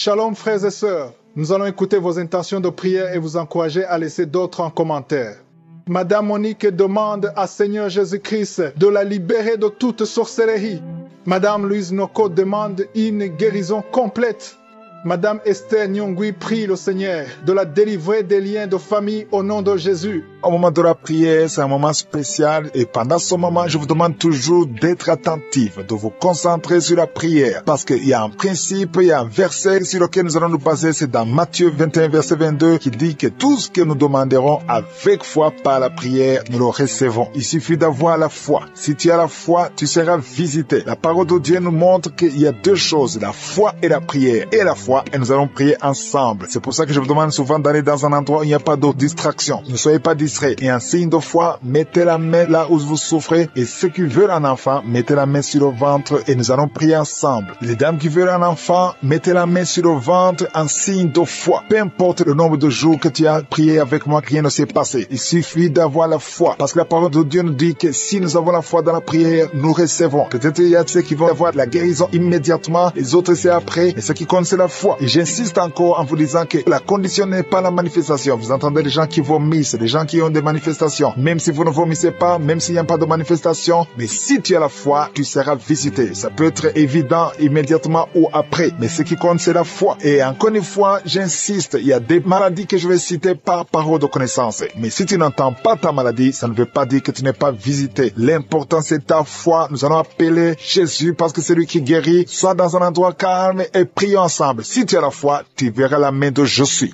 Shalom frères et sœurs, nous allons écouter vos intentions de prière et vous encourager à laisser d'autres en commentaire. Madame Monique demande à Seigneur Jésus-Christ de la libérer de toute sorcellerie. Madame Louise Noko demande une guérison complète. Madame Esther Nyongui prie le Seigneur de la délivrer des liens de famille au nom de Jésus. Au moment de la prière, c'est un moment spécial et pendant ce moment, je vous demande toujours d'être attentif, de vous concentrer sur la prière parce qu'il y a un principe, il y a un verset sur lequel nous allons nous baser, c'est dans Matthieu 21, verset 22 qui dit que tout ce que nous demanderons avec foi par la prière, nous le recevons. Il suffit d'avoir la foi. Si tu as la foi, tu seras visité. La parole de Dieu nous montre qu'il y a deux choses, la foi et la prière. Et la foi, et nous allons prier ensemble. C'est pour ça que je vous demande souvent d'aller dans un endroit où il n'y a pas de distraction. Ne soyez pas distraits. Et un signe de foi, mettez la main là où vous souffrez. Et ceux qui veulent un enfant, mettez la main sur le ventre et nous allons prier ensemble. Les dames qui veulent un enfant, mettez la main sur le ventre en signe de foi. Peu importe le nombre de jours que tu as prié avec moi, rien ne s'est passé. Il suffit d'avoir la foi. Parce que la parole de Dieu nous dit que si nous avons la foi dans la prière, nous recevons. Peut-être il y a ceux qui vont avoir la guérison immédiatement, les autres c'est après. Et ce qui compte c'est la foi. Et j'insiste encore en vous disant que la condition n'est pas la manifestation. Vous entendez des gens qui vomissent, des gens qui ont des manifestations. Même si vous ne vomissez pas, même s'il n'y a pas de manifestation, mais si tu as la foi, tu seras visité. Ça peut être évident immédiatement ou après. Mais ce qui compte, c'est la foi. Et encore une fois, j'insiste, il y a des maladies que je vais citer par parole de connaissance. Mais si tu n'entends pas ta maladie, ça ne veut pas dire que tu n'es pas visité. L'important, c'est ta foi. Nous allons appeler Jésus parce que c'est lui qui guérit. Sois dans un endroit calme et prions ensemble. Si tu as la foi, tu verras la main de Je suis.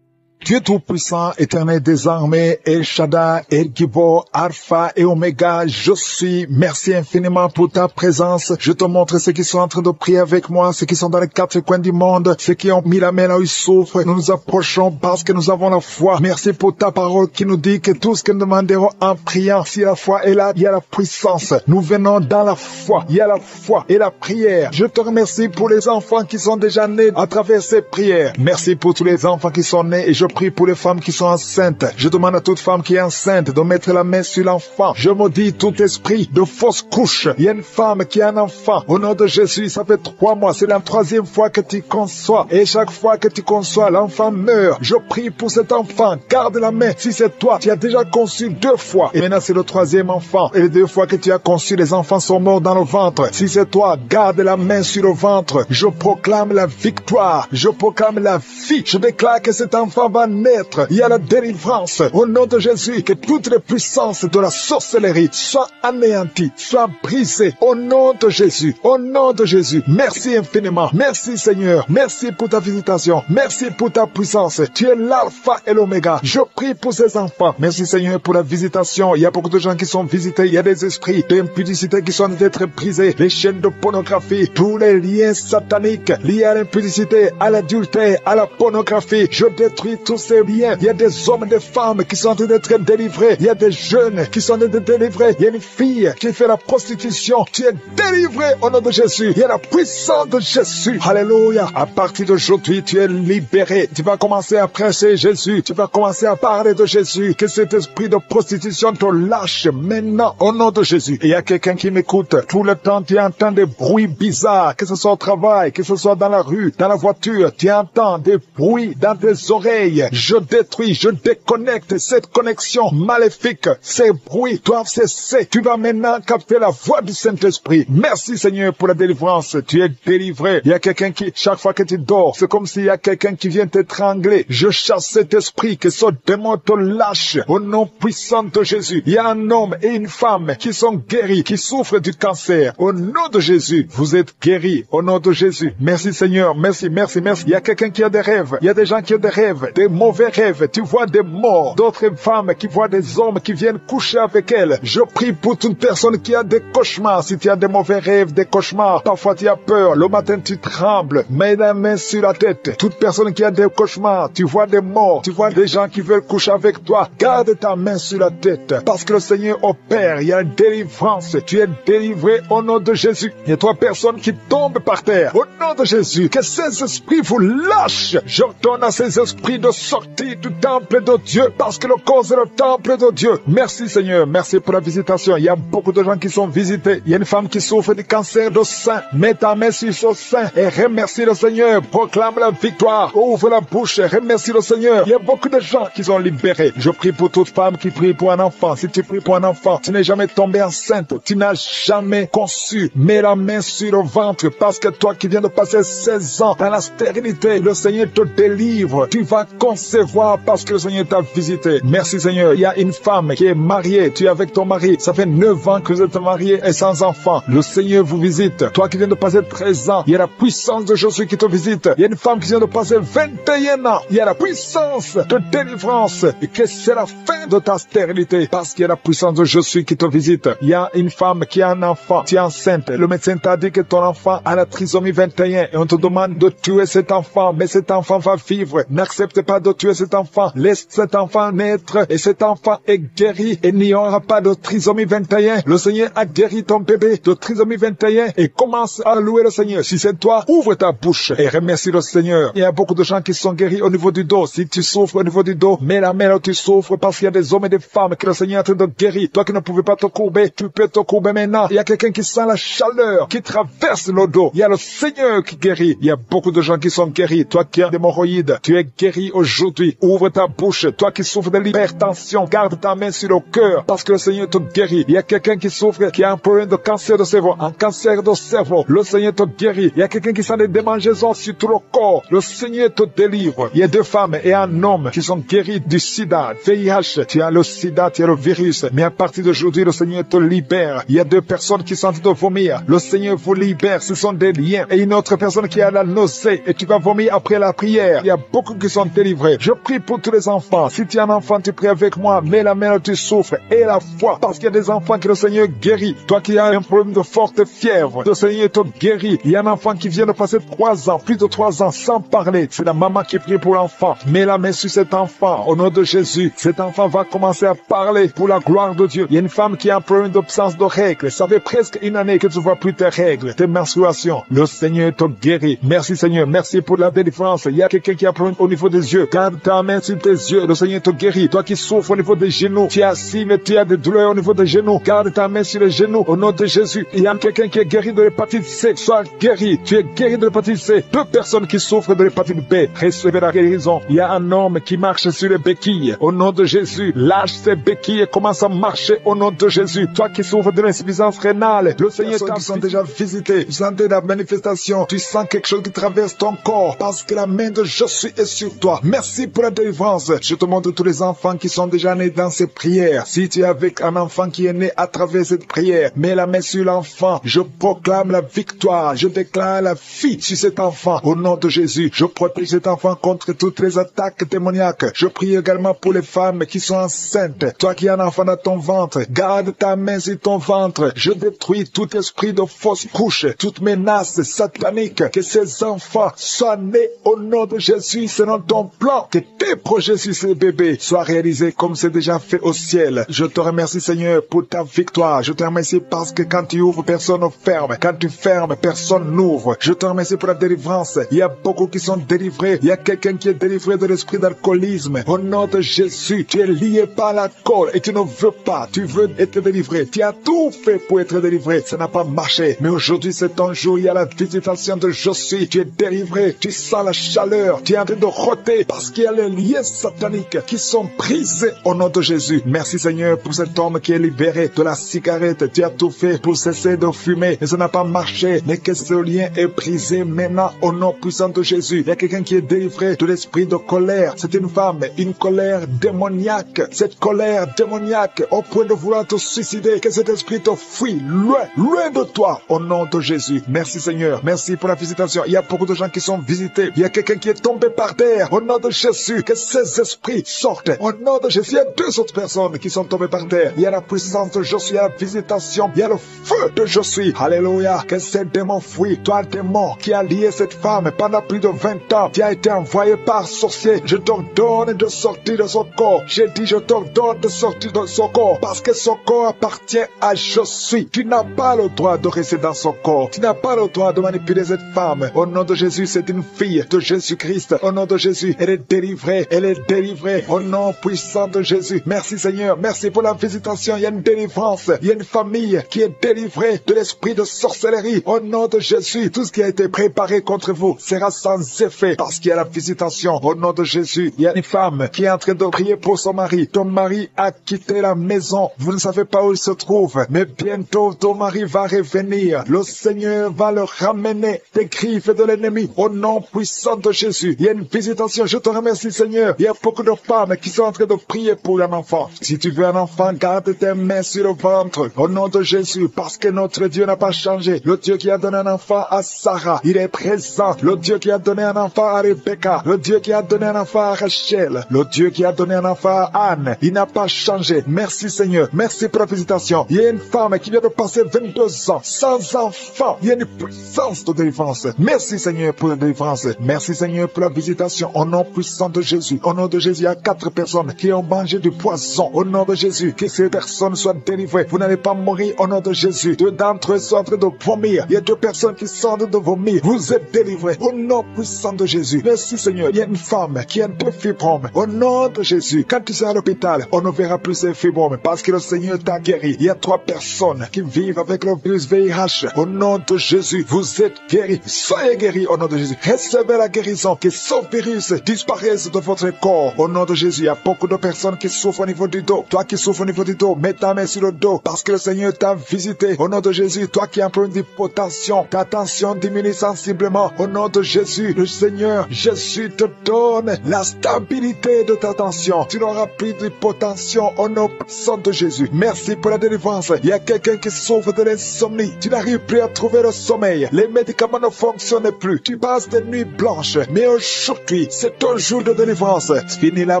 Dieu Tout-Puissant, Éternel des armées, El Shaddai, El Gibor, Alpha et Oméga, je suis. Merci infiniment pour ta présence. Je te montre ceux qui sont en train de prier avec moi, ceux qui sont dans les quatre coins du monde, ceux qui ont mis la main là où ils souffrent. Nous nous approchons parce que nous avons la foi. Merci pour ta parole qui nous dit que tout ce que nous demanderons en priant, si la foi est là, il y a la puissance. Nous venons dans la foi. Il y a la foi et la prière. Je te remercie pour les enfants qui sont déjà nés à travers ces prières. Merci pour tous les enfants qui sont nés et je prie pour les femmes qui sont enceintes. Je demande à toute femme qui est enceinte de mettre la main sur l'enfant. Je maudis tout esprit de fausse couche. Il y a une femme qui a un enfant. Au nom de Jésus, ça fait 3 mois. C'est la 3e fois que tu conçois. Et chaque fois que tu conçois, l'enfant meurt. Je prie pour cet enfant. Garde la main. Si c'est toi, tu as déjà conçu 2 fois. Et maintenant, c'est le 3e enfant. Et les 2 fois que tu as conçu, les enfants sont morts dans le ventre. Si c'est toi, garde la main sur le ventre. Je proclame la victoire. Je proclame la vie. Je déclare que cet enfant va naître. Il y a la délivrance. Au nom de Jésus, que toutes les puissances de la sorcellerie soient anéanties, soient brisées. Au nom de Jésus. Au nom de Jésus. Merci infiniment. Merci Seigneur. Merci pour ta visitation. Merci pour ta puissance. Tu es l'alpha et l'oméga. Je prie pour ces enfants. Merci Seigneur pour la visitation. Il y a beaucoup de gens qui sont visités. Il y a des esprits d'impudicité qui sont d'être brisés. Les chaînes de pornographie. Tous les liens sataniques liés à l'impudicité, à l'adultère, à la pornographie. Je détruis tous ces liens. Il y a des hommes et des femmes qui sont en train d'être délivrés. Il y a des jeunes qui sont en train d'être délivrés. Il y a une fille qui fait la prostitution. Tu es délivré au nom de Jésus. Il y a la puissance de Jésus. Alléluia. À partir d'aujourd'hui, tu es libéré. Tu vas commencer à prêcher Jésus. Tu vas commencer à parler de Jésus. Que cet esprit de prostitution te lâche maintenant au nom de Jésus. Et il y a quelqu'un qui m'écoute. Tout le temps, tu entends des bruits bizarres. Que ce soit au travail, que ce soit dans la rue, dans la voiture. Tu entends des bruits dans tes oreilles. Je détruis, je déconnecte cette connexion maléfique. Ces bruits doivent cesser. Tu vas maintenant capter la voix du Saint-Esprit. Merci Seigneur pour la délivrance. Tu es délivré. Il y a quelqu'un qui, chaque fois que tu dors, c'est comme s'il y a quelqu'un qui vient t'étrangler. Je chasse cet esprit, que ce démon te lâche. Au nom puissant de Jésus. Il y a un homme et une femme qui sont guéris, qui souffrent du cancer. Au nom de Jésus, vous êtes guéris. Au nom de Jésus. Merci Seigneur. Merci, merci, merci. Il y a quelqu'un qui a des rêves. Il y a des gens qui ont des rêves. Des mauvais rêves. Tu vois des morts. D'autres femmes qui voient des hommes qui viennent coucher avec elles. Je prie pour toute personne qui a des cauchemars. Si tu as des mauvais rêves, des cauchemars, parfois tu as peur. Le matin tu trembles. Mets la main sur la tête. Toute personne qui a des cauchemars, tu vois des morts. Tu vois des gens qui veulent coucher avec toi. Garde ta main sur la tête. Parce que le Seigneur opère. Il y a une délivrance. Tu es délivré au nom de Jésus. Il y a 3 personnes qui tombent par terre. Au nom de Jésus. Que ces esprits vous lâchent. J'ordonne à ces esprits de sortir du temple de Dieu, parce que le corps est le temple de Dieu. Merci Seigneur, merci pour la visitation. Il y a beaucoup de gens qui sont visités. Il y a une femme qui souffre du cancer de sein. Mets ta main sur son sein et remercie le Seigneur. Proclame la victoire. Ouvre la bouche et remercie le Seigneur. Il y a beaucoup de gens qui sont libérés. Je prie pour toute femme qui prie pour un enfant. Si tu pries pour un enfant, tu n'es jamais tombé enceinte. Tu n'as jamais conçu. Mets la main sur le ventre, parce que toi qui viens de passer 16 ans dans la stérilité, le Seigneur te délivre. Tu vas concevoir parce que le Seigneur t'a visité. Merci Seigneur. Il y a une femme qui est mariée. Tu es avec ton mari. Ça fait 9 ans que vous êtes mariés et sans enfant. Le Seigneur vous visite. Toi qui viens de passer 13 ans, il y a la puissance de Jésus qui te visite. Il y a une femme qui vient de passer 21 ans. Il y a la puissance de délivrance. Et que c'est la fin de ta stérilité, parce qu'il y a la puissance de Jésus qui te visite. Il y a une femme qui a un enfant. Tu es enceinte. Le médecin t'a dit que ton enfant a la trisomie 21 et on te demande de tuer cet enfant. Mais cet enfant va vivre. N'accepte pas de tuer cet enfant. Laisse cet enfant naître et cet enfant est guéri et il n'y aura pas de trisomie 21. Le Seigneur a guéri ton bébé de trisomie 21 et commence à louer le Seigneur. Si c'est toi, ouvre ta bouche et remercie le Seigneur. Il y a beaucoup de gens qui sont guéris au niveau du dos. Si tu souffres au niveau du dos, mets la main là où tu souffres, parce qu'il y a des hommes et des femmes que le Seigneur est en train de guérir. Toi qui ne pouvais pas te courber, tu peux te courber maintenant. Il y a quelqu'un qui sent la chaleur, qui traverse le dos. Il y a le Seigneur qui guérit. Il y a beaucoup de gens qui sont guéris. Toi qui as des hémorroïdes, tu es guéri aujourd'hui. Ouvre ta bouche. Toi qui souffres de l'hypertension, garde ta main sur le cœur, parce que le Seigneur te guérit. Il y a quelqu'un qui souffre, qui a un problème de cancer de cerveau, un cancer de cerveau. Le Seigneur te guérit. Il y a quelqu'un qui sent des démangeaisons sur tout le corps. Le Seigneur te délivre. Il y a 2 femmes et un homme qui sont guéris du sida, VIH. Tu as le sida, tu as le virus. Mais à partir d'aujourd'hui, le Seigneur te libère. Il y a 2 personnes qui sont en train de vomir. Le Seigneur vous libère. Ce sont des liens. Et une autre personne qui a la nausée et tu vas vomir après la prière. Il y a beaucoup qui sont délivrés. Je prie pour tous les enfants. Si tu es un enfant, tu pries avec moi. Mets la main où tu souffres et la foi, parce qu'il y a des enfants que le Seigneur guérit. Toi qui as un problème de forte fièvre, le Seigneur te guérit. Il y a un enfant qui vient de passer 3 ans, plus de 3 ans sans parler. C'est la maman qui prie pour l'enfant. Mets la main sur cet enfant au nom de Jésus. Cet enfant va commencer à parler pour la gloire de Dieu. Il y a une femme qui a un problème d'absence de règles. Ça fait presque 1 année que tu ne vois plus tes règles, tes menstruations. Le Seigneur te guérit. Merci Seigneur. Merci pour la délivrance. Il y a quelqu'un qui a un problème au niveau des yeux. Garde ta main sur tes yeux. Le Seigneur te guérit. Toi qui souffres au niveau des genoux, tu es assis mais tu as des douleurs au niveau des genoux. Garde ta main sur les genoux au nom de Jésus. Il y a quelqu'un qui est guéri de l'hépatite C. Sois guéri. Tu es guéri de l'hépatite C. 2 personnes qui souffrent de l'hépatite B. Recevez la guérison. Il y a un homme qui marche sur les béquilles. Au nom de Jésus, lâche ses béquilles et commence à marcher au nom de Jésus. Toi qui souffres de l'insuffisance rénale, le Seigneur t'a déjà visité. Tu sens la manifestation. Tu sens quelque chose qui traverse ton corps, parce que la main de Jésus est sur toi. Merci pour la délivrance. Je te montre tous les enfants qui sont déjà nés dans ces prières. Si tu es avec un enfant qui est né à travers cette prière, mets la main sur l'enfant. Je proclame la victoire. Je déclare la vie sur cet enfant. Au nom de Jésus, je protège cet enfant contre toutes les attaques démoniaques. Je prie également pour les femmes qui sont enceintes. Toi qui as un enfant dans ton ventre, garde ta main sur ton ventre. Je détruis tout esprit de fausse couche, toute menace satanique. Que ces enfants soient nés au nom de Jésus selon ton plan. Que tes projets sur ces bébés soient réalisés comme c'est déjà fait au ciel. Je te remercie Seigneur pour ta victoire. Je te remercie parce que quand tu ouvres, personne ne ferme. Quand tu fermes, personne n'ouvre. Je te remercie pour la délivrance. Il y a beaucoup qui sont délivrés. Il y a quelqu'un qui est délivré de l'esprit d'alcoolisme. Au nom de Jésus, tu es lié par l'alcool et tu ne veux pas. Tu veux être délivré. Tu as tout fait pour être délivré. Ça n'a pas marché. Mais aujourd'hui, c'est ton jour. Il y a la visitation de Jésus. Tu es délivré. Tu sens la chaleur. Tu es en train de rôter parce qu'il y a les liens sataniques qui sont brisés au nom de Jésus. Merci Seigneur pour cet homme qui est libéré de la cigarette. Tu as tout fait pour cesser de fumer. Mais ça n'a pas marché. Mais que ce lien est brisé maintenant au nom puissant de Jésus. Il y a quelqu'un qui est délivré de l'esprit de colère. C'est une femme, une colère démoniaque. Cette colère démoniaque au point de vouloir te suicider. Que cet esprit te fuit loin, loin de toi au nom de Jésus. Merci Seigneur. Merci pour la visitation. Il y a beaucoup de gens qui sont visités. Il y a quelqu'un qui est tombé par terre au nom de Jésus. Que ces esprits sortent au nom de Jésus. Il y a 2 autres personnes qui sont tombées par terre. Il y a la puissance de Jésus. Il y a la visitation. Il y a le feu de Jésus. Alléluia. Que ces démons fuient. Toi démon qui a lié cette femme pendant plus de 20 ans. Tu as été envoyé par sorcier. Je t'ordonne de sortir de son corps. J'ai dit je t'ordonne de sortir de son corps. Parce que son corps appartient à Jésus. Tu n'as pas le droit de rester dans son corps. Tu n'as pas le droit de manipuler cette femme. Au nom de Jésus, c'est une fille de Jésus-Christ. Au nom de Jésus, elle Elle est délivrée, elle est délivrée au nom puissant de Jésus. Merci Seigneur, merci pour la visitation. Il y a une délivrance, il y a une famille qui est délivrée de l'esprit de sorcellerie. Au nom de Jésus, tout ce qui a été préparé contre vous sera sans effet parce qu'il y a la visitation. Au nom de Jésus, il y a une femme qui est en train de prier pour son mari. Ton mari a quitté la maison. Vous ne savez pas où il se trouve, mais bientôt ton mari va revenir. Le Seigneur va le ramener des griffes de l'ennemi. Au nom puissant de Jésus, il y a une visitation. Je te remercie Seigneur. Il y a beaucoup de femmes qui sont en train de prier pour un enfant. Si tu veux un enfant, garde tes mains sur le ventre. Au nom de Jésus, parce que notre Dieu n'a pas changé. Le Dieu qui a donné un enfant à Sarah, il est présent. Le Dieu qui a donné un enfant à Rebecca, le Dieu qui a donné un enfant à Rachel, le Dieu qui a donné un enfant à Anne, il n'a pas changé. Merci Seigneur, merci pour la visitation. Il y a une femme qui vient de passer 22 ans sans enfant. Il y a une puissance de délivrance. Merci Seigneur pour la délivrance. Merci Seigneur pour la visitation. Au nom puissant de Jésus, au nom de Jésus, il y a 4 personnes qui ont mangé du poison. Au nom de Jésus, que ces personnes soient délivrées. Vous n'allez pas mourir au nom de Jésus. 2 d'entre eux sont en train de vomir. Il y a 2 personnes qui sont en train de vomir. Vous êtes délivrés au nom puissant de Jésus. Merci Seigneur. Il y a une femme qui a 2 fibromes. Au nom de Jésus, quand tu seras à l'hôpital, on ne verra plus ces fibromes parce que le Seigneur t'a guéri. Il y a 3 personnes qui vivent avec le virus VIH. Au nom de Jésus, vous êtes guéris. Soyez guéris au nom de Jésus. Recevez la guérison. Que ce virus disparaisse de votre corps. Au nom de Jésus, il y a beaucoup de personnes qui souffrent au niveau du dos. Toi qui souffres au niveau du dos, mets ta main sur le dos parce que le Seigneur t'a visité. Au nom de Jésus, toi qui as un problème d'hypotension, ta tension diminue sensiblement. Au nom de Jésus, le Seigneur Jésus te donne la stabilité de ta tension. Tu n'auras plus d'hypotension au nom puissant de Jésus. Merci pour la délivrance. Il y a quelqu'un qui souffre de l'insomnie. Tu n'arrives plus à trouver le sommeil. Les médicaments ne fonctionnent plus. Tu passes des nuits blanches. Mais aujourd'hui, c'est ton jour de délivrance. Fini la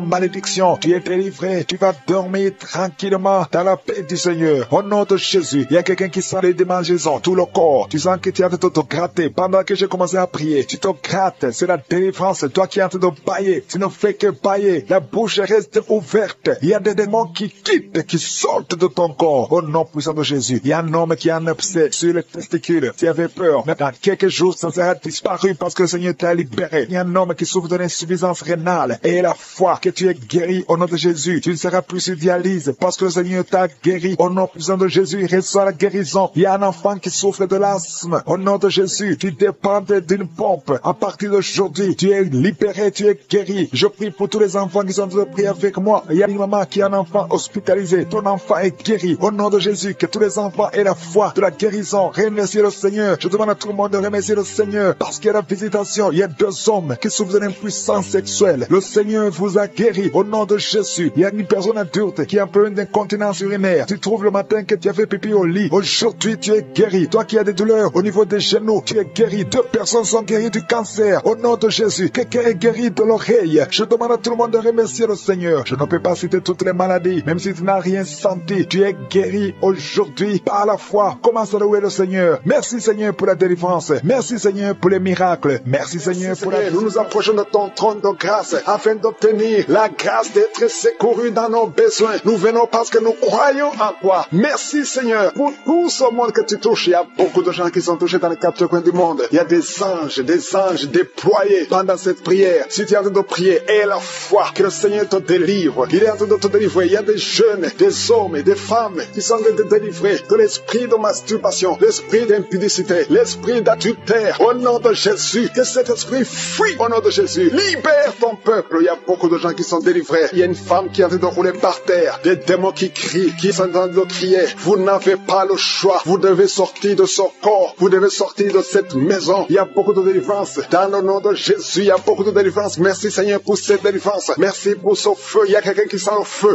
malédiction. Tu es délivré. Tu vas dormir tranquillement dans la paix du Seigneur. Au nom de Jésus, il y a quelqu'un qui sent les démangeaisons, tout le corps. Tu sens que tu es en train de te gratter. Pendant que j'ai commencé à prier, tu te grattes. C'est la délivrance. Toi qui es en train de bailler, tu ne fais que bailler. La bouche reste ouverte. Il y a des démons qui quittent, qui sortent de ton corps. Au nom puissant de Jésus, il y a un homme qui a un abcès sur les testicules. Tu avais peur. Mais dans quelques jours, ça sera disparu parce que le Seigneur t'a libéré. Il y a un homme qui souffre de l'insuffisance rénale. Et la foi que tu es guéri au nom de Jésus. Tu ne seras plus sur dialyse parce que le Seigneur t'a guéri. Au nom puissant de Jésus, reçois la guérison. Il y a un enfant qui souffre de l'asthme. Au nom de Jésus, tu dépends d'une pompe. À partir d'aujourd'hui, tu es libéré, tu es guéri. Je prie pour tous les enfants qui sont en train de prier avec moi. Il y a une maman qui a un enfant hospitalisé. Ton enfant est guéri. Au nom de Jésus, que tous les enfants aient la foi de la guérison. Remerciez le Seigneur. Je demande à tout le monde de remercier le Seigneur parce qu'il y a la visitation. Il y a 2 hommes qui souffrent de l'impuissance sexuelle. Le Seigneur vous a guéri. Au nom de Jésus, il y a une personne adulte qui a un peu d'incontinence urinaire. Tu trouves le matin que tu as fait pipi au lit. Aujourd'hui, tu es guéri. Toi qui as des douleurs au niveau des genoux, tu es guéri. 2 personnes sont guéries du cancer. Au nom de Jésus, quelqu'un est guéri de l'oreille. Je demande à tout le monde de remercier le Seigneur. Je ne peux pas citer toutes les maladies, même si tu n'as rien senti. Tu es guéri aujourd'hui par la foi. Commence à louer le Seigneur. Merci Seigneur pour la délivrance. Merci Seigneur pour les miracles. Merci Seigneur pour la... Nous nous approchons de ton trône de grâce afin d'obtenir la grâce d'être secourus dans nos besoins. Nous venons parce que nous croyons en toi. Merci Seigneur pour tout ce monde que tu touches. Il y a beaucoup de gens qui sont touchés dans les 4 coins du monde. Il y a des anges déployés pendant cette prière. Si tu es en train de prier, aie la foi que le Seigneur te délivre. Il est en train de te délivrer. Il y a des jeunes, des hommes et des femmes qui sont en train de te délivrer de l'esprit de masturbation, l'esprit d'impudicité, l'esprit d'adultère. Au nom de Jésus, que cet esprit fuit au nom de Jésus. Libère ton peuple. Il y a beaucoup de gens qui sont délivrés. Il y a une femme qui est en train de rouler par terre. Des démons qui crient, qui sont en train de crier. Vous n'avez pas le choix. Vous devez sortir de ce corps. Vous devez sortir de cette maison. Il y a beaucoup de délivrance. Dans le nom de Jésus, il y a beaucoup de délivrance. Merci Seigneur pour cette délivrance. Merci pour ce feu. Il y a quelqu'un qui sent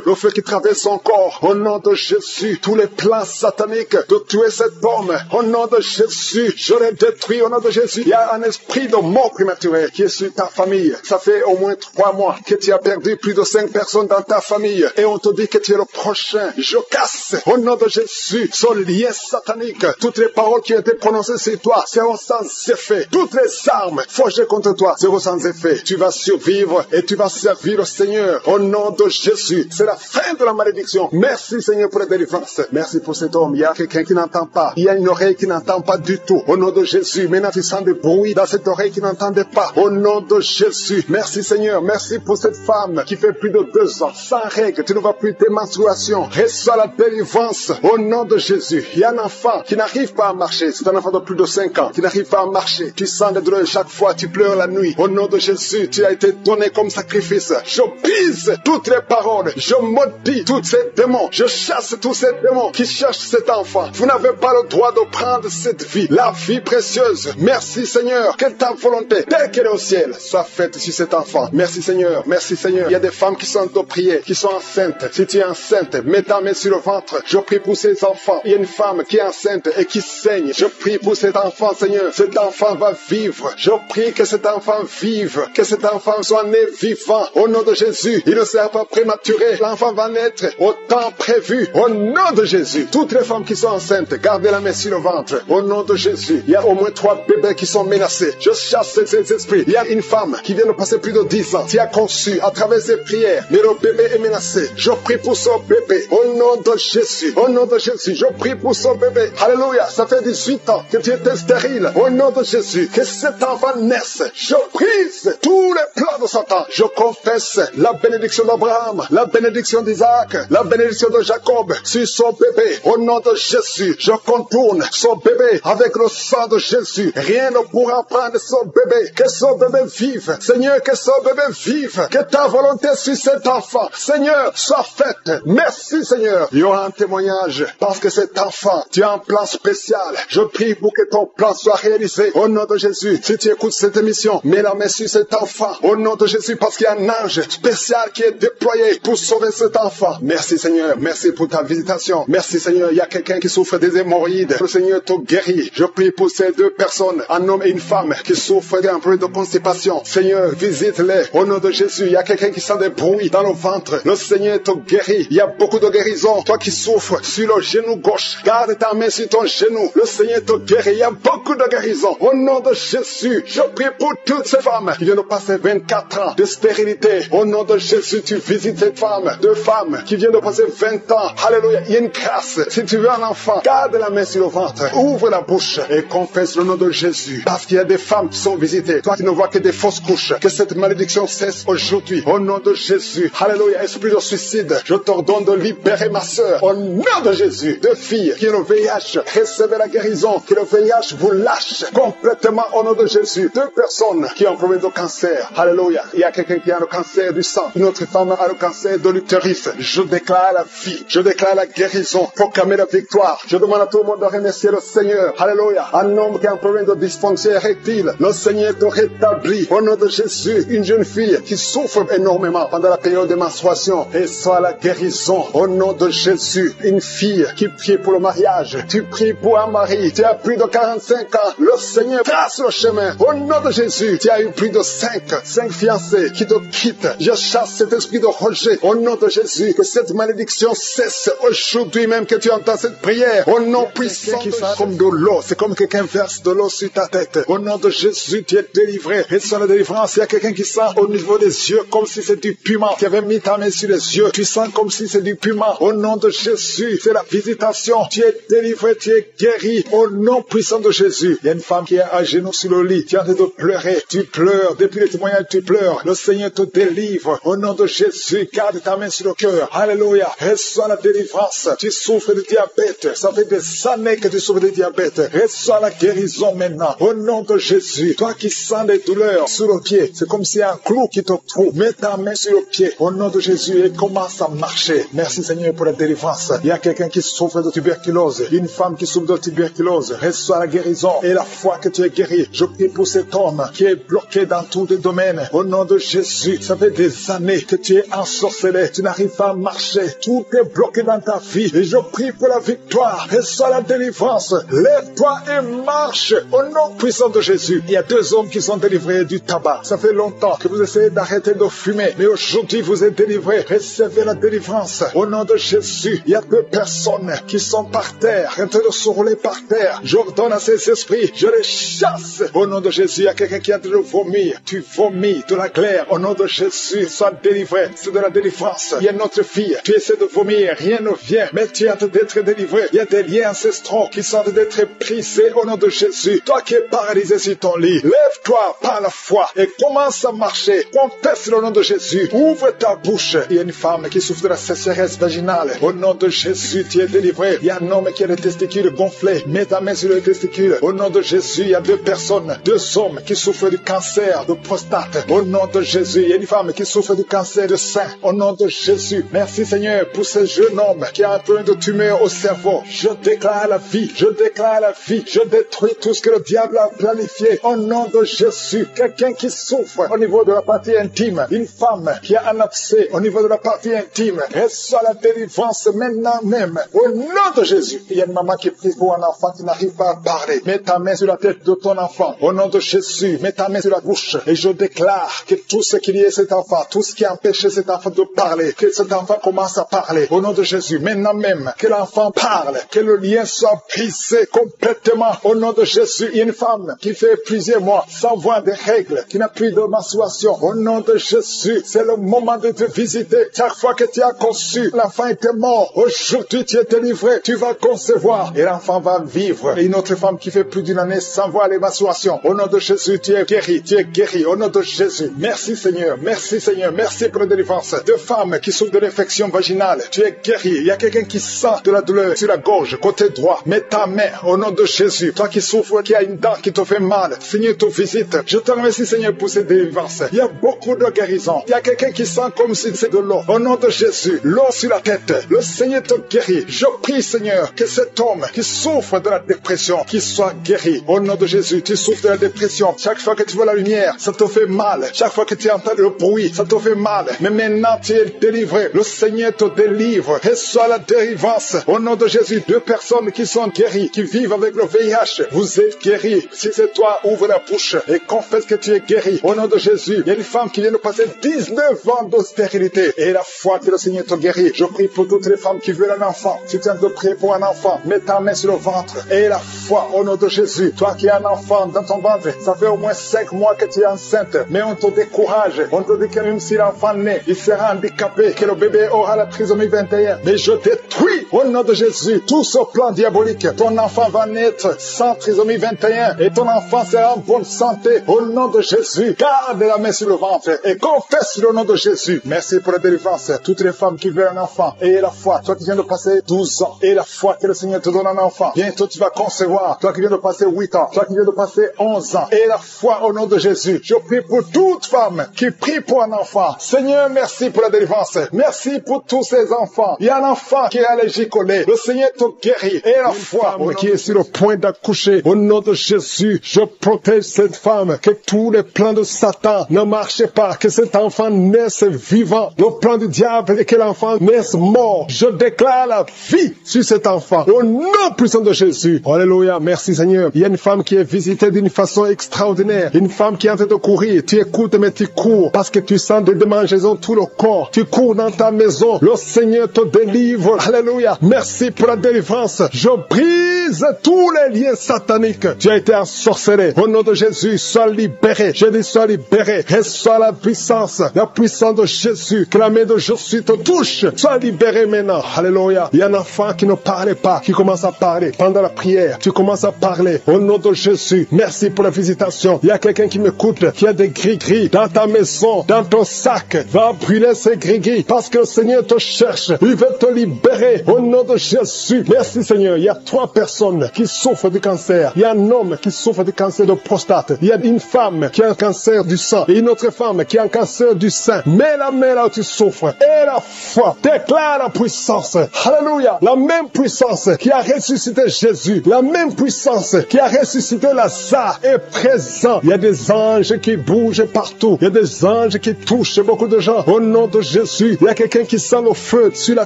le feu qui traverse son corps. Au nom de Jésus, tous les plans sataniques de tuer cet homme. Au nom de Jésus, je les détruis. Au nom de Jésus, il y a un esprit de mort prématurée qui est sur ta famille. Ça fait au moins 3 mois que tu as perdu plus de 5 personnes dans ta famille. Et on te dit que tu es le prochain. Je casse au nom de Jésus ce lien satanique. Toutes les paroles qui ont été prononcées sur toi seront sans effet. Toutes les armes forgées contre toi seront sans effet. Tu vas survivre et tu vas servir le Seigneur. Au nom de Jésus, c'est la fin de la malédiction. Merci Seigneur pour la délivrance. Merci pour cet homme. Il y a quelqu'un qui n'entend pas. Il y a une oreille qui n'entend pas du tout. Au nom de Jésus, maintenant tu sens des bruits dans cette oreille qui n'entendait pas. Au nom de Jésus, Jésus. Merci Seigneur, merci pour cette femme qui fait plus de 2 ans, sans règles, tu ne vois plus tes menstruations. Reçois la délivrance au nom de Jésus. Il y a un enfant qui n'arrive pas à marcher, c'est un enfant de plus de 5 ans, qui n'arrive pas à marcher. Tu sens des douleurs chaque fois, tu pleures la nuit. Au nom de Jésus, tu as été donné comme sacrifice. Je brise toutes les paroles, je maudis tous ces démons, je chasse tous ces démons qui cherchent cet enfant. Vous n'avez pas le droit de prendre cette vie, la vie précieuse. Merci Seigneur, que ta volonté, telle qu'elle est au ciel, soit faite sur cet enfant. Merci Seigneur, merci Seigneur. Il y a des femmes qui sont de prier, qui sont enceintes. Si tu es enceinte, mets ta main sur le ventre. Je prie pour ces enfants. Il y a une femme qui est enceinte et qui saigne. Je prie pour cet enfant, Seigneur. Cet enfant va vivre. Je prie que cet enfant vive, que cet enfant soit né vivant. Au nom de Jésus, il ne sera pas prématuré. L'enfant va naître au temps prévu. Au nom de Jésus, toutes les femmes qui sont enceintes, gardez la main sur le ventre. Au nom de Jésus, il y a au moins 3 bébés qui sont menacés. Je chasse ces esprits. Il y a une femme qui vient de passer plus de 10 ans, qui a conçu à travers ses prières, mais le bébé est menacé. Je prie pour son bébé. Au nom de Jésus, au nom de Jésus, je prie pour son bébé. Alléluia, ça fait 18 ans que tu étais stérile. Au nom de Jésus, que cet enfant naisse. Je brise tous les plans de Satan. Je confesse la bénédiction d'Abraham, la bénédiction d'Isaac, la bénédiction de Jacob sur son bébé. Au nom de Jésus, je contourne son bébé avec le sang de Jésus. Rien ne pourra prendre son bébé. Que son bébé vive. Seigneur, que son bébé vive. Que ta volonté sur cet enfant, Seigneur, soit faite. Merci Seigneur. Il y aura un témoignage parce que cet enfant, tu as un plan spécial. Je prie pour que ton plan soit réalisé. Au nom de Jésus, si tu écoutes cette émission, mets la main sur cet enfant. Au nom de Jésus, parce qu'il y a un ange spécial qui est déployé pour sauver cet enfant. Merci Seigneur, merci pour ta visitation. Merci Seigneur, il y a quelqu'un qui souffre des hémorroïdes. Le Seigneur te guérit. Je prie pour ces 2 personnes, un homme et une femme qui souffrent d'un problème de constipation. Seigneur, visite-les. Au nom de Jésus, il y a quelqu'un qui sent des bruits dans le ventre. Le Seigneur te guérit. Il y a beaucoup de guérison. Toi qui souffres sur le genou gauche, garde ta main sur ton genou. Le Seigneur te guérit. Il y a beaucoup de guérison. Au nom de Jésus, je prie pour toutes ces femmes qui viennent de passer 24 ans de stérilité. Au nom de Jésus, tu visites cette femme. 2 femmes qui viennent de passer 20 ans. Alléluia. Il y a une grâce. Si tu veux un enfant, garde la main sur le ventre. Ouvre la bouche et confesse le nom de Jésus. Parce qu'il y a des femmes qui sont visitées. Toi qui ne vois que des fausses couches. Que cette malédiction cesse aujourd'hui. Au nom de Jésus. Alléluia. Esprit de suicide, je t'ordonne de libérer ma soeur. Au nom de Jésus. 2 filles qui ont le VIH, recevez la guérison. Que le VIH vous lâche complètement au nom de Jésus. 2 personnes qui ont un problème de cancer. Alléluia. Il y a quelqu'un qui a le cancer du sang. Une autre femme a le cancer de l'utérus. Je déclare la vie. Je déclare la guérison. Proclamer la victoire. Je demande à tout le monde de remercier le Seigneur. Alléluia. Un homme qui a un problème de dysfonction érectile. Le Seigneur te rétablit. Au nom de Jésus. Une jeune fille qui souffre énormément pendant la période de menstruation. Et soit la guérison. Au nom de Jésus. Une fille qui prie pour le mariage. Tu pries pour un mari. Tu as plus de 45 ans. Le Seigneur trace le chemin. Au nom de Jésus. Tu as eu plus de 5 fiancés qui te quittent. Je chasse cet esprit de rejet. Au nom de Jésus. Que cette malédiction cesse aujourd'hui même que tu entends cette prière. Au nom puissant qui fait comme de l'eau. C'est comme quelqu'un verse de l'eau sur ta tête. Au nom de Jésus, tu es délivré. Et sur la délivrance, il y a quelqu'un qui sent au niveau des yeux comme si c'est du piment. Tu avais mis ta main sur les yeux. Tu sens comme si c'est du piment. Au nom de Jésus, c'est la visitation. Tu es délivré, tu es guéri. Au nom puissant de Jésus. Il y a une femme qui est à genoux sur le lit. Tu es en train de pleurer. Tu pleures. Depuis les témoignages, tu pleures. Le Seigneur te délivre. Au nom de Jésus, garde ta main sur le cœur. Alléluia. Reçois la délivrance. Tu souffres de diabète. Ça fait des années que tu souffres de diabète. Reçois la guérison maintenant. Au nom de Jésus. Toi qui sens des douleurs sur le pied. C'est comme si un clou qui te trouve. Mets ta main sur le pied. Au nom de Jésus et commence à marcher. Merci Seigneur pour la délivrance. Il y a quelqu'un qui souffre de tuberculose. Une femme qui souffre de tuberculose. Reçois la guérison et la foi que tu es guéri. Je prie pour cet homme qui est bloqué dans tous les domaines. Au nom de Jésus. Ça fait des années que tu es ensorcelé. Tu n'arrives pas à marcher. Tout est bloqué dans ta vie. Et je prie pour la victoire. Reçois la délivrance. Lève-toi et marche. Au nom puissant de Jésus. Il y a 2 hommes qui sont délivrés du tabac. Ça fait longtemps que vous essayez d'arrêter de fumer. Mais aujourd'hui, vous êtes délivrés. Recevez la délivrance. Au nom de Jésus. Il y a 2 personnes qui sont par terre, en train de se rouler par terre. J'ordonne à ces esprits. Je les chasse. Au nom de Jésus, il y a quelqu'un qui est en train de vomir. Tu vomis de la glaire. Au nom de Jésus, sois délivré. C'est de la délivrance. Il y a notre fille. Tu essaies de vomir. Rien ne vient. Mais tu es en train d'être délivré. Il y a des liens ancestraux qui sont en train d'être brisés au nom de Jésus. Toi qui es paralysé sur ton lit, lève-toi par la foi et commence commence à marcher. Confesse le nom de Jésus. Ouvre ta bouche. Il y a une femme qui souffre de la sécheresse vaginale. Au nom de Jésus, tu es délivré. Il y a un homme qui a les testicules gonflés. Mets ta main sur les testicules. Au nom de Jésus, il y a 2 personnes, 2 hommes qui souffrent du cancer de prostate. Au nom de Jésus, il y a une femme qui souffre du cancer de sein. Au nom de Jésus, merci Seigneur pour ce jeune homme qui a un problème de tumeur au cerveau. Je déclare la vie. Je déclare la vie. Je détruis tout ce que le diable a planifié. Au nom de Jésus, quelqu'un qui souffre au niveau de la partie intime, une femme qui a un abcès au niveau de la partie intime, reçoit la délivrance maintenant même. Au nom de Jésus, il y a une maman qui prie pour un enfant qui n'arrive pas à parler. Mets ta main sur la tête de ton enfant. Au nom de Jésus, mets ta main sur la bouche et je déclare que tout ce qu'il y a cet enfant, tout ce qui a empêché cet enfant de parler, que cet enfant commence à parler. Au nom de Jésus, maintenant même, que l'enfant parle, que le lien soit brisé complètement. Au nom de Jésus, il y a une femme qui fait plusieurs mois sans voir des règles, qui n'a plus de menstruation. Au nom de Jésus, c'est le moment de te visiter. Chaque fois que tu as conçu, l'enfant était mort. Aujourd'hui, tu es délivré. Tu vas concevoir et l'enfant va vivre. Et une autre femme qui fait plus d'une année sans voir les menstruations. Au nom de Jésus, tu es guéri. Tu es guéri. Au nom de Jésus. Merci Seigneur. Merci Seigneur. Merci pour la délivrance. 2 femmes qui souffrent de l'infection vaginale. Tu es guéri. Il y a quelqu'un qui sent de la douleur sur la gorge, côté droit. Mets ta main au nom de Jésus. Toi qui souffres, qui a une dent qui te fait mal. Seigneur te visite. Je te remercie Seigneur pour cette délivrance. Il y a beaucoup de guérison. Il y a quelqu'un qui sent comme si c'est de l'eau. Au nom de Jésus, l'eau sur la tête. Le Seigneur te guérit. Je prie Seigneur que cet homme qui souffre de la dépression, qu'il soit guéri. Au nom de Jésus, tu souffres de la dépression. Chaque fois que tu vois la lumière, ça te fait mal. Chaque fois que tu entends le bruit, ça te fait mal. Mais maintenant tu es délivré. Le Seigneur te délivre. Reçois la délivrance. Au nom de Jésus, 2 personnes qui sont guéries, qui vivent avec le VIH. Vous êtes guéris. Si c'est toi, ouvre la bouche et confesse que tu es guéri. Au nom de Jésus, il y a une femme qui vient de passer 19 ans de stérilité. Et la foi que le Seigneur te guérit. Je prie pour toutes les femmes qui veulent un enfant. Si tu es en train de prier pour un enfant, mets ta main sur le ventre. Et la foi au nom de Jésus. Toi qui as un enfant dans ton ventre, ça fait au moins 5 mois que tu es enceinte. Mais on te décourage. On te dit que même si l'enfant naît, il sera handicapé, que le bébé aura la trisomie 21. Mais je détruis au nom de Jésus tout ce plan diabolique. Ton enfant va naître sans trisomie 21 et ton enfant sera en bonne santé. Au nom de Jésus, garde la main sur le ventre et confesse le nom de Jésus. Merci pour la délivrance. Toutes les femmes qui veulent un enfant, et la foi. Toi qui viens de passer 12 ans, et la foi que le Seigneur te donne un enfant. Bientôt tu vas concevoir. Toi qui viens de passer 8 ans, toi qui viens de passer 11 ans, et la foi au nom de Jésus. Je prie pour toute femme qui prie pour un enfant. Seigneur, merci pour la délivrance. Merci pour tous ces enfants. Il y a un enfant qui est allergique au lait. Le Seigneur te guérit. Et la foi qui est sur le point d'accoucher. Au nom de Jésus, je protège cette femme. Que tous les plans de Satan ne marchent pas. Que cet enfant naisse vivant. Le plan du diable est que l'enfant naisse mort. Je déclare la vie sur cet enfant. Au nom puissant de Jésus. Alléluia. Merci Seigneur. Il y a une femme qui est visitée d'une façon extraordinaire. Une femme qui est en train de courir. Tu écoutes mais tu cours parce que tu sens des démangeaisons tout le corps. Tu cours dans ta maison. Le Seigneur te délivre. Alléluia. Merci pour la délivrance. Je brise tous les liens sataniques. Tu as été ensorcelé. Au nom de Jésus, sois libéré. Je dis sois libéré. Reçois la puissance de Jésus. Que la main de Jésus te touche. Sois libéré maintenant. Alléluia. Il y a un enfant qui ne parlait pas, qui commence à parler. Pendant la prière, tu commences à parler. Au nom de Jésus, merci pour la visitation. Il y a quelqu'un qui m'écoute, qui a des gris-gris dans ta maison, dans ton sac. Va brûler ces gris-gris parce que le Seigneur te cherche. Il veut te libérer. Au nom de Jésus. Merci Seigneur. Il y a 3 personnes qui souffrent du cancer. Il y a un homme qui souffre du cancer de prostate. Il y a une femme qui a un cancer du sang et une autre femme qui a un cancer du sein. Mets la main là où tu souffres et la foi. Déclare la puissance. Alléluia. La même puissance qui a ressuscité Jésus, la même puissance qui a ressuscité Lazare est présent. Il y a des anges qui bougent partout. Il y a des anges qui touchent beaucoup de gens. Au nom de Jésus, il y a quelqu'un qui sent le feu sur la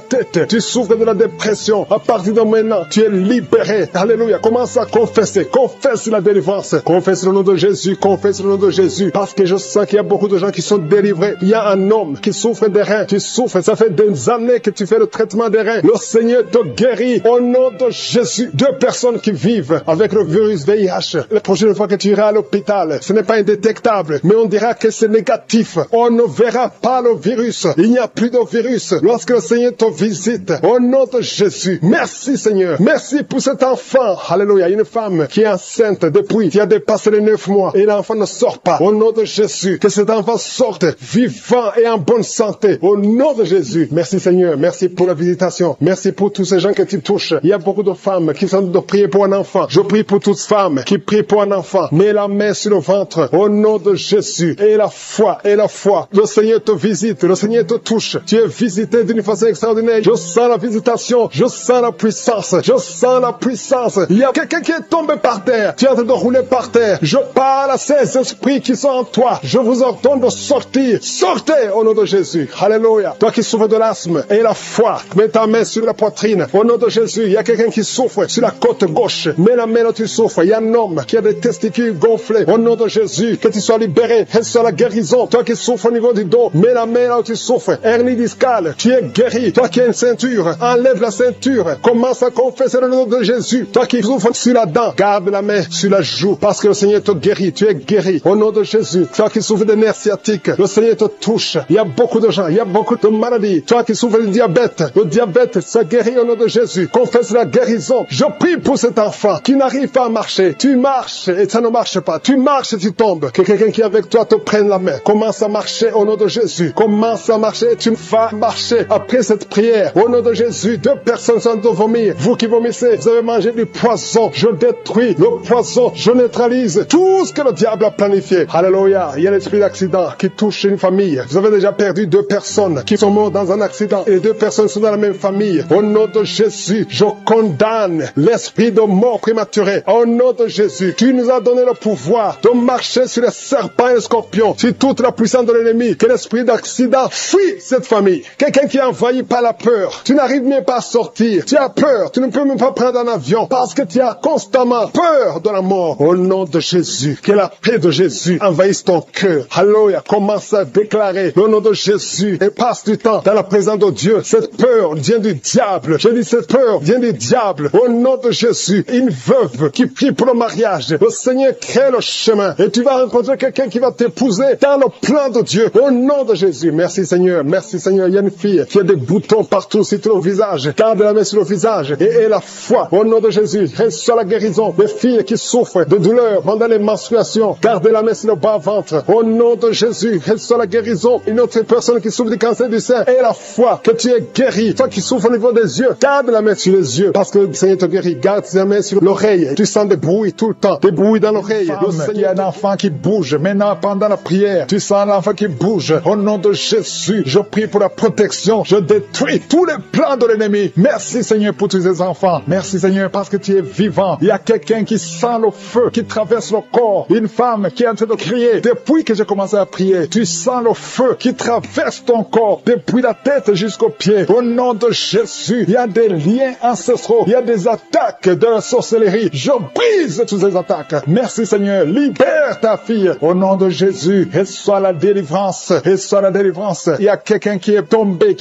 tête. Tu souffres de la dépression. À partir de maintenant, tu es libéré. Alléluia. Commence à confesser. Confesse la délivrance. Confesse le nom de Jésus. Confesse le nom de Jésus. Parce que je sens qu'il y a beaucoup de gens qui sont délivrés. Il y a un homme qui souffre des reins. Tu souffres. Ça fait des années que tu fais le traitement des reins. Le Seigneur te guérit. Au nom de Jésus. 2 personnes qui vivent avec le virus VIH. La prochaine fois que tu iras à l'hôpital, ce n'est pas indétectable, mais on dira que c'est négatif. On ne verra pas le virus. Il n'y a plus de virus lorsque le Seigneur te visite. Au nom de Jésus. Merci Seigneur. Merci pour cet enfant, alléluia, une femme qui est enceinte depuis, qui a dépassé les 9 mois, et l'enfant ne sort pas. Au nom de Jésus, que cet enfant sorte vivant et en bonne santé. Au nom de Jésus. Merci Seigneur, merci pour la visitation. Merci pour tous ces gens que tu touches. Il y a beaucoup de femmes qui sont de prier pour un enfant. Je prie pour toutes femmes qui prient pour un enfant. Mets la main sur le ventre. Au nom de Jésus. Et la foi, et la foi. Le Seigneur te visite, le Seigneur te touche. Tu es visité d'une façon extraordinaire. Je sens la visitation, je sens la puissance, je sens la puissance. Il y a quelqu'un qui est tombé par terre. Tu es en train de rouler par terre. Je parle à ces esprits qui sont en toi. Je vous ordonne de sortir. Sortez au nom de Jésus. Alléluia. Toi qui souffres de l'asthme et la foi, mets ta main sur la poitrine. Au nom de Jésus, il y a quelqu'un qui souffre sur la côte gauche. Mets la main là où tu souffres. Il y a un homme qui a des testicules gonflés. Au nom de Jésus, que tu sois libéré. Reçois la guérison. Toi qui souffres au niveau du dos, mets la main là où tu souffres. Hernie discale, tu es guéri. Toi qui as une ceinture, enlève la ceinture. Commence à confesser le nom de Jésus. Toi qui souffres sur la dent, garde la main sur la joue parce que le Seigneur te guérit. Tu es guéri. Au nom de Jésus. Toi qui souffres de nerfs sciatiques, le Seigneur te touche. Il y a beaucoup de gens, il y a beaucoup de maladies. Toi qui souffres du diabète, le diabète se guérit au nom de Jésus. Confesse la guérison. Je prie pour cet enfant qui n'arrive pas à marcher. Tu marches et ça ne marche pas. Tu marches et tu tombes. Que quelqu'un qui est avec toi te prenne la main. Commence à marcher au nom de Jésus. Commence à marcher. Tu vas marcher après cette prière. Au nom de Jésus, 2 personnes sont de vomir. Vous qui vomissez, vous avez mangé du poison. Je détruis le poison. Je neutralise tout ce que le diable a planifié. Alléluia. Il y a l'esprit d'accident qui touche une famille. Vous avez déjà perdu 2 personnes qui sont mortes dans un accident et 2 personnes sont dans la même famille. Au nom de Jésus, je condamne l'esprit de mort prématurée. Au nom de Jésus, tu nous as donné le pouvoir de marcher sur les serpents et les scorpions, sur toute la puissance de l'ennemi. Que l'esprit d'accident fuit cette famille. Quelqu'un qui est envahi par la peur. Tu n'arrives même pas à sortir. Tu as peur. Tu ne peux même pas prendre un avion parce que tu as constamment peur de la mort. Au nom de Jésus, que la paix de Jésus envahisse ton cœur. Alléluia. Commence à déclarer le nom de Jésus et passe du temps dans la présence de Dieu. Cette peur vient du diable. Je dis cette peur vient du diable. Au nom de Jésus, une veuve qui prie pour le mariage. Le Seigneur crée le chemin et tu vas rencontrer quelqu'un qui va t'épouser dans le plan de Dieu. Au nom de Jésus. Merci Seigneur. Merci Seigneur. Il y a une fille qui a des boutons partout sur le visage. Garde la main sur le visage et la foi. Au nom de Jésus, reçois la guérison. Les filles qui souffrent de douleur pendant les menstruations, gardez la main sur le bas-ventre. Au nom de Jésus, reçois la guérison. Une autre personne qui souffre du cancer du sein et la foi que tu es guéri. Toi qui souffres au niveau des yeux, garde la main sur les yeux parce que le Seigneur te guérit. Garde la main sur l'oreille. Tu sens des bruits tout le temps. Des bruits dans l'oreille. Il y a un enfant qui bouge. Maintenant, pendant la prière, tu sens l'enfant qui bouge. Au nom de Jésus, je prie pour la protection. Je détruis tous les plans de l'ennemi. Merci Seigneur pour tous ces enfants. Merci Seigneur parce que tu es vivant. Il y a quelqu'un qui sent le feu qui traverse le corps. Une femme qui est en train de crier. Depuis que j'ai commencé à prier, tu sens le feu qui traverse ton corps. Depuis la tête jusqu'aux pieds. Au nom de Jésus, il y a des liens ancestraux. Il y a des attaques de la sorcellerie. Je brise toutes ces attaques. Merci Seigneur. Libère ta fille. Au nom de Jésus, reçois la délivrance. Reçois la délivrance. Il y a quelqu'un qui est tombé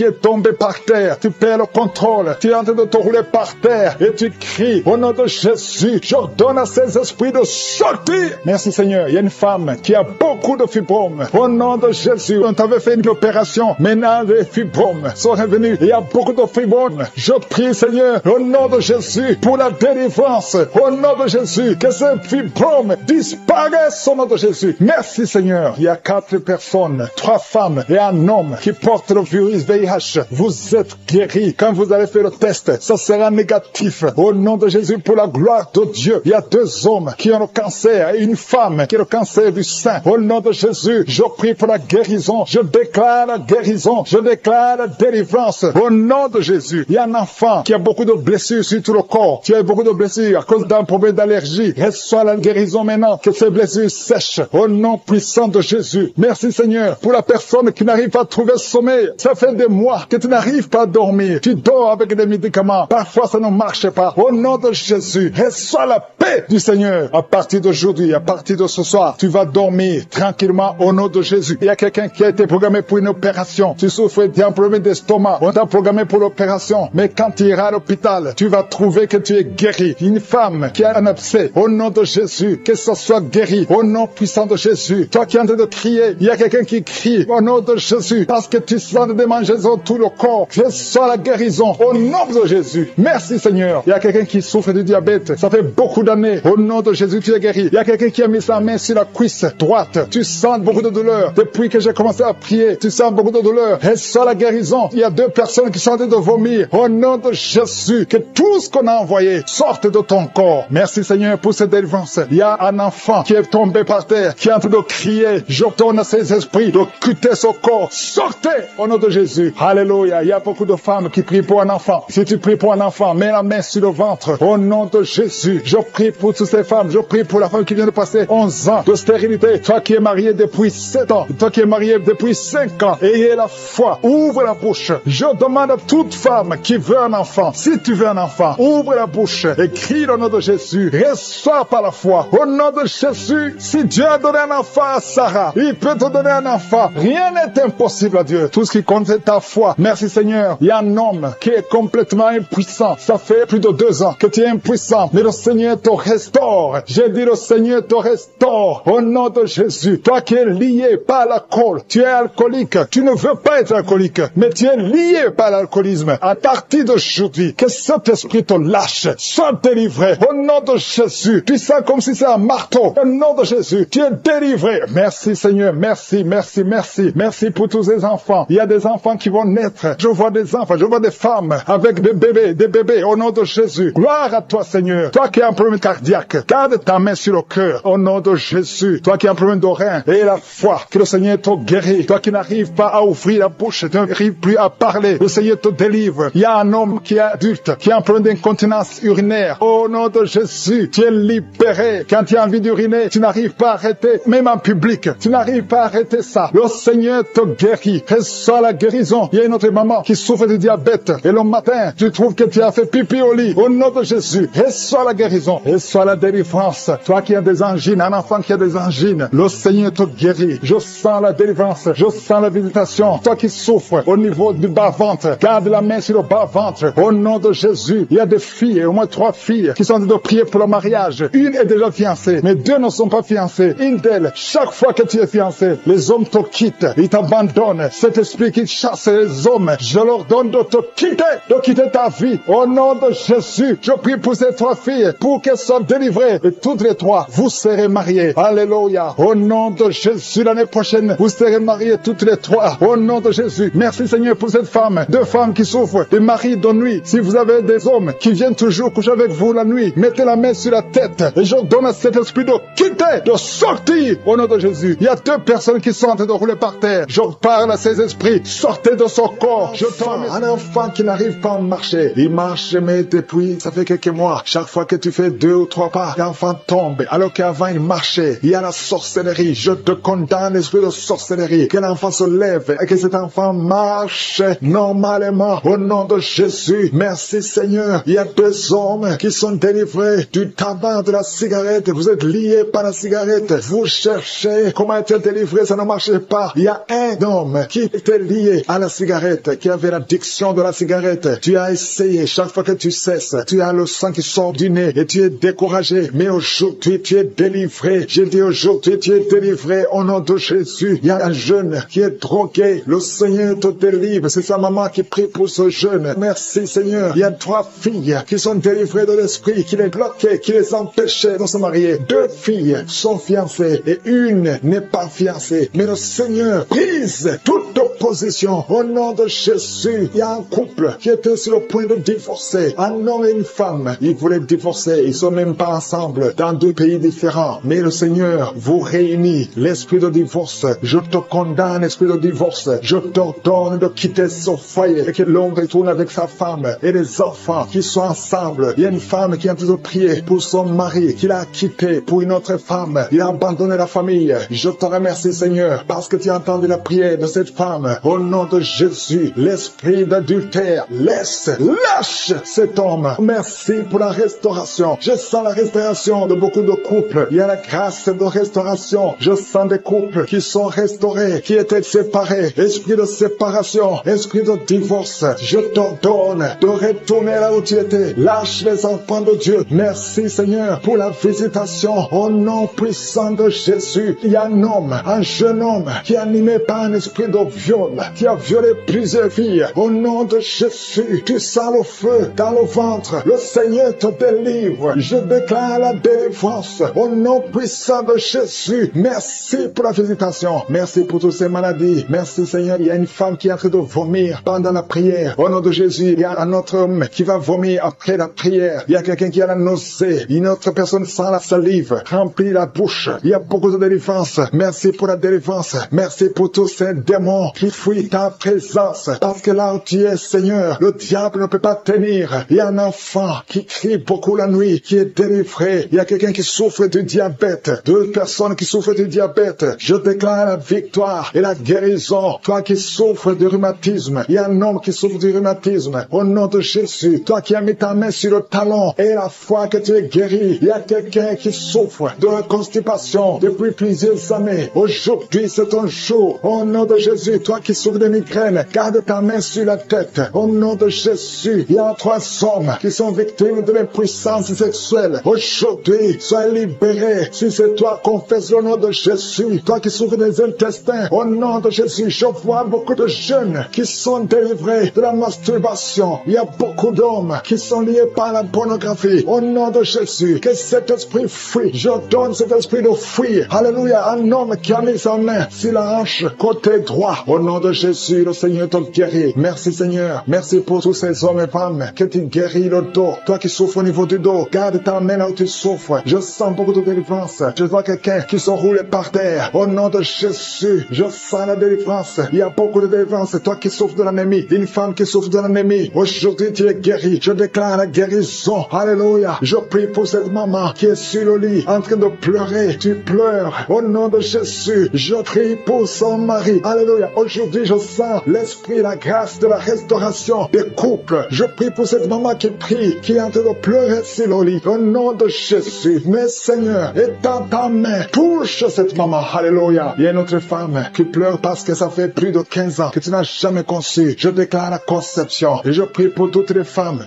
par terre. Tu perds le contrôle. Tu es en train de te rouler par terre et tu cries. Au nom de Jésus, j'ordonne à ces esprits de sortir. Merci Seigneur. Il y a une femme qui a beaucoup de fibromes. Au nom de Jésus, on t'avait fait une opération. Maintenant, les fibromes sont revenus. Il y a beaucoup de fibromes. Je prie Seigneur, au nom de Jésus, pour la délivrance. Au nom de Jésus, que ces fibromes disparaissent au nom de Jésus. Merci Seigneur. Il y a 4 personnes, 3 femmes et un homme qui portent le virus VIH. Vous êtes guéris. Quand vous allez faire le test, ça sera négatif. Au nom de Jésus, pour la gloire de Dieu, il y a 2 hommes qui ont le cancer et une femme qui a le cancer du sein. Au nom de Jésus, je prie pour la guérison. Je déclare la guérison. Je déclare la délivrance. Au nom de Jésus, il y a un enfant qui a beaucoup de blessures sur tout le corps. Tu as beaucoup de blessures à cause d'un problème d'allergie. Reçois la guérison maintenant. Que ces blessures sèchent. Au nom puissant de Jésus. Merci Seigneur pour la personne qui n'arrive pas à trouver le sommeil. Ça fait des mois que tu n'arrives pas à dormir. Tu dors avec des médicaments. Parfois ça ne marche pas. Au nom de Jésus, reçois la paix du Seigneur. À partir d'aujourd'hui, à partir de ce soir, tu vas dormir tranquillement au nom de Jésus. Il y a quelqu'un qui a été programmé pour une opération. Tu souffres d'un problème d'estomac. On t'a programmé pour l'opération. Mais quand tu iras à l'hôpital, tu vas trouver que tu es guéri. Une femme qui a un abcès, au nom de Jésus, que ce soit guéri. Au nom puissant de Jésus. Toi qui es en train de crier, il y a quelqu'un qui crie au nom de Jésus. Parce que tu sens des démangeaisons tout le corps. Je sens la guérison au nom de Jésus. Merci Seigneur. Il y a quelqu'un quelqu'un qui souffre du diabète. Ça fait beaucoup d'années. Au nom de Jésus, tu es guéri. Il y a quelqu'un qui a mis sa main sur la cuisse droite. Tu sens beaucoup de douleur. Depuis que j'ai commencé à prier, tu sens beaucoup de douleur. Reçois la guérison. Il y a 2 personnes qui sont en train de vomir. Au nom de Jésus, que tout ce qu'on a envoyé sorte de ton corps. Merci Seigneur pour cette délivrance. Il y a un enfant qui est tombé par terre, qui est en train de crier. J'ordonne à ces esprits de quitter son corps. Sortez au nom de Jésus. Alléluia. Il y a beaucoup de femmes qui prient pour un enfant. Si tu pries pour un enfant, mets la main sur le ventre. Au nom de Jésus, je prie pour toutes ces femmes. Je prie pour la femme qui vient de passer 11 ans de stérilité. Toi qui es marié depuis 7 ans. Toi qui es marié depuis 5 ans. Ayez la foi. Ouvre la bouche. Je demande à toute femme qui veut un enfant. Si tu veux un enfant, ouvre la bouche et crie au nom de Jésus. Reçois par la foi. Au nom de Jésus, si Dieu a donné un enfant à Sarah, il peut te donner un enfant. Rien n'est impossible à Dieu. Tout ce qui compte c'est ta foi. Merci Seigneur. Il y a un homme qui est complètement impuissant. Ça fait plus de 2 ans que tu es impuissant. Mais le Seigneur te restaure. J'ai dit le Seigneur te restaure. Au nom de Jésus. Toi qui es lié par l'alcool. Tu es alcoolique. Tu ne veux pas être alcoolique. Mais tu es lié par l'alcoolisme. À partir d'aujourd'hui, que cet esprit te lâche. Sois délivré. Au nom de Jésus. Tu sens comme si c'est un marteau. Au nom de Jésus. Tu es délivré. Merci Seigneur. Merci, merci, merci. Merci pour tous ces enfants. Il y a des enfants qui vont naître. Je vois des enfants. Je vois des femmes avec des bébés. Au nom de Jésus. Gloire à toi Seigneur. Toi qui as un problème cardiaque. Garde ta main sur le cœur. Au nom de Jésus. Toi qui as un problème de rein. Et la foi. Que le Seigneur te guérit. Toi qui n'arrives pas à ouvrir la bouche. Tu n'arrives plus à parler. Le Seigneur te délivre. Il y a un homme qui est adulte. Qui a un problème d'incontinence urinaire. Au nom de Jésus. Tu es libéré. Quand tu as envie d'uriner, tu n'arrives pas à arrêter. Même en public. Tu n'arrives pas à arrêter ça. Le Seigneur te guérit. Reçois la guérison. Il y a une autre maman qui souffre du diabète. Et le matin, tu trouves que tu as fait pipi au lit. Au nom de Jésus. Reçois la guérison. Reçois la délivrance. Toi qui as des angines, un enfant qui a des angines. Le Seigneur te guérit. Je sens la délivrance. Je sens la visitation. Toi qui souffres au niveau du bas-ventre. Garde la main sur le bas-ventre. Au nom de Jésus. Il y a des filles, au moins 3 filles, qui sont en train de prier pour le mariage. Une est déjà fiancée, mais 2 ne sont pas fiancées. Une d'elles, chaque fois que tu es fiancé, les hommes te quittent. Ils t'abandonnent. Cet esprit qui chasse les hommes, je leur donne de te quitter, de quitter ta vie. Au nom de Jésus, je prie pour ces 3 filles, pour qu'elles soient délivrées. Et toutes les 3, vous serez mariées. Alléluia. Au nom de Jésus, l'année prochaine, vous serez mariées toutes les 3. Au nom de Jésus. Merci Seigneur pour cette femme. 2 femmes qui souffrent des maris de nuit. Si vous avez des hommes qui viennent toujours coucher avec vous la nuit, mettez la main sur la tête. Et je donne à cet esprit de quitter, de sortir. Au nom de Jésus. Il y a 2 personnes qui sont en train de rouler par terre. Je parle à ces esprits. Sortez de son corps. Je tombe. Un enfant qui n'arrive pas à marcher. Il marche, mais depuis, ça fait quelques mois. Chaque fois que tu fais 2 ou 3 pas, l'enfant tombe. Alors qu'avant, il marchait. Il y a la sorcellerie. Je te condamne, l'esprit de sorcellerie. Que l'enfant se lève et que cet enfant marche normalement. Au nom de Jésus. Merci Seigneur. Il y a 2 hommes qui sont délivrés du tabac, de la cigarette. Vous êtes liés par la cigarette. Vous cherchez comment être délivré, ça ne marchait pas. Il y a un homme qui était lié à la cigarette, qui avait l'addiction de la cigarette. Tu as essayé, chaque fois que tu cesses, tu as le sang qui sort du nez et tu es découragé. Mais aujourd'hui, tu es délivré. J'ai dit aujourd'hui, tu es délivré au nom de Jésus. Il y a un jeune qui est drogué. Le Seigneur te délivre. C'est sa maman qui prie pour ce jeune. Merci Seigneur. Il y a 3 filles qui sont délivrées de l'esprit, qui les bloquait, qui les empêchait de se marier. 2 filles sont fiancées et une n'est pas fiancée. Mais le Seigneur brise toute opposition au nom de Jésus. Il y a un couple qui était sur le point de divorcer. Un homme et une femme. Ils voulaient divorcer. Ils sont même pas ensemble dans 2 pays différents. Mais le Seigneur vous réunit. L'esprit de divorce. Je te condamne, esprit de divorce. Je t'ordonne de quitter ce foyer et que l'homme retourne avec sa femme et les enfants qui sont ensemble. Il y a une femme qui est en train de prier pour son mari qu'il a quitté pour une autre femme. Il a abandonné la famille. Je te remercie Seigneur parce que tu as entendu la prière de cette femme. Au nom de Jésus, l'esprit d'adultère, lâche cet homme. Merci pour la restauration. Je sens la restauration de beaucoup de couples. Il y a la grâce de restauration. Je sens des couples qui sont restaurés, qui étaient séparés. Esprit de séparation, esprit de divorce. Je t'ordonne de retourner là où tu étais. Lâche les enfants de Dieu. Merci Seigneur pour la visitation. Au nom puissant de Jésus, il y a un jeune homme qui est animé par un esprit de viol, qui a violé plusieurs filles. Au nom de Jésus, tu sens le feu dans le ventre. ventre. Le Seigneur te délivre. Je déclare la délivrance au nom puissant de Jésus. Merci pour la visitation. Merci pour toutes ces maladies. Merci Seigneur. Il y a une femme qui est en train de vomir pendant la prière. Au nom de Jésus, il y a un autre homme qui va vomir après la prière. Il y a quelqu'un qui a la nausée. Une autre personne sent la salive, remplit la bouche. Il y a beaucoup de délivrance. Merci pour la délivrance. Merci pour tous ces démons qui fuient ta présence. Parce que là où tu es, Seigneur, le diable ne peut pas tenir. Il y a un enfant qui crie beaucoup la nuit, qui est délivré. Il y a quelqu'un qui souffre du diabète. 2 personnes qui souffrent du diabète. Je déclare la victoire et la guérison. Toi qui souffres du rhumatisme, il y a un homme qui souffre du rhumatisme. Au nom de Jésus, toi qui as mis ta main sur le talon et la foi que tu es guéri, il y a quelqu'un qui souffre de la constipation depuis plusieurs années. Aujourd'hui, c'est ton jour. Au nom de Jésus, toi qui souffres de migraine, garde ta main sur la tête. Au nom de Jésus, il y a 3 hommes qui sont victimes de l'impuissance sexuelle. Aujourd'hui, sois libéré. Si c'est toi, confesse le nom de Jésus. Toi qui souffres des intestins, au nom de Jésus, je vois beaucoup de jeunes qui sont délivrés de la masturbation. Il y a beaucoup d'hommes qui sont liés par la pornographie. Au nom de Jésus, que cet esprit fuit. Je donne cet esprit de fuir. Alléluia. Un homme qui a mis sa main sur la hanche côté droit. Au nom de Jésus, le Seigneur te guérit. Merci Seigneur. Merci pour tous ces hommes et femmes que tu guéris le dos. Toi qui souffres au niveau du dos, garde ta main là où tu souffres. Je sens beaucoup de délivrance. Je vois quelqu'un qui se roule par terre. Au nom de Jésus, je sens la délivrance. Il y a beaucoup de délivrance. Toi qui souffres de l'anémie, une femme qui souffre de l'anémie, aujourd'hui tu es guéri. Je déclare la guérison. Alléluia. Je prie pour cette maman qui est sur le lit en train de pleurer. Tu pleures. Au nom de Jésus, je prie pour son mari. Alléluia. Aujourd'hui, je sens l'esprit, la grâce de la restauration des couples. Je prie pour cette maman qui prie, qui est en train de pleurer sur le lit. Au nom de Jésus, mais Seigneur, étends ta main, touche cette maman. Alléluia. Il y a une autre femme qui pleure parce que ça fait plus de 15 ans que tu n'as jamais conçu. Je déclare la conception et je prie pour toutes les femmes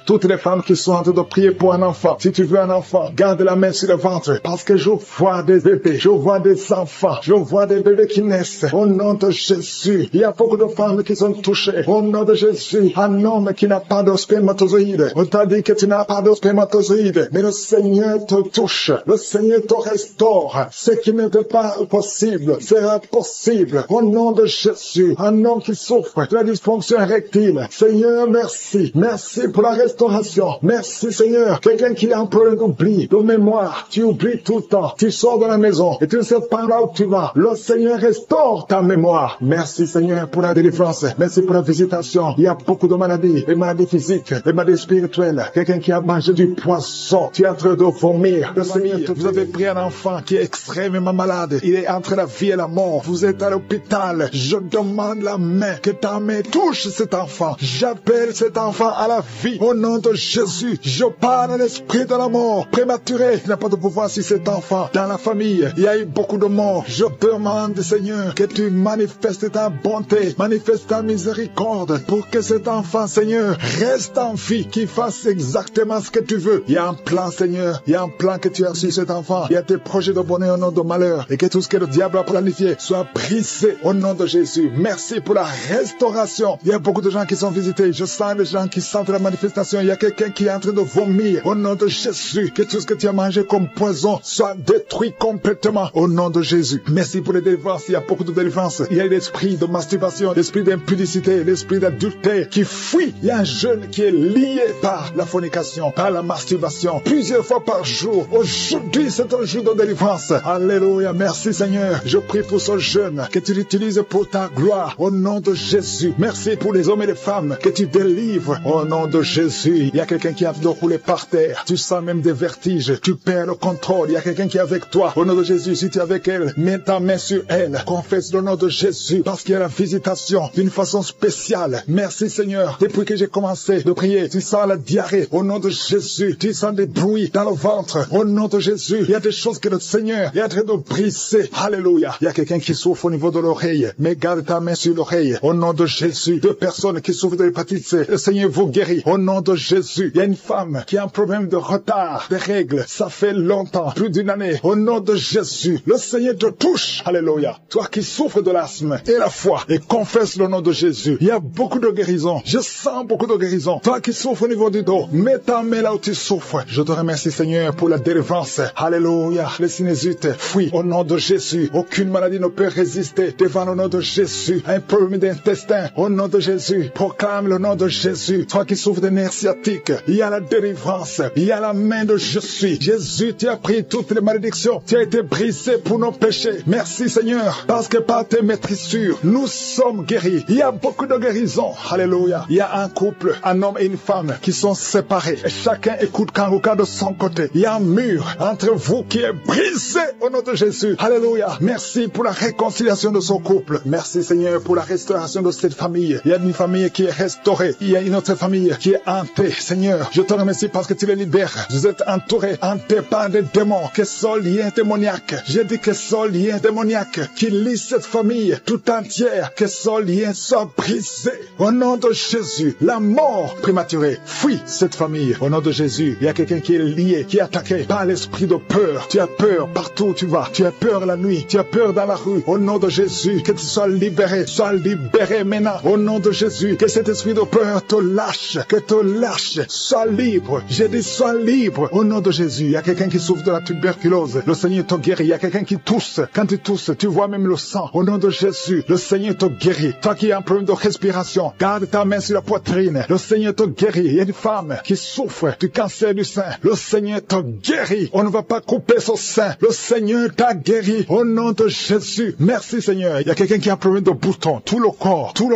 qui sont en train de prier pour un enfant. Si tu veux un enfant, garde la main sur le ventre parce que je vois des bébés, je vois des enfants, je vois des bébés qui naissent. Au nom de Jésus, il y a beaucoup de femmes qui sont touchées. Au nom de Jésus, un homme qui n'a pas de spermatozoïde. On t'a dit que tu n'as pas de spermatozoïde, mais le Seigneur te touche. Le Seigneur te restaure. Ce qui n'était pas possible sera possible. Au nom de Jésus, un homme qui souffre de la dysfonction érectile. Seigneur, merci. Merci pour la restauration. Merci Seigneur. Quelqu'un qui a un problème d'oubli, de mémoire. Tu oublies tout le temps. Tu sors de la maison et tu ne sais pas là où tu vas. Le Seigneur restaure ta mémoire. Merci Seigneur pour la délivrance. Merci pour la visitation. Il y a beaucoup de maladies. Les maladies physiques, les maladies spirituelles. Quelqu'un qui a mangé du poisson. Tu es en train de vomir. Le Seigneur, vous avez pris un enfant qui est extrêmement malade. Il est entre la vie et la mort. Vous êtes à l'hôpital. Je demande la main, que ta main touche cet enfant. J'appelle cet enfant à la vie. Au nom de Jésus, je parle à l'esprit de la mort prématurée. Il n'a pas de pouvoir sur cet enfant. Dans la famille, il y a eu beaucoup de morts. Je demande, Seigneur, que tu manifestes ta bonté, manifestes ta miséricorde pour que cet enfant, Seigneur, reste en vie, qu'il fasse exactement ce que tu veux. Il y a un plan, Seigneur. Il y a un plan que tu as sur cet enfant. Il y a tes projets de bonheur au nom de malheur. Et que tout ce que le diable a planifié soit brisé au nom de Jésus. Merci pour la restauration. Il y a beaucoup de gens qui sont visités. Je sens les gens qui sentent la manifestation. Il y a quelqu'un qui est en train de vomir. Au nom de Jésus, que tout ce que tu as mangé comme poison soit détruit complètement. Au nom de Jésus. Merci pour les délivrances. Il y a beaucoup de délivrances. Il y a l'esprit de masturbation, l'esprit d'impudicité, l'esprit d'adultère qui fuit. Il y a un jeune qui est lié par la fornication, par la masturbation, plusieurs fois par jour. Aujourd'hui, c'est un jour de délivrance. Alléluia. Merci Seigneur. Je prie pour ce jeune que tu l'utilises pour ta gloire. Au nom de Jésus. Merci pour les hommes et les femmes que tu délivres. Au nom de Jésus. Il y a quelqu'un qui a de rouler par terre. Tu sens même des vertiges. Tu perds le contrôle. Il y a quelqu'un qui est avec toi. Au nom de Jésus, si tu es avec elle, mets ta main sur elle. Confesse le nom de Jésus parce qu'il y a la visitation d'une façon spéciale. Merci Seigneur. Depuis que j'ai commencé de prier, tu sens la diarrhée. Au nom de Jésus, tu sens des bruits dans le ventre. Au nom de Jésus, il y a des choses que le Seigneur est en train de briser. Alléluia. Il y a quelqu'un qui souffre au niveau de l'oreille. Mais garde ta main sur l'oreille. Au nom de Jésus, 2 personnes qui souffrent de l'hépatite C. Le Seigneur vous guérit. Au nom de Jésus, il y a une femme qui a un problème de retard, de règles. Ça fait longtemps, plus d'une année. Au nom de Jésus, le Seigneur te touche. Alléluia. Toi qui souffres de l'asthme et la foi et confesse le nom de Jésus. Il y a beaucoup de guérison. Je sens beaucoup de guérison. Toi qui souffres au niveau du dos. Mets ta main là où tu souffres. Je te remercie, Seigneur, pour la délivrance. Alléluia. Les sinusite, fuis au nom de Jésus. Aucune maladie ne peut résister devant le nom de Jésus. Un problème d'intestin, au nom de Jésus. Proclame le nom de Jésus. Toi qui souffres de nerfs sciatiques, il y a la délivrance. Il y a la main de je suis. Jésus, tu as pris toutes les malédictions. Tu as été brisé pour nos péchés. Merci, Seigneur, parce que par tes maîtrissures, nous sommes guéris. Il y a beaucoup de guérisons. Alléluia. Il y a un couple, un homme et une femme qui sont séparés. Et chacun écoute Kanguka de son côté. Il y a un mur entre vous qui est brisé au nom de Jésus. Alléluia. Merci pour la réconciliation de son couple. Merci, Seigneur, pour la restauration de cette famille. Il y a une famille qui est restaurée. Il y a une autre famille qui est hantée. Seigneur, je te remercie parce que tu les libères. Vous êtes entourés, hantés par des démons. Que ce lien démoniaque, j'ai dit que ce lien démoniaque qui lie cette famille tout entière, que ce lien soit brisé. Au nom de Jésus, la mort prématurée, fuis cette famille. Au nom de Jésus, il y a quelqu'un qui est lié, qui est attaqué par l'esprit de peur. Tu as peur partout où tu vas. Tu as peur la nuit. Tu as peur dans la rue. Au nom de Jésus, que tu sois libéré. Sois libéré maintenant. Au nom de Jésus, que cet esprit de peur te lâche. Que te lâche. Sois libre. J'ai dit sois libre. Au nom de Jésus, il y a quelqu'un qui souffre de la tuberculose. Le Seigneur te guérit. Il y a quelqu'un qui tousse. Quand tu tousses, tu vois même le sang. Au nom de Jésus, le Seigneur te guérit. Toi qui as un problème de respiration, garde ta main sur la poitrine. Le Seigneur te guérit. Il y a une femme qui souffre du cancer du sein. Le Seigneur te guérit. On ne va pas couper son sein. Le Seigneur t'a guéri. Au nom de Jésus. Merci, Seigneur. Il y a quelqu'un qui a un problème de boutons. Tout le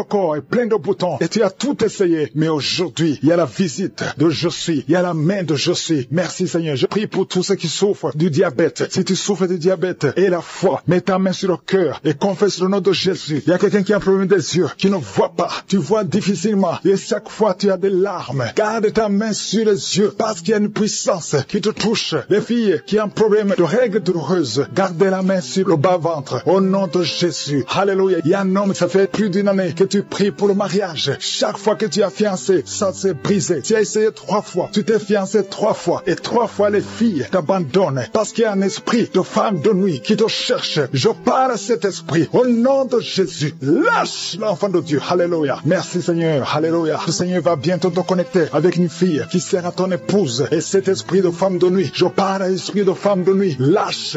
corps est plein de boutons. Et tu as tout essayé. Mais aujourd'hui, il y a la visite de je suis. Il y a la main de je suis. Merci, Seigneur. Je prie pour tous ceux qui souffrent du diabète. Si tu souffres du diabète et la foi, mets ta main sur le cœur et confesse le nom de Jésus. Il y a quelqu'un qui a un problème des yeux, qui ne voit pas. Tu vois difficilement. Et chaque fois, tu as des larmes. Garde ta main sur les yeux parce qu'il y a une puissance qui te touche. Les filles qui ont un problème de règles douloureuses, gardez la main sur le bas-ventre. Au nom de Jésus. Alléluia. Il y a un homme, ça fait plus d'une année que tu pries pour le mariage. Chaque fois que tu as fiancé, ça s'est brisé. Tu as essayé 3 fois. Tu t'es fiancé 3 fois. Et 3 fois, les filles t'abandonnent parce qu'il y a un esprit de femme de nuit qui te cherche. Je parle à cet esprit. Au nom de Jésus, lâche l'enfant de Dieu. Alléluia. Merci, Seigneur. Alléluia. Le Seigneur va bientôt te connecter avec une fille qui sera ton épouse. Et cet esprit de femme de nuit, je parle à l'esprit de femme de nuit. Lâche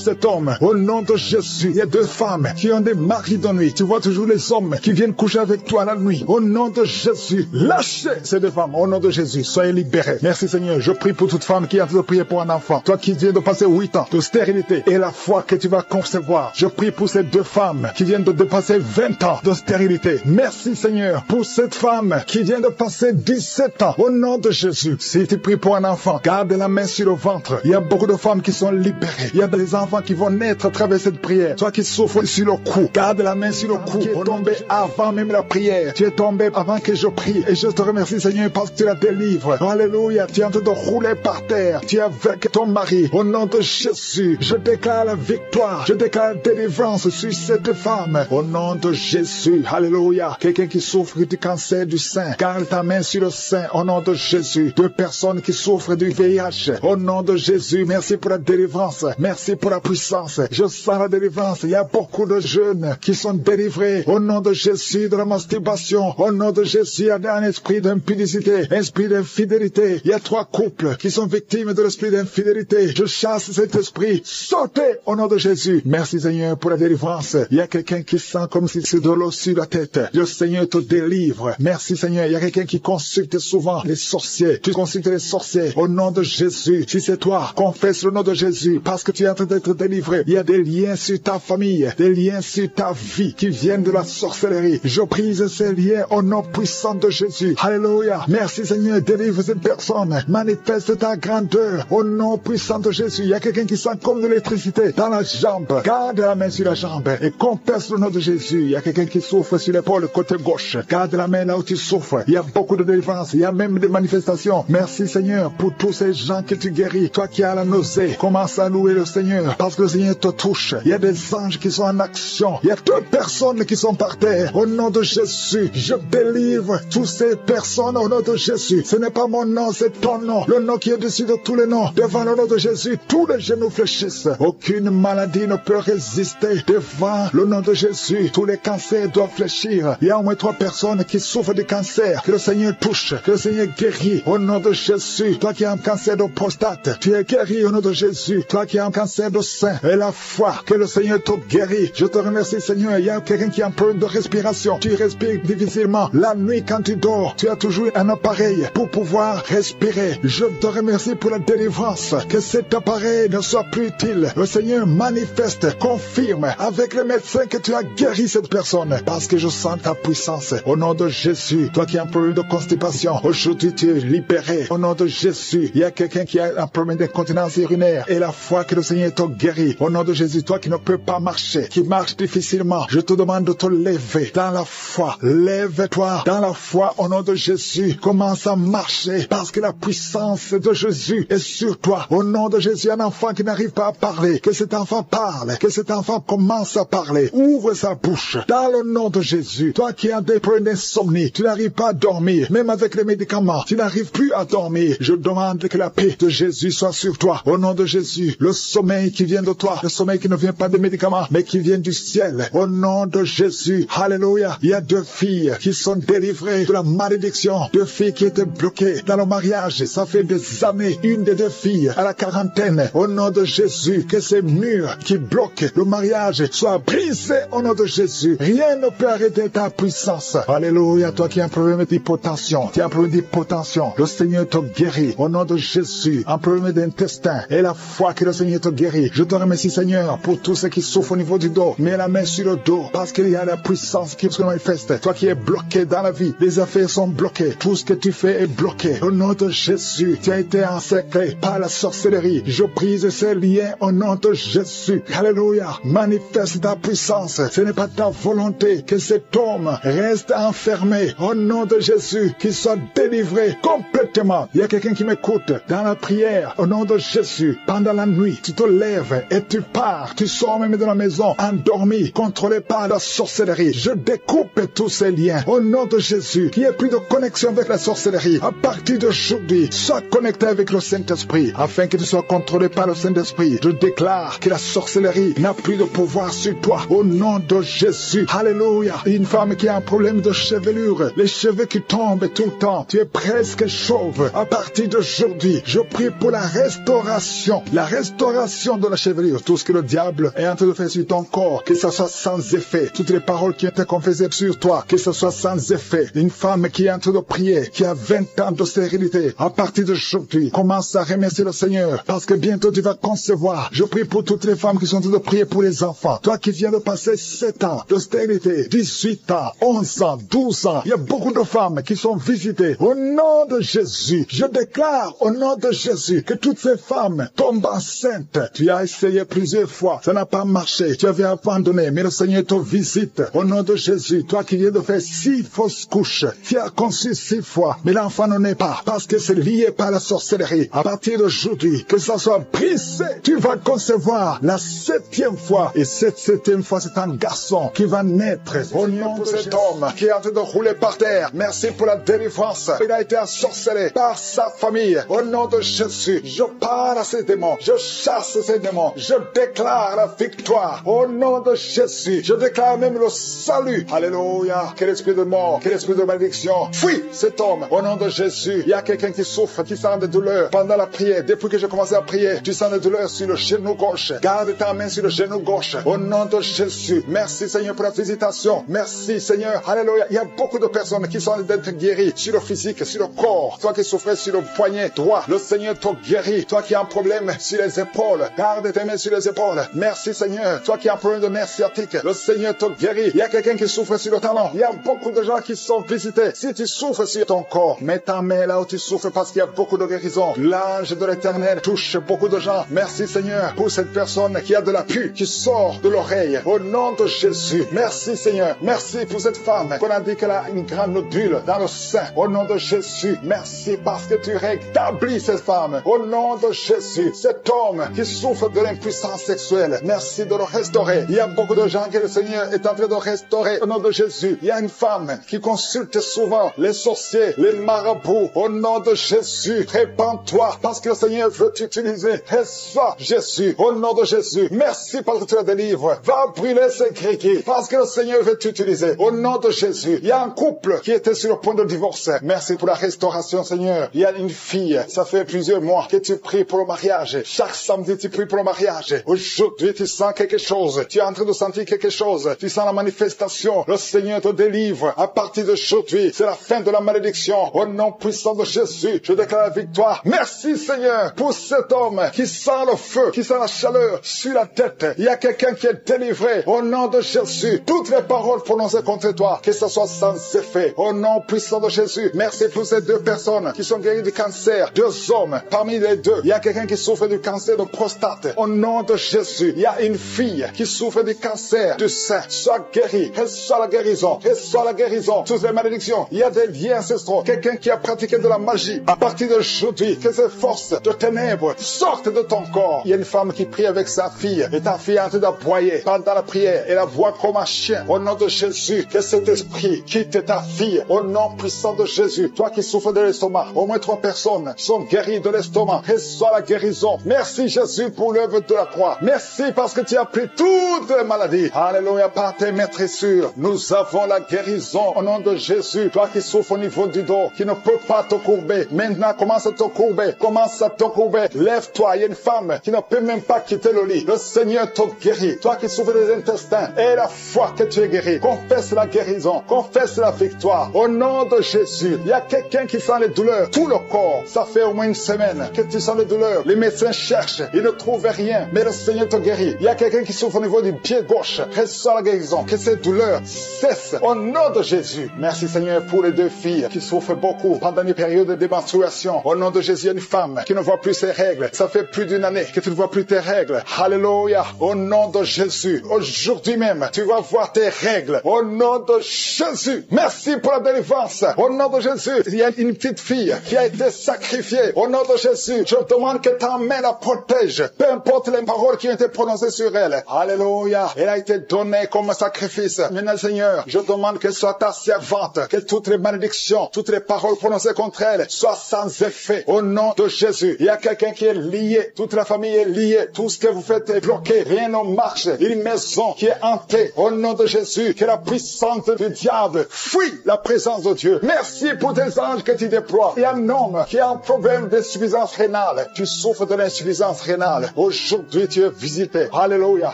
cet homme. Au nom de Jésus, il y a 2 femmes qui ont des maris de nuit. Tu vois toujours les hommes qui viennent coucher avec toi la nuit. Au nom de Jésus, lâchez ces 2 femmes. Au nom de Jésus, soyez libérés. Merci, Seigneur. Je prie pour toute femme qui a de prier pour un enfant. Toi qui viens de passer 8 ans de stérilité et la foi que tu vas concevoir. Je prie pour ces 2 femmes qui viennent de dépasser 20 ans de stérilité. Merci, Seigneur, pour cette femme qui vient de passer 17 ans. Au nom de Jésus, si tu pries pour un enfant, garde la main sur le ventre. Il y a beaucoup de femmes qui sont libérées. Il y a des enfants qui vont naître à travers cette prière. Toi qui souffres sur le cou, garde la main sur le cou. Tu es tombé avant même la prière. Tu es tombé avant que je prie. Et je te remercie, Seigneur, parce que tu la délivres. Alléluia. Tu es en train de rouler par terre. Tu es avec ton mari. Au nom de Jésus, je déclare la victoire. Je déclare la délivrance sur cette femme. Au nom de Jésus. Alléluia. Quelqu'un qui souffre du cancer du sein, garde ta main sur le sein. Au nom de Jésus. 2 personnes qui souffrent du VIH. Au nom de Jésus. Merci pour la délivrance. Merci pour la puissance. Je sens la délivrance. Il y a beaucoup de jeunes qui sont délivrés. Au nom de Jésus, de la masturbation. Au nom de Jésus, il y a un esprit d'impudicité, un esprit d'infidélité. Il y a 3 couples qui sont victimes de l'esprit d'infidélité. Je chasse cet esprit. Sautez au nom de Jésus. Merci, Seigneur, pour la délivrance. Il y a quelqu'un qui sent comme si c'est de l'eau sur la tête. Le Seigneur te délivre. Merci, Seigneur. Il y a quelqu'un qui consulte souvent les sorciers. Tu consultes les sorciers. Au nom de Jésus. Si c'est toi, confesse le nom de Jésus parce que tu es en train d'être délivré. Il y a des liens sur ta famille, des liens sur ta vie qui viennent de la sorcellerie. Je brise ces liens au nom puissant de Jésus. Alléluia. Merci, Seigneur. Délivre cette personne. Manifeste ta grandeur au nom puissant de Jésus. Il y a quelqu'un qui sent comme de l'électricité dans la jambe. Garde la main sur la jambe et confesse le nom de Jésus. Il y a quelqu'un qui souffre sur l'épaule côté gauche. Garde la main là où tu souffres. Il y a beaucoup de délivrance. Il y a même des manifestations. Merci, Seigneur, pour tous ces gens que tu guéris. Toi qui as la nausée, commence à louer le Seigneur parce que le Seigneur te touche. Il y a des anges qui sont en action. Il y a 2 personnes qui sont par terre. Au nom de Jésus, je délivre toutes ces personnes au nom de Jésus. Ce n'est pas mon nom, c'est ton nom. Le nom qui est dessus de tous les noms. Devant le nom de Jésus, tous les genoux fléchissent. Aucune maladie ne peut résister devant le nom de Jésus. Tous les cancers doivent fléchir. Il y a au moins 3 personnes qui souffrent de cancer. Que le Seigneur touche. Que le Seigneur Seigneur guéri au nom de Jésus. Toi qui as un cancer de prostate, tu es guéri au nom de Jésus. Toi qui as un cancer de sein, et la foi que le Seigneur te guérit. Je te remercie Seigneur. Il y a quelqu'un qui a un problème de respiration. Tu respires difficilement. La nuit quand tu dors, tu as toujours un appareil pour pouvoir respirer. Je te remercie pour la délivrance. Que cet appareil ne soit plus utile. Le Seigneur manifeste, confirme avec le médecin que tu as guéri cette personne. Parce que je sens ta puissance. Au nom de Jésus, toi qui as un problème de constipation, aujourd'hui tu es libéré. Au nom de Jésus, il y a quelqu'un qui a un problème d'incontinence urinaire. Et la foi que le Seigneur te guérit. Au nom de Jésus, toi qui ne peux pas marcher, qui marche difficilement, je te demande de te lever dans la foi. Lève-toi dans la foi au nom de Jésus. Commence à marcher parce que la puissance de Jésus est sur toi. Au nom de Jésus, un enfant qui n'arrive pas à parler, que cet enfant parle, que cet enfant commence à parler. Ouvre sa bouche dans le nom de Jésus. Toi qui as des problèmes d'insomnie, tu n'arrives pas à dormir, même avec les médicaments, tu n'arrives plus à dormir. Je demande que la paix de Jésus soit sur toi. Au nom de Jésus, le sommeil qui vient de toi, le sommeil qui ne vient pas des médicaments, mais qui vient du ciel. Au nom de Jésus, alléluia. Il y a 2 filles qui sont délivrées de la malédiction. 2 filles qui étaient bloquées dans le mariage. Ça fait des années. Une des 2 filles à la quarantaine. Au nom de Jésus, que ces murs qui bloquent le mariage soient brisés au nom de Jésus. Rien ne peut arrêter ta puissance. Alléluia. Toi qui as un problème d'hypotension, tu as un problème d'hypotension, le Seigneur te guérit. Au nom de Jésus, un problème d'intestin et la foi que le Seigneur te guérit. Je te remercie Seigneur pour tous ceux qui souffrent au niveau du dos. Mets la main sur le dos parce qu'il y a la puissance qui se manifeste. Toi qui es bloqué dans la vie, les affaires sont bloquées. Tout ce que tu fais est bloqué. Au nom de Jésus, tu as été encerclé par la sorcellerie. Je brise ces liens au nom de Jésus. Alléluia. Manifeste ta puissance. Ce n'est pas ta volonté que cet homme reste enfermé. Au nom de Jésus, qu'il soit délivré complètement. Il y a quelqu'un qui m'écoute dans la prière. Au nom de Jésus, pendant la nuit, tu te lèves et tu pars. Tu sors même de la maison endormi, contrôlé par la sorcellerie. Je découpe tous ces liens. Au nom de Jésus, qu'il n'y ait plus de connexion avec la sorcellerie. À partir d'aujourd'hui, sois connecté avec le Saint-Esprit afin que tu sois contrôlé par le Saint-Esprit. Je déclare que la sorcellerie n'a plus de pouvoir sur toi. Au nom de Jésus. Alléluia. Une femme qui a un problème de chevelure, les cheveux qui tombent tout le temps, tu es presque chauve. À partir d'aujourd'hui, je prie pour la restauration de la chevelure. Tout ce que le diable est en train de faire sur ton corps, que ça soit sans effet. Toutes les paroles qui ont été confessées sur toi, que ça soit sans effet. Une femme qui est en train de prier, qui a 20 ans de stérilité, à partir d'aujourd'hui, commence à remercier le Seigneur, parce que bientôt tu vas concevoir. Je prie pour toutes les femmes qui sont en train de prier pour les enfants. Toi qui viens de passer 7 ans de stérilité, 18 ans, 11 ans, 12 ans, il y a beaucoup de femmes qui sont visitées. Au nom de Jésus, je déclare au nom de Jésus que toutes ces femmes tombent enceintes. Tu as essayé plusieurs fois, ça n'a pas marché, tu avais abandonné, mais le Seigneur te visite. Au nom de Jésus, toi qui viens de faire 6 fausses couches, tu as conçu 6 fois, mais l'enfant n'en est pas, parce que c'est lié par la sorcellerie. À partir d'aujourd'hui, que ça soit brisé, tu vas concevoir la 7e fois, et cette 7e fois, c'est un garçon qui va naître. Au nom de cet homme qui est en train de rouler par terre, merci pour la délivrance. Il a été ensorcelé par sa famille. Au nom de Jésus, je parle à ces démons, je chasse ces démons, je déclare la victoire. Au nom de Jésus, je déclare même le salut. Alléluia. Quel esprit de mort, quel esprit de malédiction, fuis cet homme. Au nom de Jésus, il y a quelqu'un qui souffre, qui sent des douleurs pendant la prière. Depuis que j'ai commencé à prier, tu sens des douleurs sur le genou gauche. Garde ta main sur le genou gauche. Au nom de Jésus, merci Seigneur pour la visitation. Merci Seigneur. Alléluia. Il y a beaucoup de personnes qui sont en train d'être guéries sur le physique, sur le corps. Toi qui souffrais sur le poignet droit, le Seigneur te guérit. Toi qui as un problème sur les épaules, garde tes mains sur les épaules. Merci Seigneur. Toi qui as un problème de nerf sciatique, le Seigneur te guérit. Il y a quelqu'un qui souffre sur le talon. Il y a beaucoup de gens qui sont visités. Si tu souffres sur ton corps, mets ta main là où tu souffres parce qu'il y a beaucoup de guérison. L'ange de l'Éternel touche beaucoup de gens. Merci Seigneur pour cette personne qui a de la pus qui sort de l'oreille. Au nom de Jésus. Merci Seigneur. Merci pour cette femme qu'on a dit qu'elle a une grande nodule dans le sein. Au nom de Jésus. Merci parce que tu rétablis cette femme. Au nom de Jésus. Cet homme qui souffre de l'impuissance sexuelle. Merci de le restaurer. Il y a beaucoup de gens que le Seigneur est en train de restaurer. Au nom de Jésus. Il y a une femme qui consulte souvent les sorciers, les marabouts. Au nom de Jésus. Répands-toi parce que le Seigneur veut t'utiliser. Reçois Jésus. Au nom de Jésus. Merci parce que tu la délivres. Va brûler ces gris parce que le Seigneur veut t'utiliser. Au nom de Jésus. Il y a un couple qui était sur le point de divorce. Mais Merci pour la restauration, Seigneur. Il y a une fille, ça fait plusieurs mois que tu pries pour le mariage. Chaque samedi, tu pries pour le mariage. Aujourd'hui, tu sens quelque chose. Tu es en train de sentir quelque chose. Tu sens la manifestation. Le Seigneur te délivre. À partir d'aujourd'hui, c'est la fin de la malédiction. Au nom puissant de Jésus, je déclare la victoire. Merci, Seigneur, pour cet homme qui sent le feu, qui sent la chaleur sur la tête. Il y a quelqu'un qui est délivré. Au nom de Jésus, toutes les paroles prononcées contre toi, que ce soit sans effet. Au nom puissant de Jésus, merci pour ces deux personnes qui sont guéries du cancer. Deux hommes, parmi les deux, il y a quelqu'un qui souffre du cancer de prostate. Au nom de Jésus, il y a une fille qui souffre du cancer du sein. Sois guérie, reçois la guérison, reçois la guérison. Toutes les malédictions, il y a des liens ancestraux. Quelqu'un qui a pratiqué de la magie. À partir d'aujourd'hui, que ces forces de ténèbres sortent de ton corps. Il y a une femme qui prie avec sa fille et ta fille est en train d'aboyer pendant la prière et la voix comme un chien. Au nom de Jésus, que cet esprit quitte ta fille. Au nom puissant de Jésus, toi qui souffres de l'estomac, au moins 3 personnes sont guéries de l'estomac. Reçois la guérison. Merci Jésus pour l'œuvre de la croix. Merci parce que tu as pris toutes les maladies. Alléluia, par tes maîtressures, nous avons la guérison au nom de Jésus. Toi qui souffres au niveau du dos, qui ne peux pas te courber, maintenant commence à te courber, commence à te courber. Lève-toi, il y a une femme qui ne peut même pas quitter le lit. Le Seigneur te guérit. Toi qui souffres des intestins, et la foi que tu es guéri, confesse la guérison, confesse la victoire. Au nom de Jésus, il y a quelqu'un qui sent les douleurs, tout le corps. Ça fait au moins une semaine que tu sens les douleurs. Les médecins cherchent, ils ne trouvent rien, mais le Seigneur te guérit. Il y a quelqu'un qui souffre au niveau du pied gauche. Reçois la guérison, que ces douleurs cessent au nom de Jésus. Merci Seigneur pour les deux filles qui souffrent beaucoup pendant une période de menstruation. Au nom de Jésus, il y a une femme qui ne voit plus ses règles. Ça fait plus d'une année que tu ne vois plus tes règles. Alléluia. Au nom de Jésus, aujourd'hui même, tu vas voir tes règles. Au nom de Jésus. Merci pour la délivrance. Au nom de Jésus, il y a une petite fille qui a été sacrifiée. Au nom de Jésus, je demande que ta main la protège. Peu importe les paroles qui ont été prononcées sur elle. Alléluia. Elle a été donnée comme sacrifice. Maintenant, Seigneur, je demande qu'elle soit ta servante. Que toutes les malédictions, toutes les paroles prononcées contre elle soient sans effet. Au nom de Jésus, il y a quelqu'un qui est lié. Toute la famille est liée. Tout ce que vous faites est bloqué. Rien ne marche. Une maison qui est hantée. Au nom de Jésus, que la puissance du diable fuit la présence de Dieu. Merci pour tes anges que tu déploies. Il y a un homme qui a un problème d'insuffisance rénale. Tu souffres de l'insuffisance rénale. Aujourd'hui, tu es visité. Alléluia.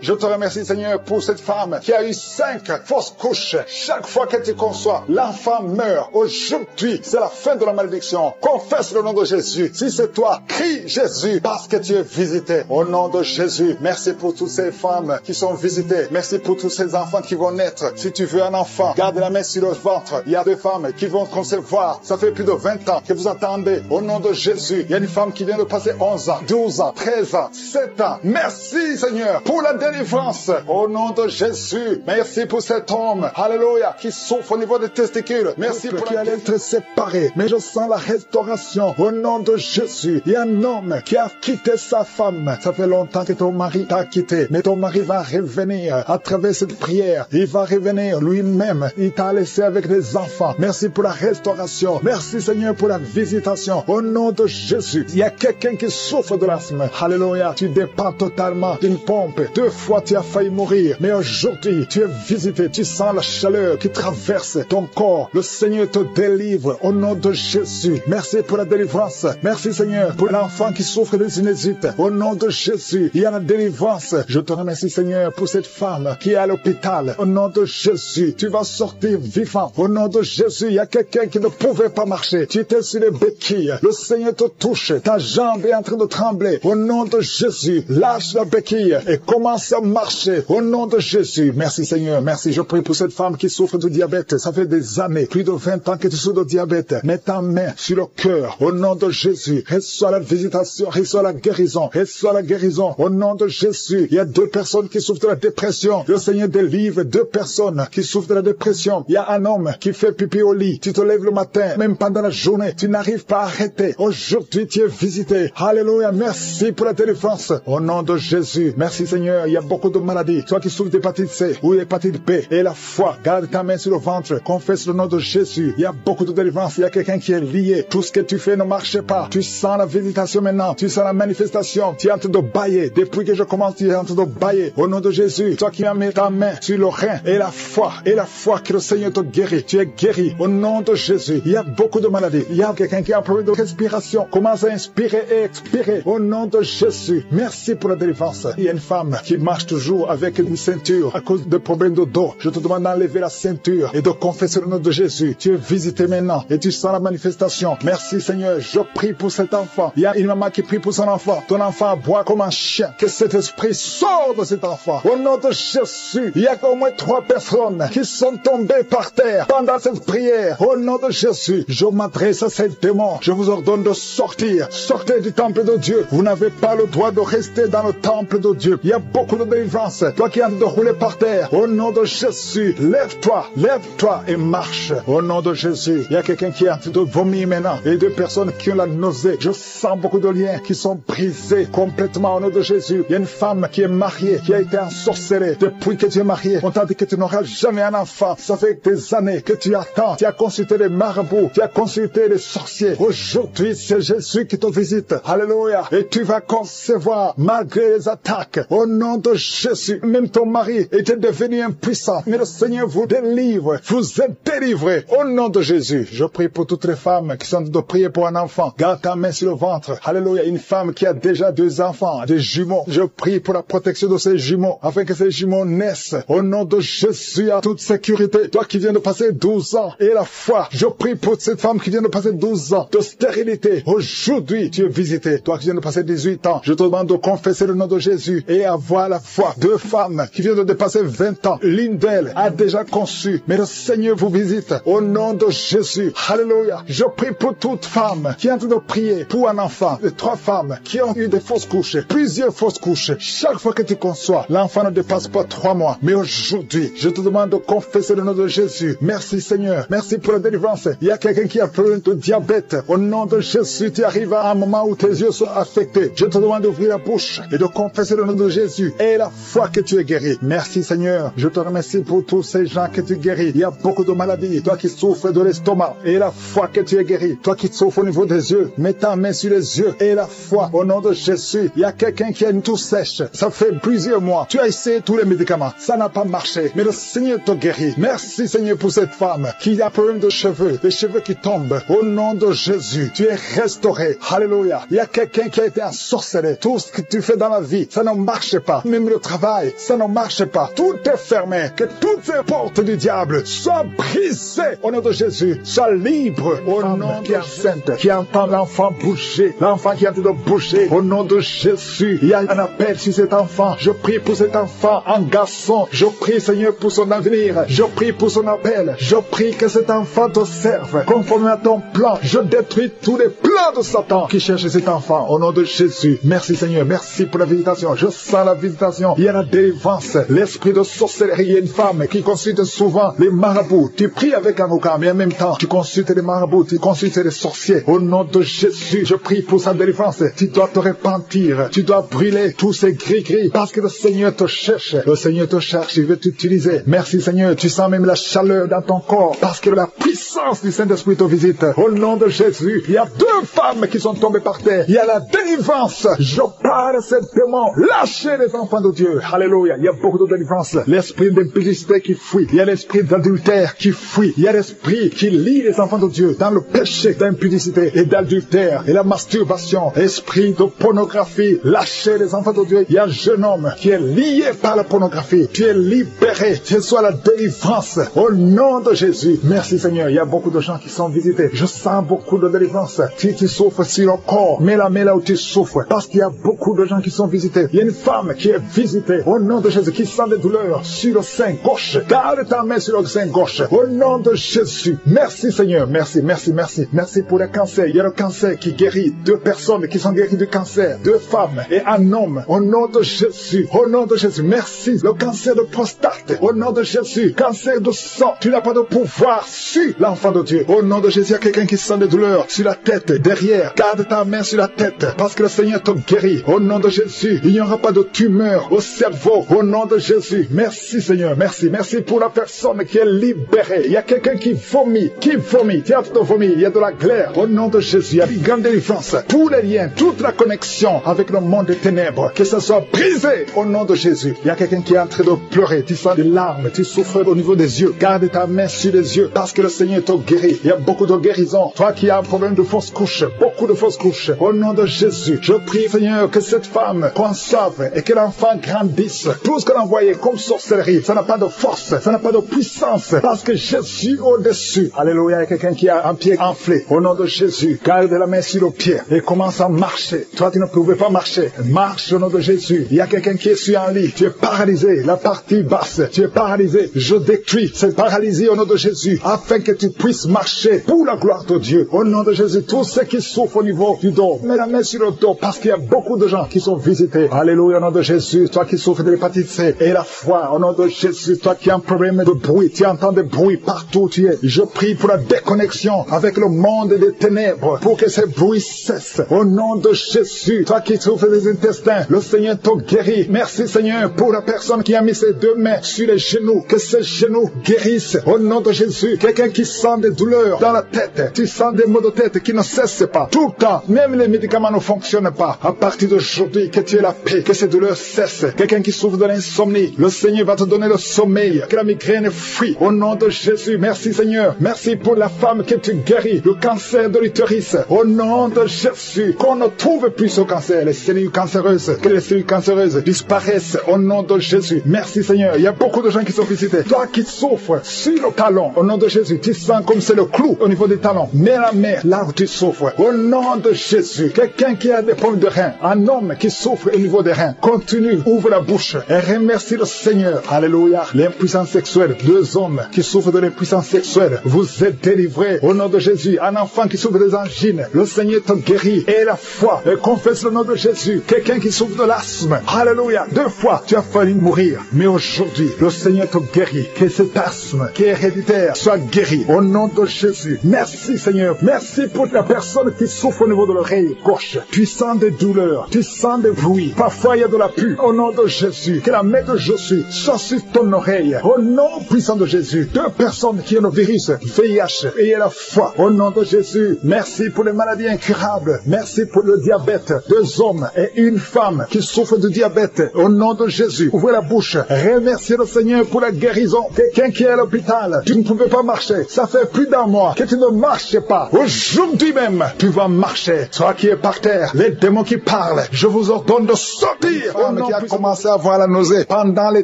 Je te remercie, Seigneur, pour cette femme qui a eu 5 fausses couches. Chaque fois que tu conçois, l'enfant meurt. Aujourd'hui, c'est la fin de la malédiction. Confesse le nom de Jésus. Si c'est toi, crie Jésus parce que tu es visité. Au nom de Jésus, merci pour toutes ces femmes qui sont visitées. Merci pour tous ces enfants qui vont naître. Si tu veux un enfant, garde la main sur le ventre. Il y a des femmes qui vont concevoir. Ça fait plus de 20 ans que vous attendez. Au nom de Jésus, il y a une femme qui vient de passer 11 ans, 12 ans, 13 ans, 7 ans. Merci Seigneur pour la délivrance. Au nom de Jésus, merci pour cet homme, alléluia, qui souffre au niveau des testicules. Merci pour qui allait être séparé. Mais je sens la restauration. Au nom de Jésus, il y a un homme qui a quitté sa femme. Ça fait longtemps que ton mari t'a quitté. Mais ton mari va revenir à travers cette prière. Il va revenir lui-même. Il t'a laissé avec des enfants. Merci pour la restauration. Merci Seigneur pour la visitation. Au nom de Jésus, il y a quelqu'un qui souffre de l'asthme. Alléluia, tu dépends totalement d'une pompe. 2 fois tu as failli mourir. Mais aujourd'hui, tu es visité. Tu sens la chaleur qui traverse ton corps. Le Seigneur te délivre au nom de Jésus. Merci pour la délivrance. Merci Seigneur pour l'enfant qui souffre de sinusite. Au nom de Jésus, il y a la délivrance. Je te remercie Seigneur pour cette femme qui est à l'hôpital. Au nom de Jésus, tu vas sortir vivant. Au nom de Jésus, il y a quelqu'un qui ne pouvait pas marcher. Tu étais sur les béquilles. Le Seigneur te touche. Ta jambe est en train de trembler. Au nom de Jésus, lâche la béquille et commence à marcher. Au nom de Jésus. Merci Seigneur. Merci. Je prie pour cette femme qui souffre de diabète. Ça fait des années, plus de 20 ans que tu souffres de diabète. Mets ta main sur le cœur. Au nom de Jésus. Reçois la visitation. Reçois la guérison. Reçois la guérison. Au nom de Jésus. Il y a 2 personnes qui souffrent de la dépression. Le Seigneur délivre 2 personnes qui souffrent de la dépression. Il y a un homme qui fait pipi au lit. Tu te lèves le matin, même pendant la journée. Tu n'arrives pas à arrêter. Aujourd'hui, tu es visité. Alléluia. Merci pour la délivrance. Au nom de Jésus. Merci Seigneur. Il y a beaucoup de maladies. Toi qui souffres d'hépatite C ou hépatite B et la foi. Garde ta main sur le ventre. Confesse le nom de Jésus. Il y a beaucoup de délivrance. Il y a quelqu'un qui est lié. Tout ce que tu fais ne marche pas. Tu sens la visitation maintenant. Tu sens la manifestation. Tu es en train de bailler. Depuis que je commence, tu es en train de bailler. Au nom de Jésus. Toi qui as mis ta main sur le rein et la foi que le Seigneur te guérit. Tu es guéri. Au nom de Jésus. Jésus. Il y a beaucoup de maladies. Il y a quelqu'un qui a un problème de respiration. Commence à inspirer et expirer au nom de Jésus. Merci pour la délivrance. Il y a une femme qui marche toujours avec une ceinture à cause de problèmes de dos. Je te demande d'enlever la ceinture et de confesser le nom de Jésus. Tu es visité maintenant et tu sens la manifestation. Merci Seigneur. Je prie pour cet enfant. Il y a une maman qui prie pour son enfant. Ton enfant aboie comme un chien. Que cet esprit sorte de cet enfant. Au nom de Jésus, il y a au moins 3 personnes qui sont tombées par terre pendant cette prière. Au nom de Jésus, je m'adresse à ces démons. Je vous ordonne de sortir. Sortez du temple de Dieu. Vous n'avez pas le droit de rester dans le temple de Dieu. Il y a beaucoup de délivrance. Toi qui es en train de rouler par terre, au nom de Jésus, lève-toi et marche. Au nom de Jésus, il y a quelqu'un qui est en train de vomir maintenant. Et 2 personnes qui ont la nausée. Je sens beaucoup de liens qui sont brisés complètement au nom de Jésus. Il y a une femme qui est mariée, qui a été ensorcelée. Depuis que tu es mariée, on t'a dit que tu n'auras jamais un enfant. Ça fait des années que tu attends. Tu as consulté les marabouts, tu as consulté les sorciers. Aujourd'hui, c'est Jésus qui te visite. Alléluia. Et tu vas concevoir malgré les attaques. Au nom de Jésus, même ton mari était devenu impuissant. Mais le Seigneur vous délivre. Vous êtes délivrés. Au nom de Jésus, je prie pour toutes les femmes qui sont de prier pour un enfant. Garde ta main sur le ventre. Alléluia. Une femme qui a déjà 2 enfants, des jumeaux. Je prie pour la protection de ces jumeaux, afin que ces jumeaux naissent. Au nom de Jésus, à toute sécurité. Toi qui viens de passer 12 ans et la foi, je prie pour cette femme qui vient de passer 12 ans de stérilité. Aujourd'hui, tu es visité. Toi qui viens de passer 18 ans, je te demande de confesser le nom de Jésus et avoir la foi. 2 femmes qui viennent de dépasser 20 ans. L'une d'elles a déjà conçu, mais le Seigneur vous visite. Au nom de Jésus. Alléluia. Je prie pour toute femme qui est en train de prier pour un enfant. Les 3 femmes qui ont eu des fausses couches, plusieurs fausses couches. Chaque fois que tu conçois, l'enfant ne dépasse pas 3 mois. Mais aujourd'hui, je te demande de confesser le nom de Jésus. Merci Seigneur. Merci pour la délivrance. Il y a quelqu'un qui a problème de diabète. Au nom de Jésus, tu arrives à un moment où tes yeux sont affectés. Je te demande d'ouvrir la bouche et de confesser le nom de Jésus. Et la foi que tu es guéri. Merci Seigneur. Je te remercie pour tous ces gens que tu guéris. Il y a beaucoup de maladies. Toi qui souffres de l'estomac. Et la foi que tu es guéri. Toi qui souffres au niveau des yeux. Mets ta main sur les yeux. Et la foi. Au nom de Jésus. Il y a quelqu'un qui a une toux sèche. Ça fait plusieurs mois. Tu as essayé tous les médicaments. Ça n'a pas marché. Mais le Seigneur te guérit. Merci Seigneur pour cette femme qui a problème de cheveux. Les cheveux qui tombent. Au nom de Jésus. Tu es restauré. Alléluia. Il y a quelqu'un qui a été ensorcelé. Tout ce que tu fais dans la vie, ça ne marche pas. Même le travail, ça ne marche pas. Tout est fermé. Que toutes ces portes du diable soient brisées. Au nom de Jésus. Sois libre. Au nom de Sainte. Qui entend l'enfant bouger. L'enfant qui est en train de bouger. Au nom de Jésus. Il y a un appel sur cet enfant. Je prie pour cet enfant, un garçon. Je prie Seigneur pour son avenir. Je prie pour son appel. Je prie que cet enfant te serve. Conformément à ton plan. Je détruis tous les plans de Satan qui cherche cet enfant. Au nom de Jésus. Merci Seigneur. Merci pour la visitation. Je sens la visitation. Il y a la délivrance. L'esprit de sorcellerie. Il y a une femme qui consulte souvent les marabouts. Tu pries avec un avocat, mais en même temps, tu consultes les marabouts. Tu consultes les sorciers. Au nom de Jésus, je prie pour sa délivrance. Tu dois te repentir. Tu dois brûler tous ces gris-gris parce que le Seigneur te cherche. Le Seigneur te cherche. Il veut t'utiliser. Merci Seigneur. Tu sens même la chaleur dans ton corps parce que la puissance du Saint-Esprit te visite. Au nom de Jésus, il y a 2 femmes qui sont tombées par terre. Il y a la délivrance. Je parle à ces démons. Lâchez les enfants de Dieu. Alléluia. Il y a beaucoup de délivrance. L'esprit d'impudicité qui fuit. Il y a l'esprit d'adultère qui fuit. Il y a l'esprit qui lie les enfants de Dieu dans le péché d'impudicité et d'adultère et la masturbation. Esprit de pornographie. Lâchez les enfants de Dieu. Il y a un jeune homme qui est lié par la pornographie. Tu es libéré. Que ce soit la délivrance. Au nom de Jésus. Merci Seigneur. Il y a beaucoup de gens qui sont visités. Je sens beaucoup de délivrance. Si tu souffres sur le corps, mets la main là où tu souffres. Parce qu'il y a beaucoup de gens qui sont visités. Il y a une femme qui est visitée. Au nom de Jésus, qui sent des douleurs sur le sein gauche. Garde ta main sur le sein gauche. Au nom de Jésus. Merci Seigneur. Merci, merci, merci. Merci pour le cancer. Il y a le cancer qui guérit. 2 personnes qui sont guéries du cancer. 2 femmes et un homme. Au nom de Jésus. Au nom de Jésus. Merci. Le cancer de prostate. Au nom de Jésus. Cancer de sang. Tu n'as pas de pouvoir sur l'enfant de Dieu. Au nom de Jésus, il y a quelqu'un qui sent des douleurs sur la tête, derrière. Garde ta main sur la tête parce que le Seigneur te guérit. Au nom de Jésus, il n'y aura pas de tumeur au cerveau. Au nom de Jésus. Merci Seigneur. Merci. Merci pour la personne qui est libérée. Il y a quelqu'un qui vomit. Qui vomit. Tu as de vomir. Il y a de la glaire. Au nom de Jésus, il y a une grande délivrance. Tous les liens, toute la connexion avec le monde des ténèbres, que ça soit brisé au nom de Jésus. Il y a quelqu'un qui est en train de pleurer. Tu sens des larmes. Tu souffres au niveau des yeux. Garde ta main sur les yeux parce que le Seigneur te guéri. Il y a beaucoup de guérisons. Toi qui as un problème de fausse couche, beaucoup de fausses couches, au nom de Jésus, je prie, Seigneur, que cette femme conçoive et que l'enfant grandisse. Tout ce qu'elle a envoyé comme sorcellerie, ça n'a pas de force, ça n'a pas de puissance, parce que Jésus au-dessus. Alléluia, il y a quelqu'un qui a un pied enflé. Au nom de Jésus, garde la main sur le pied et commence à marcher. Toi, tu ne pouvais pas marcher. Marche au nom de Jésus. Il y a quelqu'un qui est sur un lit. Tu es paralysé, la partie basse. Tu es paralysé. Je détruis cette paralysie au nom de Jésus, afin que tu puisses marcher pour la gloire de Dieu. Au nom de Jésus, tous ceux qui souffrent au niveau du dos, mets la main sur le dos, parce qu'il y a beaucoup de gens qui sont visités. Alléluia, au nom de Jésus. Toi qui souffres de l'hépatite C et la foi, au nom de Jésus. Toi qui as un problème de bruit, tu entends des bruits partout où tu es. Je prie pour la déconnexion avec le monde des ténèbres, pour que ces bruits cessent. Au nom de Jésus. Toi qui souffres des intestins, le Seigneur te guérit. Merci Seigneur pour la personne qui a mis ses deux mains sur les genoux, que ces genoux guérissent. Au nom de Jésus. Quelqu'un qui sent des douleurs dans la tête, tu sens des maux de tête qui ne cessent pas. Tout le temps, même les médicaments ne fonctionnent pas. À partir d'aujourd'hui, que tu aies la paix, que ces douleurs cessent. Quelqu'un qui souffre de l'insomnie, le Seigneur va te donner le sommeil, que la migraine fuit. Au nom de Jésus, merci Seigneur. Merci pour la femme que tu guéris, le cancer de l'utérus. Au nom de Jésus, qu'on ne trouve plus ce cancer, les cellules cancéreuses, que les cellules cancéreuses disparaissent au nom de Jésus. Merci Seigneur. Il y a beaucoup de gens qui sont visités. Toi qui souffres sur le talon, au nom de Jésus, tu sens comme c'est le clou au niveau des talons. Mets la main là où tu souffres. Au nom de Jésus, quelqu'un qui a des problèmes de reins, un homme qui souffre au niveau des reins, continue, ouvre la bouche et remercie le Seigneur. Alléluia. L'impuissance sexuelle, deux hommes qui souffrent de l'impuissance sexuelle, vous êtes délivrés au nom de Jésus. Un enfant qui souffre des angines, le Seigneur te guérit. Et la foi, et confesse le nom de Jésus. Quelqu'un qui souffre de l'asthme, alléluia. 2 fois, tu as failli mourir, mais aujourd'hui, le Seigneur te guérit. Que cet asthme qui est héréditaire soit guéri au nom de Jésus. Merci Seigneur. Merci pour la personne qui souffre au niveau de l'oreille gauche. Tu sens des douleurs, tu sens des bruits. Parfois, il y a de la pue. Au nom de Jésus, que la main de Jésus soit sur ton oreille. Au nom puissant de Jésus. 2 personnes qui ont le virus VIH, ayez la foi. Au nom de Jésus, merci pour les maladies incurables. Merci pour le diabète. 2 hommes et une femme qui souffrent de diabète. Au nom de Jésus, ouvrez la bouche. Remerciez le Seigneur pour la guérison. Quelqu'un qui est à l'hôpital, tu ne pouvais pas marcher. Ça fait plus d'1 mois que tu ne marches pas. Aujourd'hui même, tu vas marcher. Toi qui es par terre, les démons qui parlent, je vous ordonne de sortir. Femme qui a commencé à avoir la nausée pendant les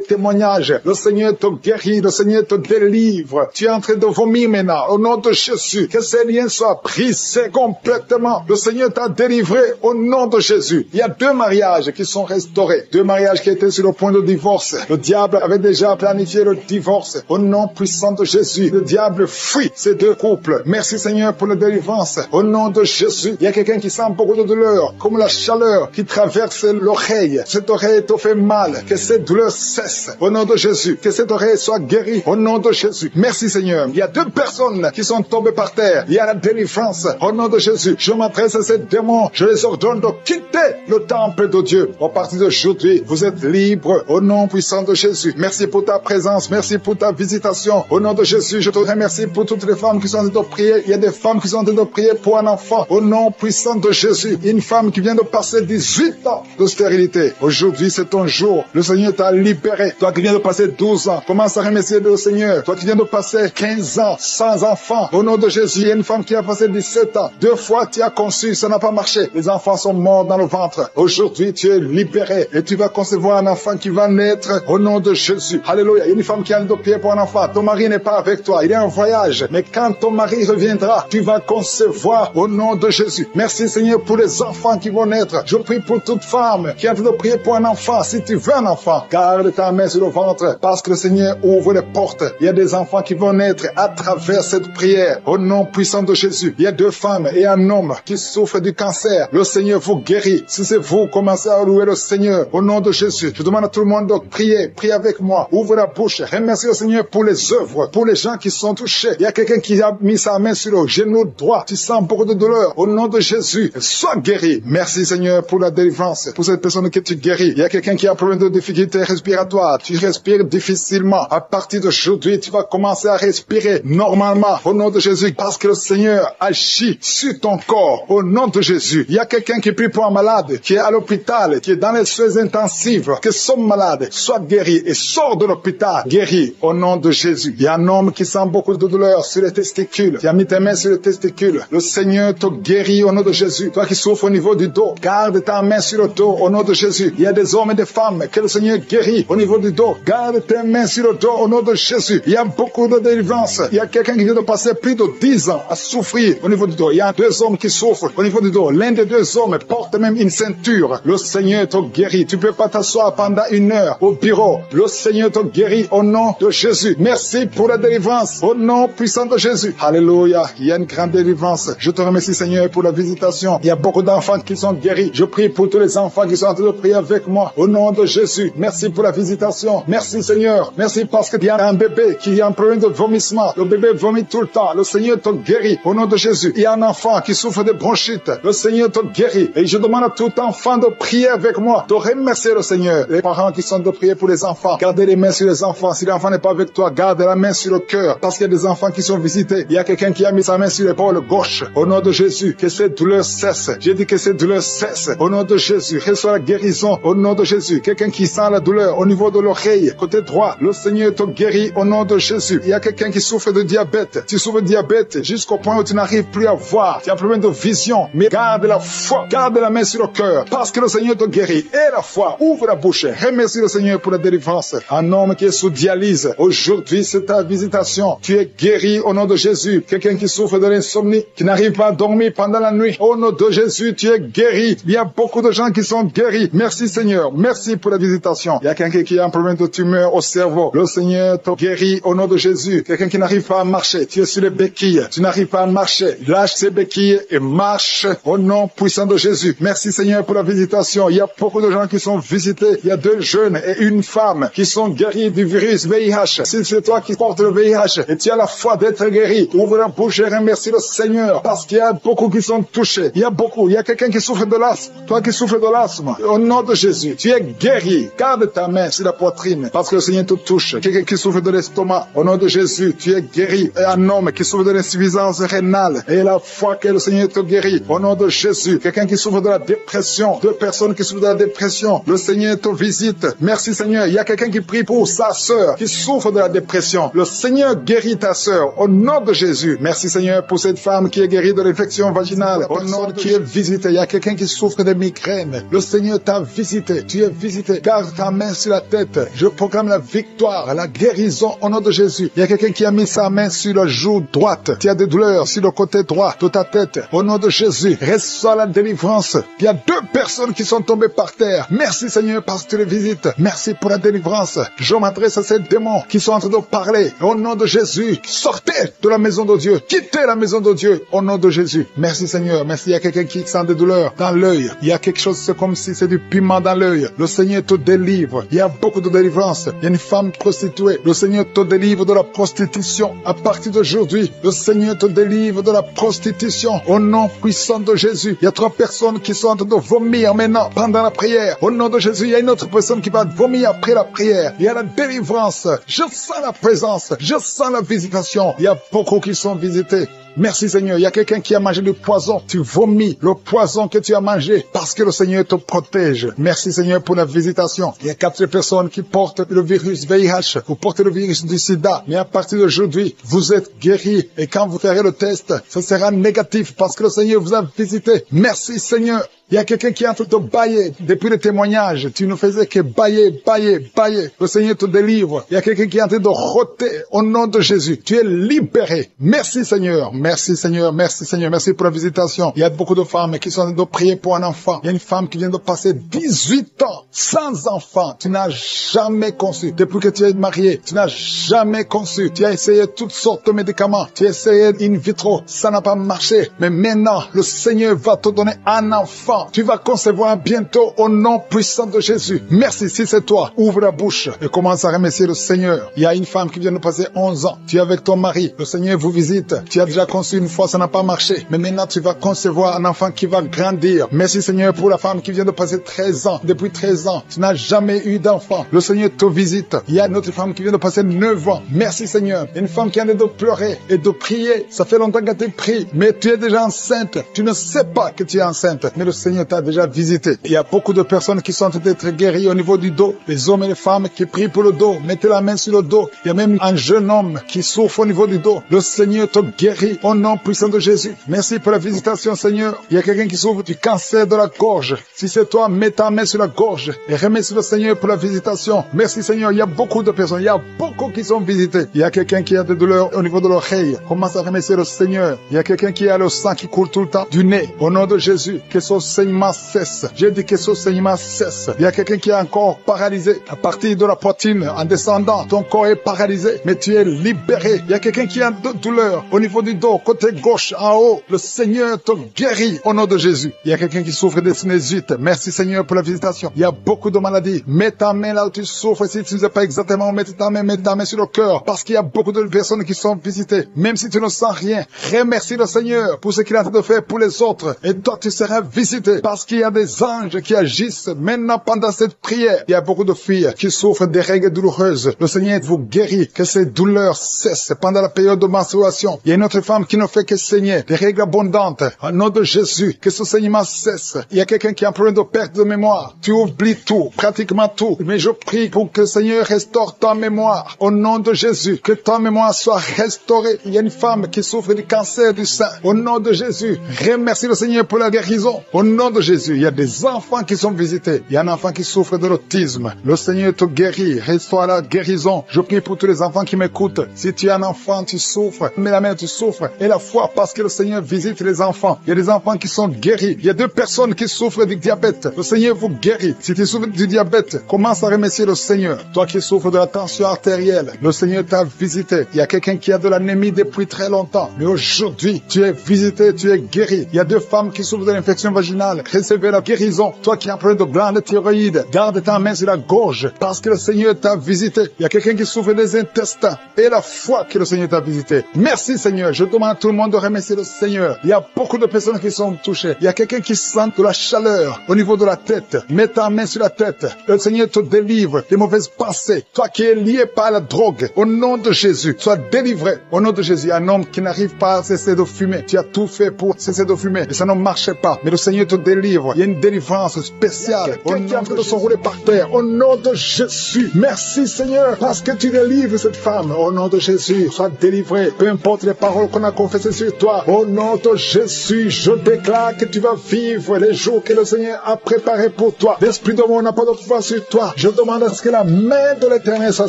témoignages, le Seigneur te guérit, le Seigneur te délivre. Tu es en train de vomir maintenant. Au nom de Jésus, que ces liens soient brisés complètement. Le Seigneur t'a délivré au nom de Jésus. Il y a 2 mariages qui sont restaurés. 2 mariages qui étaient sur le point de divorce. Le diable avait déjà planifié le divorce. Au nom puissant de Jésus, le diable fuit ces 2 couples. Merci Seigneur pour la délivrance. Au nom de Jésus, il y a quelqu'un qui sent beaucoup de douleur, comme la chaleur qui traverse l'oreille. Cette oreille te fait mal. Que cette douleur cesse. Au nom de Jésus, que cette oreille soit guérie. Au nom de Jésus. Merci Seigneur. Il y a 2 personnes qui sont tombées par terre. Il y a la délivrance. Au nom de Jésus, je m'adresse à ces démons. Je les ordonne de quitter le temple de Dieu. À partir d'aujourd'hui, vous êtes libres. Au nom puissant de Jésus. Merci pour ta présence. Merci pour ta visitation. Au nom de Jésus, je te remercie pour toutes les femmes qui sont en train de prier. Il y a des femmes qui sont en train de prier pour un enfant. Au nom puissant de Jésus. Une femme qui vient de passer 18 ans de stérilité. Aujourd'hui, c'est ton jour. Le Seigneur t'a libéré. Toi qui viens de passer 12 ans, commence à remercier le Seigneur. Toi qui viens de passer 15 ans sans enfant. Au nom de Jésus, il y a une femme qui a passé 17 ans. 2 fois tu as conçu, ça n'a pas marché. Les enfants sont morts dans le ventre. Aujourd'hui, tu es libéré et tu vas concevoir un enfant qui va naître au nom de Jésus. Alléluia. Il y a une femme qui a le pied pour un enfant. Ton mari n'est pas avec toi. Il est en voyage. Mais quand ton mari reviendra, tu vas concevoir au nom de Jésus. Merci Seigneur pour les enfants qui vont naître. Je prie pour toute femme qui a de prier pour un enfant. Si tu veux un enfant, garde ta main sur le ventre parce que le Seigneur ouvre les portes. Il y a des enfants qui vont naître à travers cette prière au nom puissant de Jésus. Il y a 2 femmes et un homme qui souffrent du cancer. Le Seigneur vous guérit. Si c'est vous, commencez à louer le Seigneur au nom de Jésus. Je demande à tout le monde de prier. Priez avec moi. Ouvre la bouche. Remercie le Seigneur pour les œuvres, pour les gens qui sont touchés. Il y a quelqu'un qui a mis sa main sur le genou droit. Tu sens beaucoup de douleur. Au nom de Jésus, sois guéri. Merci Seigneur pour la délivrance, pour cette personne que tu guéris. Il y a quelqu'un qui a un problème de difficulté respiratoire. Tu respires difficilement. À partir d'aujourd'hui, tu vas commencer à respirer normalement au nom de Jésus parce que le Seigneur agit sur ton corps au nom de Jésus. Il y a quelqu'un qui prie pour un malade qui est à l'hôpital, qui est dans les soins intensifs, que son malade soit guéri et sort de l'hôpital guéri au nom de Jésus. Il y a un homme qui sent beaucoup de douleur sur les testicules. Tu as mis tes mains sur les testicules. Le Seigneur te guérit au nom de Jésus. Toi qui souffres au niveau du dos, garde ta main sur le dos au nom de Jésus. Il y a des hommes et des femmes que le Seigneur guérit au niveau du dos. Garde tes mains sur le dos au nom de Jésus. Il y a beaucoup de délivrance. Il y a quelqu'un qui vient de passer plus de 10 ans à souffrir au niveau du dos. Il y a 2 hommes qui souffrent au niveau du dos. L'un des 2 hommes porte même une ceinture. Le Seigneur te guérit. Tu peux pas t'asseoir pendant 1 heure au bureau. Le Seigneur te guérit au nom de Jésus. Merci pour la délivrance au nom puissant de Jésus. Alléluia. Il y a une grande délivrance. Je te remercie, Seigneur, pour la visitation. Il y a beaucoup d'enfants qui sont guéris. Je prie pour tous les enfants qui sont en train de prier avec moi au nom de Jésus. Merci pour la visitation. Merci, Seigneur. Merci parce qu'il y a un bébé qui a un problème de vomissement. Le bébé vomit tout le temps. Le Seigneur te guérit au nom de Jésus. Il y a un enfant qui souffre de bronchite. Le Seigneur te guérit. Et je demande à tout enfant de prier avec moi, de remercier le Seigneur. Les parents qui sont de prier pour les enfants, gardez les mains sur les enfants. Si l'enfant n'est pas avec toi, garde la main sur le cœur. Parce qu'il y a des enfants qui sont visités. Il y a quelqu'un qui a mis sa main sur l'épaule gauche. Au nom de Jésus, que cette douleur cesse. J'ai dit que cette douleur cesse. Au nom de Jésus, reçois la guérison. Au nom de Jésus, quelqu'un qui sent la douleur au niveau de l'oreille, côté droit, le Seigneur te guérit au nom de Jésus. Il y a quelqu'un qui souffre de diabète. Tu souffres de diabète jusqu'au point où tu n'arrives plus à voir. Tu as un problème de vision. Mais garde la foi. Garde la main sur le cœur. Parce que le Seigneur te guérit. Et la foi. Ouvre la bouche. Remercie le Seigneur pour la délivrance. Un homme qui est sous dialyse. Aujourd'hui, c'est ta visitation. Tu es guéri au nom de Jésus. Quelqu'un qui souffre de l'insomnie, qui n'arrive pas à dormir pendant la nuit. Au nom de Jésus, tu es guéri. Il y a beaucoup de gens qui sont guéris. Merci Seigneur. Merci pour la visitation. Il y a quelqu'un qui a un problème de tumeur au cerveau. Le Seigneur te guérit au nom de Jésus. Quelqu'un qui n'arrive pas à marcher. Tu es sur les béquilles. Tu n'arrives pas à marcher. Lâche ces béquilles et marche au nom puissant de Jésus. Merci Seigneur pour la visitation. Il y a beaucoup de gens qui sont visités. Il y a 2 jeunes et une femme qui sont guéris du virus VIH. Si c'est toi qui portes le VIH et tu as la foi d'être guéri, ouvre la bouche et remercie le Seigneur parce qu'il y a beaucoup qui sont touchés. Il y a beaucoup. Il y a quelqu'un qui souffre de l'asthme. Toi qui souffres de l'asthme, au nom de Jésus, tu es guéri. Garde ta main sur la poitrine parce que le Seigneur te touche. Quelqu'un qui souffre de l'estomac, au nom de Jésus, tu es guéri. Et un homme qui souffre de l'insuffisance rénale et la foi que le Seigneur te guérit, au nom de Jésus. Quelqu'un qui souffre de la dépression, 2 personnes qui souffrent de la dépression, le Seigneur te visite. Merci Seigneur. Il y a quelqu'un qui prie pour sa sœur qui souffre de la dépression. Le Seigneur guérit ta sœur au nom de Jésus. Merci Seigneur pour cette femme qui est guérie de l'infection vaginale. Au nom qui est visitée. Il y a quelqu'un qui souffre de migraine. Le Seigneur t'a visité. Tu es visité. Garde ta main sur la tête. Je proclame la victoire, la guérison au nom de Jésus. Il y a quelqu'un qui a mis sa main sur la joue droite. Tu as des douleurs sur le côté droit de ta tête. Au nom de Jésus, reçois la délivrance. Il y a 2 personnes qui sont tombées par terre. Merci Seigneur parce que tu les visites. Merci pour la délivrance. Je m'adresse à ces démons qui sont en train de parler. Au nom de Jésus, sortez de la maison de Dieu. Quittez la maison de Dieu. Au nom de Jésus. Merci Seigneur. Merci. Il y a quelqu'un qui sent des douleurs dans l'œil. Il y a quelque chose, c'est comme si c'est du piment dans l'œil. Le Seigneur te délivre. Il y a beaucoup de délivrance. Il y a une femme prostituée. Le Seigneur te délivre de la prostitution. À partir d'aujourd'hui, le Seigneur te délivre de la prostitution. Au nom puissant de Jésus. Il y a 3 personnes qui sont en train de vomir maintenant pendant la prière. Au nom de Jésus, il y a une autre personne qui va vomir après la prière. Il y a la délivrance. Je sens la présence. Je sens la visitation. Il y a beaucoup qui sont visités. Merci Seigneur. Il y a quelqu'un qui a mangé du poison. Tu vomis le poison que tu as mangé parce que le Seigneur te protège. Merci Seigneur pour la visitation. Il y a 4 personnes qui portent le virus VIH. Vous portez le virus du sida. Mais à partir d'aujourd'hui, vous êtes guéris. Et quand vous ferez le test, ce sera négatif parce que le Seigneur vous a visité. Merci Seigneur. Il y a quelqu'un qui est en train de bailler. Depuis le témoignage, tu ne faisais que bailler, bailler, bailler. Le Seigneur te délivre. Il y a quelqu'un qui est en train de rôter au nom de Jésus. Tu es libéré. Merci Seigneur. Merci Seigneur. Merci Seigneur. Merci pour la visitation. Il y a beaucoup de femmes qui sont en train de prier pour un enfant. Il y a une femme qui vient de passer 18 ans sans enfant. Tu n'as jamais conçu. Depuis que tu es marié, tu n'as jamais conçu. Tu as essayé toutes sortes de médicaments. Tu as essayé in vitro. Ça n'a pas marché. Mais maintenant, le Seigneur va te donner un enfant. Tu vas concevoir bientôt au nom puissant de Jésus. Merci si c'est toi. Ouvre la bouche et commence à remercier le Seigneur. Il y a une femme qui vient de passer 11 ans. Tu es avec ton mari. Le Seigneur vous visite. Tu as déjà conçu une fois, ça n'a pas marché. Mais maintenant, tu vas concevoir un enfant qui va grandir. Merci Seigneur pour la femme qui vient de passer 13 ans. Depuis 13 ans, tu n'as jamais eu d'enfant. Le Seigneur te visite. Il y a une autre femme qui vient de passer 9 ans. Merci Seigneur. Une femme qui a de pleurer et de prier. Ça fait longtemps que tu pries, mais tu es déjà enceinte. Tu ne sais pas que tu es enceinte, mais le Seigneur t'a déjà visité. Il y a beaucoup de personnes qui sont en train d'être guéries au niveau du dos. Les hommes et les femmes qui prient pour le dos. Mettez la main sur le dos. Il y a même un jeune homme qui souffre au niveau du dos. Le Seigneur te guérit au nom puissant de Jésus. Merci pour la visitation, Seigneur. Il y a quelqu'un qui souffre du cancer de la gorge. Si c'est toi, mets ta main sur la gorge et remercie le Seigneur pour la visitation. Merci Seigneur. Il y a beaucoup de personnes. Il y a beaucoup qui sont visitées. Il y a quelqu'un qui a des douleurs au niveau de l'oreille. Commence à remercier le Seigneur. Il y a quelqu'un qui a le sang qui coule tout le temps du nez. Au nom de Jésus, que son saignement cesse. J'ai dit que son saignement cesse. Il y a quelqu'un qui est encore paralysé à partir de la poitrine en descendant. Ton corps est paralysé, mais tu es libéré. Il y a quelqu'un qui a de douleur au niveau du dos, côté gauche, en haut. Le Seigneur te guérit au nom de Jésus. Il y a quelqu'un qui souffre de sinusite. Merci Seigneur pour la visitation. Il y a beaucoup de maladies. Mets ta main là où tu souffres. Si tu ne sais pas exactement où mettre ta main, mets ta main sur le cœur. Parce qu'il y a beaucoup de personnes qui sont visitées. Même si tu ne sens rien, remercie le Seigneur pour ce qu'il est en train de faire pour les autres. Et toi, tu seras visité. Parce qu'il y a des anges qui agissent maintenant pendant cette prière. Il y a beaucoup de filles qui souffrent des règles douloureuses. Le Seigneur vous guérit. Que ces douleurs cessent pendant la période de menstruation. Il y a une autre femme qui ne fait que saigner. Des règles abondantes. Au nom de Jésus, que ce saignement cesse. Il y a quelqu'un qui a un problème de perte de mémoire. Tu oublies tout, pratiquement tout. Mais je prie pour que le Seigneur restaure ta mémoire. Au nom de Jésus, que ta mémoire soit restaurée. Il y a une femme qui souffre du cancer du sein. Au nom de Jésus, remercie le Seigneur pour la guérison. Au nom de Jésus, il y a des enfants qui sont visités. Il y a un enfant qui souffre de l'autisme. Le Seigneur te guérit. Reçois la guérison. Je prie pour tous les enfants qui m'écoutent. Si tu es un enfant, tu souffres. Mais la mère, tu souffres. Et la foi, parce que le Seigneur visite les enfants. Il y a des enfants qui sont guéris. Il y a 2 personnes qui souffrent du diabète. Le Seigneur vous guérit. Si tu souffres du diabète, commence à remercier le Seigneur. Toi qui souffres de la tension artérielle, le Seigneur t'a visité. Il y a quelqu'un qui a de l'anémie depuis très longtemps. Mais aujourd'hui, tu es visité, tu es guéri. Il y a 2 femmes qui souffrent de l'infection vaginale. Recevez la guérison. Toi qui as un problème de glande thyroïde, garde ta main sur la gorge parce que le Seigneur t'a visité. Il y a quelqu'un qui souffre des intestins et la foi que le Seigneur t'a visité. Merci Seigneur. Je demande à tout le monde de remercier le Seigneur. Il y a beaucoup de personnes qui sont touchées. Il y a quelqu'un qui sent de la chaleur au niveau de la tête. Mets ta main sur la tête. Le Seigneur te délivre des mauvaises pensées. Toi qui es lié par la drogue, au nom de Jésus, sois délivré. Au nom de Jésus, un homme qui n'arrive pas à cesser de fumer. Tu as tout fait pour cesser de fumer et ça ne marche pas. Mais le Seigneur te délivre. Il y a une délivrance spéciale. Au nom de s'enrouler par terre. Au nom de Jésus. Merci Seigneur parce que tu délivres cette femme. Au nom de Jésus, sois délivré. Peu importe les paroles qu'on a confessées sur toi. Au nom de Jésus, je déclare que tu vas vivre les jours que le Seigneur a préparés pour toi. L'esprit de mort n'a pas de pouvoir sur toi. Je demande à ce que la main de l'Éternel soit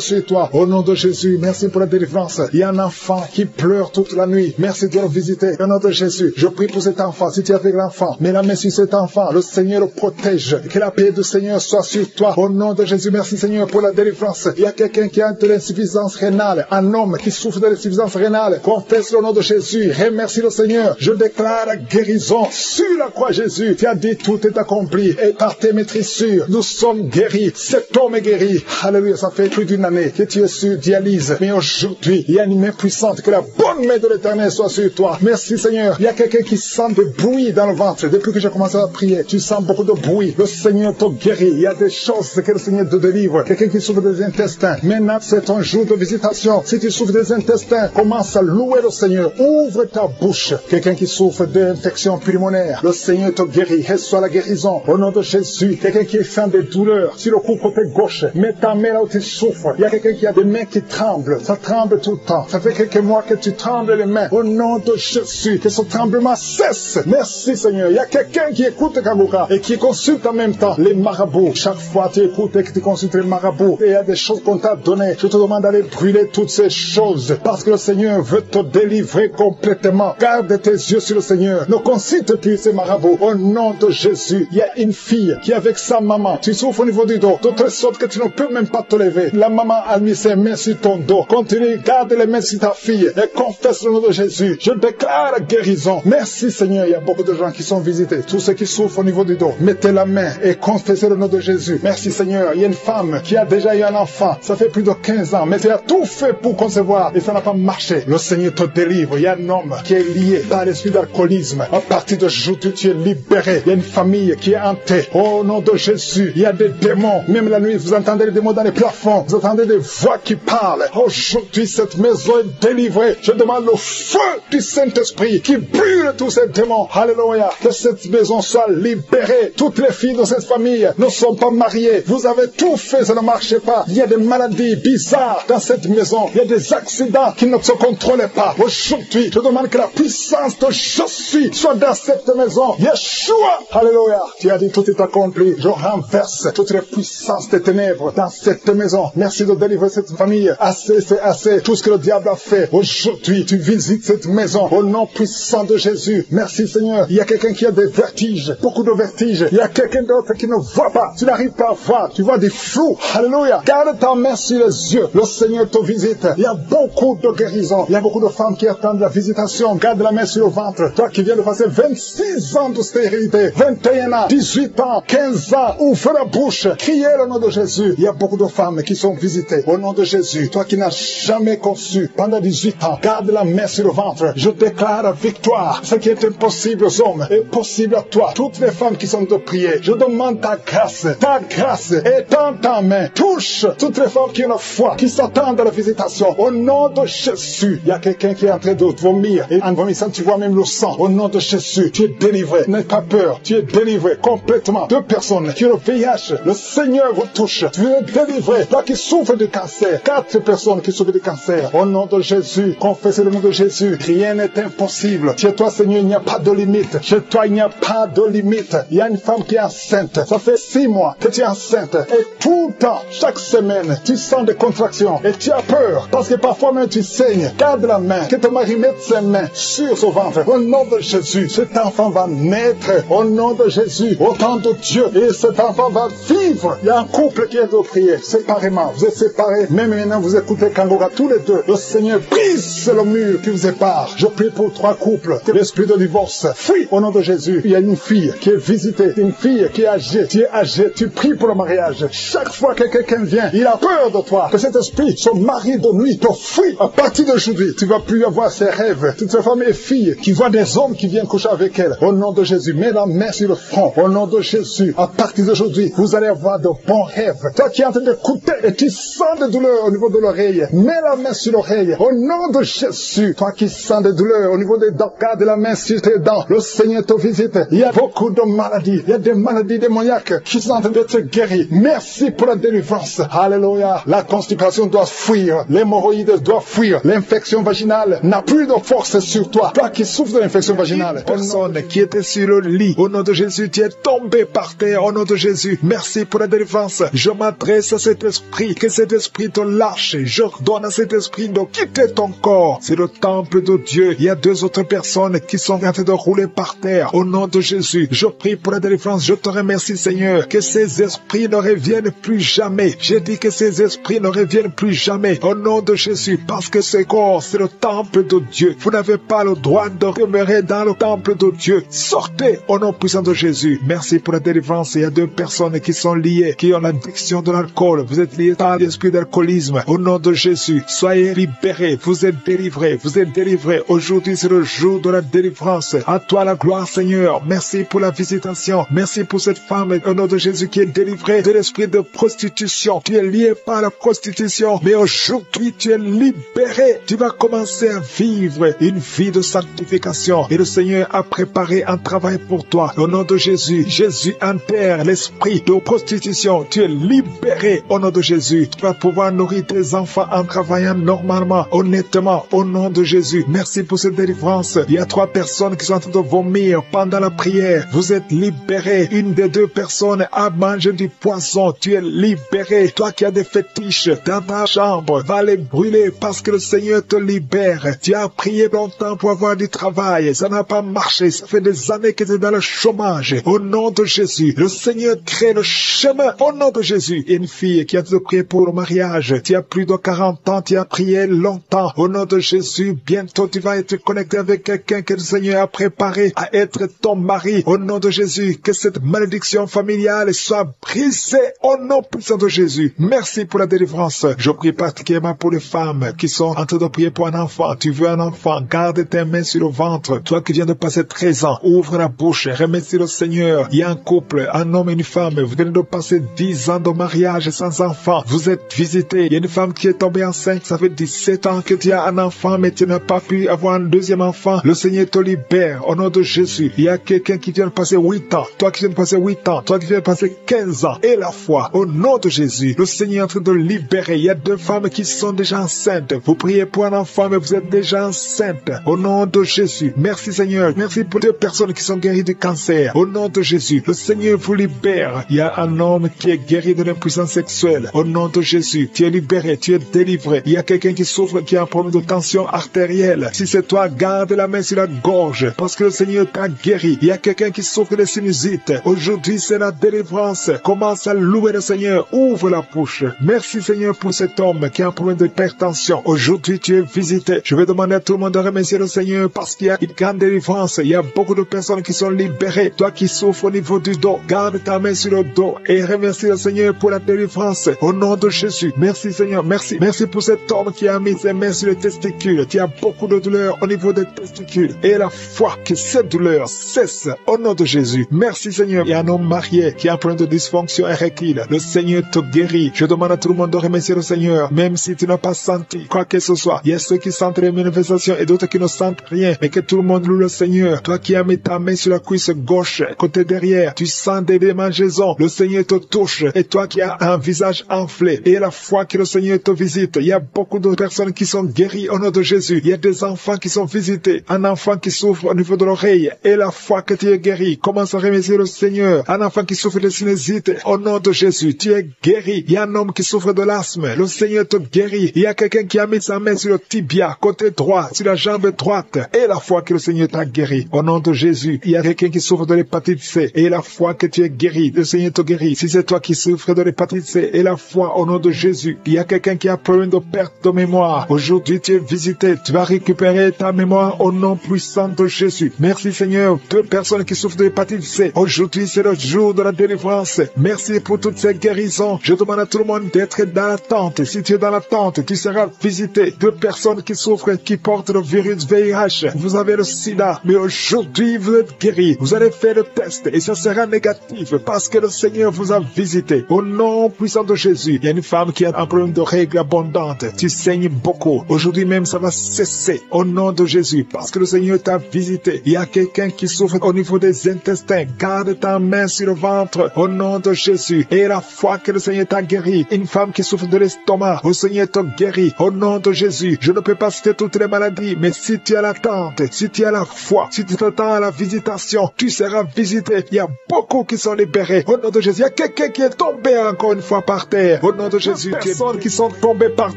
sur toi. Au nom de Jésus, merci pour la délivrance. Il y a un enfant qui pleure toute la nuit. Merci de le visiter. Au nom de Jésus, je prie pour cet enfant. Si tu es avec l'enfant, mets la main sur cet enfant. Le Seigneur le protège. Que la paix du Seigneur soit sur toi. Au nom de Jésus, merci Seigneur pour la délivrance. Il y a quelqu'un qui a de l'insuffisance rénale. Un homme qui souffre de l'insuffisance rénale. Confesse le nom de Jésus. Remercie le Seigneur. Je déclare la guérison sur la croix Jésus. Tu as dit tout est accompli. Et par tes maîtrissures, nous sommes guéris. Cet homme est guéri. Alléluia, ça fait plus d'une année que tu es sur dialyse. Mais aujourd'hui, il y a une main puissante. Que la bonne main de l'Éternel soit sur toi. Merci Seigneur. Il y a quelqu'un qui sent des bruits dans le ventre. Depuis que j'ai commencé à prier, tu sens beaucoup de bruit. Le Seigneur te guérit. Il y a des choses que le Seigneur te délivre. Quelqu'un qui souffre des intestins. Maintenant, c'est ton jour de visitation. Si tu souffres des intestins, commence à louer le Seigneur. Ouvre ta bouche. Quelqu'un qui souffre d'infection pulmonaire, le Seigneur te guérit. Reçois la guérison. Au nom de Jésus. Quelqu'un qui sent des douleurs sur le cou côté gauche. Mets ta main là où tu souffres. Il y a quelqu'un qui a des mains qui tremblent. Ça tremble tout le temps. Ça fait quelques mois que tu trembles les mains. Au nom de Jésus. Que ce tremblement cesse. Merci Seigneur. Il y a quelqu'un qui écoute Kabuka et qui consulte en même temps les marabouts. Chaque fois tu écoutes et que tu consultes les marabouts et il y a des choses qu'on t'a données. Je te demande d'aller brûler toutes ces choses parce que le Seigneur veut te délivrer complètement. Garde tes yeux sur le Seigneur. Ne consulte plus ces marabouts. Au nom de Jésus. Il y a une fille qui est avec sa maman. Tu souffres au niveau du dos. De telle sorte que tu ne peux même pas te lever. La maman a mis ses mains sur ton dos. Continue, garde les mains sur ta fille et confesse le nom de Jésus. Je déclare la guérison. Merci Seigneur. Il y a beaucoup de gens qui sont visités. Tous ceux qui souffrent au niveau du dos, mettez la main et confessez le nom de Jésus. Merci Seigneur. Il y a une femme qui a déjà eu un enfant. Ça fait plus de 15 ans. Mais tu as tout fait pour concevoir et ça n'a pas marché. Le Seigneur te délivre. vivre. Il y a un homme qui est lié par l'esprit d'alcoolisme. À partir d'aujourd'hui, tu es libéré. Il y a une famille qui est hantée. Au nom de Jésus, il y a des démons. Même la nuit, vous entendez les démons dans les plafonds. Vous entendez des voix qui parlent. Aujourd'hui, cette maison est délivrée. Je demande le feu du Saint-Esprit qui brûle tous ces démons. Alléluia. Que cette maison soit libérée. Toutes les filles de cette famille ne sont pas mariées. Vous avez tout fait, ça ne marche pas. Il y a des maladies bizarres dans cette maison. Il y a des accidents qui ne se contrôlent pas. Aujourd'hui, je demande que la puissance de je suis soit dans cette maison. Yeshua. Alléluia. Tu as dit tout est accompli. Je renverse toutes les puissances des ténèbres dans cette maison. Merci de délivrer cette famille. Assez, c'est assez. Tout ce que le diable a fait. Aujourd'hui, tu visites cette maison au nom puissant de Jésus. Merci Seigneur. Il y a quelqu'un qui a des vertiges, beaucoup de vertiges. Il y a quelqu'un d'autre qui ne voit pas. Tu n'arrives pas à voir. Tu vois des flous. Alléluia. Garde ta main sur les yeux. Le Seigneur te visite. Il y a beaucoup de guérisons. Il y a beaucoup de femmes qui attendent la visitation. Garde la main sur le ventre. Toi qui viens de passer 26 ans de stérilité, 21 ans, 18 ans, 15 ans, ouvre la bouche. Criez le nom de Jésus. Il y a beaucoup de femmes qui sont visitées au nom de Jésus. Toi qui n'as jamais conçu pendant 18 ans, garde la main sur le ventre. Je déclare la victoire. Ce qui est impossible aux hommes est possible à toi. Toutes les femmes qui sont de prier, je demande ta grâce est dans ta main. Touche toutes les femmes qui ont la foi, qui s'attendent à la visitation. Au nom de Jésus, il y a quelqu'un qui est en train de vomir. Et en vomissant, tu vois même le sang. Au nom de Jésus, tu es délivré. N'aie pas peur. Tu es délivré complètement. 2 personnes qui ont le VIH, le Seigneur vous touche. Tu es délivré. Toi qui souffres de cancer, 4 personnes qui souffrent de cancer. Au nom de Jésus, confessez le nom de Jésus. Rien n'est impossible. Chez toi, Seigneur, il n'y a pas de limite. Chez toi, il n'y a pas de limite. Il y a une femme qui est enceinte. Ça fait 6 mois que tu es enceinte. Et tout le temps, chaque semaine, tu sens des contractions. Et tu as peur. Parce que parfois même tu saignes. Garde la main. Que ton mari mette ses mains sur son ventre. Au nom de Jésus, cet enfant va naître. Au nom de Jésus, au temps de Dieu. Et cet enfant va vivre. Il y a un couple qui est de prier séparément. Vous êtes séparés. Même maintenant, vous écoutez Kangora tous les deux. Le Seigneur brise le mur qui vous sépare. Je prie pour 3 couples. Que l'esprit de divorce fuit au nom de Jésus. Il y a une fille qui est visitée. Une fille qui est âgée. Tu es âgé. Tu pries pour le mariage. Chaque fois que quelqu'un vient, il a peur de toi. Que cet esprit, son mari de nuit, te fuit. À partir d'aujourd'hui, tu ne vas plus avoir ces rêves. Toutes ces femmes et filles qui voient des hommes qui viennent coucher avec elles. Au nom de Jésus, mets la main sur le front. Au nom de Jésus, à partir d'aujourd'hui, vous allez avoir de bons rêves. Toi qui es en train d'écouter et tu sens des douleurs au niveau de l'oreille, mets la main sur l'oreille. Au nom de Jésus, toi qui sens des douleurs au niveau des dents, garde la main sur tes dents. Le Seigneur te visite. Il y a beaucoup de maladies. Il y a des maladies démoniaques qui sont en train d'être guéries. Merci pour la délivrance. Alléluia. La constipation doit fuir. L'hémorroïde doit fuir. L'infection vaginale n'a plus de force sur toi. Toi qui souffres de l'infection vaginale. Personne qui était sur le lit, au nom de Jésus, tu es tombé par terre. Au nom de Jésus, merci pour la délivrance. Je m'adresse à cet esprit. Que cet esprit te lâche. J'ordonne à cet esprit de quitter ton corps. C'est le temple de Dieu. Il y a 2 autres personnes qui sont en train de rouler par terre. Au nom de Jésus, je prie pour la délivrance. Je te remercie, Seigneur, que ces esprits ne reviennent plus jamais. J'ai dit que ces esprits ne reviennent plus jamais. Au nom de Jésus, parce que ce corps, c'est le temple de Dieu. Vous n'avez pas le droit de demeurer dans le temple de Dieu. Sortez au nom puissant de Jésus. Merci pour la délivrance. Il y a 2 personnes qui sont liées, qui ont l'addiction de l'alcool. Vous êtes liés par l'esprit d'alcoolisme. Au nom de Jésus, soyez libérés. Vous êtes délivrés. Vous êtes délivrés. Aujourd'hui, c'est le jour de la délivrance. À toi la gloire, Seigneur. Merci pour la visitation. Merci pour cette femme, au nom de Jésus, qui est délivrée de l'esprit de prostitution. Tu es lié par la prostitution, mais aujourd'hui, tu es libéré. Tu vas commencer à vivre une vie de sanctification. Et le Seigneur a préparé un travail pour toi. Au nom de Jésus, Jésus enterre l'esprit de prostitution. Tu es libéré au nom de Jésus. Tu vas pouvoir nourrir tes enfants en travaillant normalement, honnêtement, au nom de Jésus. Merci pour cette délivrance. Il y a 3 personnes qui sont en train de vomir pendant la prière. Vous êtes libérés. Une des 2 personnes a mangé du poisson. Tu es libéré. Toi qui as des fétiches dans ta chambre, va les brûler parce que le Seigneur te libère. Tu as prié longtemps pour avoir du travail. Ça n'a pas marché. Ça fait des années que tu es dans le chômage. Au nom de Jésus, le Seigneur crée le chemin. Au nom de Jésus, une fille qui a te prié pour le mariage. Tu as plus de 40 ans. Tu as prié longtemps. Au nom de Jésus, bientôt tu vas être connecté avec quelqu'un que le Seigneur a préparé à être ton mari. Au nom de Jésus, que cette malédiction familiale soit brisée au nom puissant de Jésus. Merci pour la délivrance. Je prie particulièrement pour les femmes qui sont en train de prier pour un enfant. Tu veux veux un enfant, garde tes mains sur le ventre. Toi qui viens de passer 13 ans, ouvre la bouche, remercie le Seigneur. Il y a un couple, un homme et une femme, vous venez de passer 10 ans de mariage sans enfant. Vous êtes visité. Il y a une femme qui est tombée enceinte, ça fait 17 ans que tu as un enfant, mais tu n'as pas pu avoir un deuxième enfant. Le Seigneur te libère au nom de Jésus. Il y a quelqu'un qui vient de passer 8 ans, toi qui viens de passer 8 ans, toi qui viens de passer 15 ans, et la foi, au nom de Jésus. Le Seigneur est en train de libérer. Il y a 2 femmes qui sont déjà enceintes. Vous priez pour un enfant, mais vous êtes déjà enceinte. Au nom de Jésus. Merci Seigneur. Merci pour 2 personnes qui sont guéries du cancer. Au nom de Jésus. Le Seigneur vous libère. Il y a un homme qui est guéri de l'impuissance sexuelle. Au nom de Jésus. Tu es libéré. Tu es délivré. Il y a quelqu'un qui souffre, qui a un problème de tension artérielle. Si c'est toi, garde la main sur la gorge. Parce que le Seigneur t'a guéri. Il y a quelqu'un qui souffre de sinusite. Aujourd'hui, c'est la délivrance. Commence à louer le Seigneur. Ouvre la bouche. Merci Seigneur pour cet homme qui a un problème d'hypertension. Aujourd'hui, tu es visité. Je vais demander à tout le monde de remercier le Seigneur parce qu'il y a une grande délivrance. Il y a beaucoup de personnes qui sont libérées. Toi qui souffres au niveau du dos, garde ta main sur le dos et remercie le Seigneur pour la délivrance. Au nom de Jésus. Merci Seigneur. Merci. Merci pour cet homme qui a mis ses mains sur les testicules. Tu as beaucoup de douleur au niveau des testicules. Et la foi que cette douleur cesse au nom de Jésus. Merci Seigneur. Il y a un homme marié qui a un problème de dysfonction érectile. Le Seigneur te guérit. Je demande à tout le monde de remercier le Seigneur, même si tu n'as pas senti quoi que ce soit. Il y a ceux qui sentent les manifestations et d'autres qui ne sentent rien, mais que tout le monde loue le Seigneur. Toi qui as mis ta main sur la cuisse gauche, côté derrière, tu sens des démangeaisons. Le Seigneur te touche. Et toi qui as un visage enflé, et la foi que le Seigneur te visite. Il y a beaucoup de personnes qui sont guéries au nom de Jésus. Il y a des enfants qui sont visités. Un enfant qui souffre au niveau de l'oreille, et la foi que tu es guéri. Commence à remercier le Seigneur. Un enfant qui souffre de sinusite, au nom de Jésus, tu es guéri. Il y a un homme qui souffre de l'asthme. Le Seigneur te guérit. Il y a quelqu'un qui a mis sa main sur le tibia, côté droit, sur la jambe droite. Et la foi que le Seigneur t'a guéri. Au nom de Jésus. Il y a quelqu'un qui souffre de l'hépatite C. Et la foi que tu es guéri. Le Seigneur te guérit. Si c'est toi qui souffres de l'hépatite C, et la foi au nom de Jésus. Il y a quelqu'un qui a problème de perte de mémoire. Aujourd'hui, tu es visité. Tu vas récupérer ta mémoire au nom puissant de Jésus. Merci Seigneur. 2 personnes qui souffrent de l'hépatite C. Aujourd'hui, c'est le jour de la délivrance. Merci pour toutes ces guérisons. Je demande à tout le monde d'être dans la tente. Si tu es dans la tente, tu seras visité. 2 personnes qui souffrent, qui portent le virus VIH. Vous avez le sida, mais aujourd'hui vous êtes guéris. Vous allez faire le test et ça sera négatif parce que le Seigneur vous a visité. Au nom puissant de Jésus. Il y a une femme qui a un problème de règles abondantes. Tu saignes beaucoup. Aujourd'hui même, ça va cesser. Au nom de Jésus. Parce que le Seigneur t'a visité. Il y a quelqu'un qui souffre au niveau des intestins. Garde ta main sur le ventre. Au nom de Jésus. Et la foi que le Seigneur t'a guéri. Une femme qui souffre de l'estomac. Le Seigneur t'a guéri. Au nom de Jésus. Je ne peux pas citer toutes les maladies. Mais si tu as l'attente, si tu as la foi, si tu t'attends à la visitation, tu seras visité. Il y a beaucoup qui sont libérés. Au nom de Jésus. Il y a quelqu'un qui est tombé encore une fois par terre. Au nom de Jésus. Il y a des personnes qui sont tombées par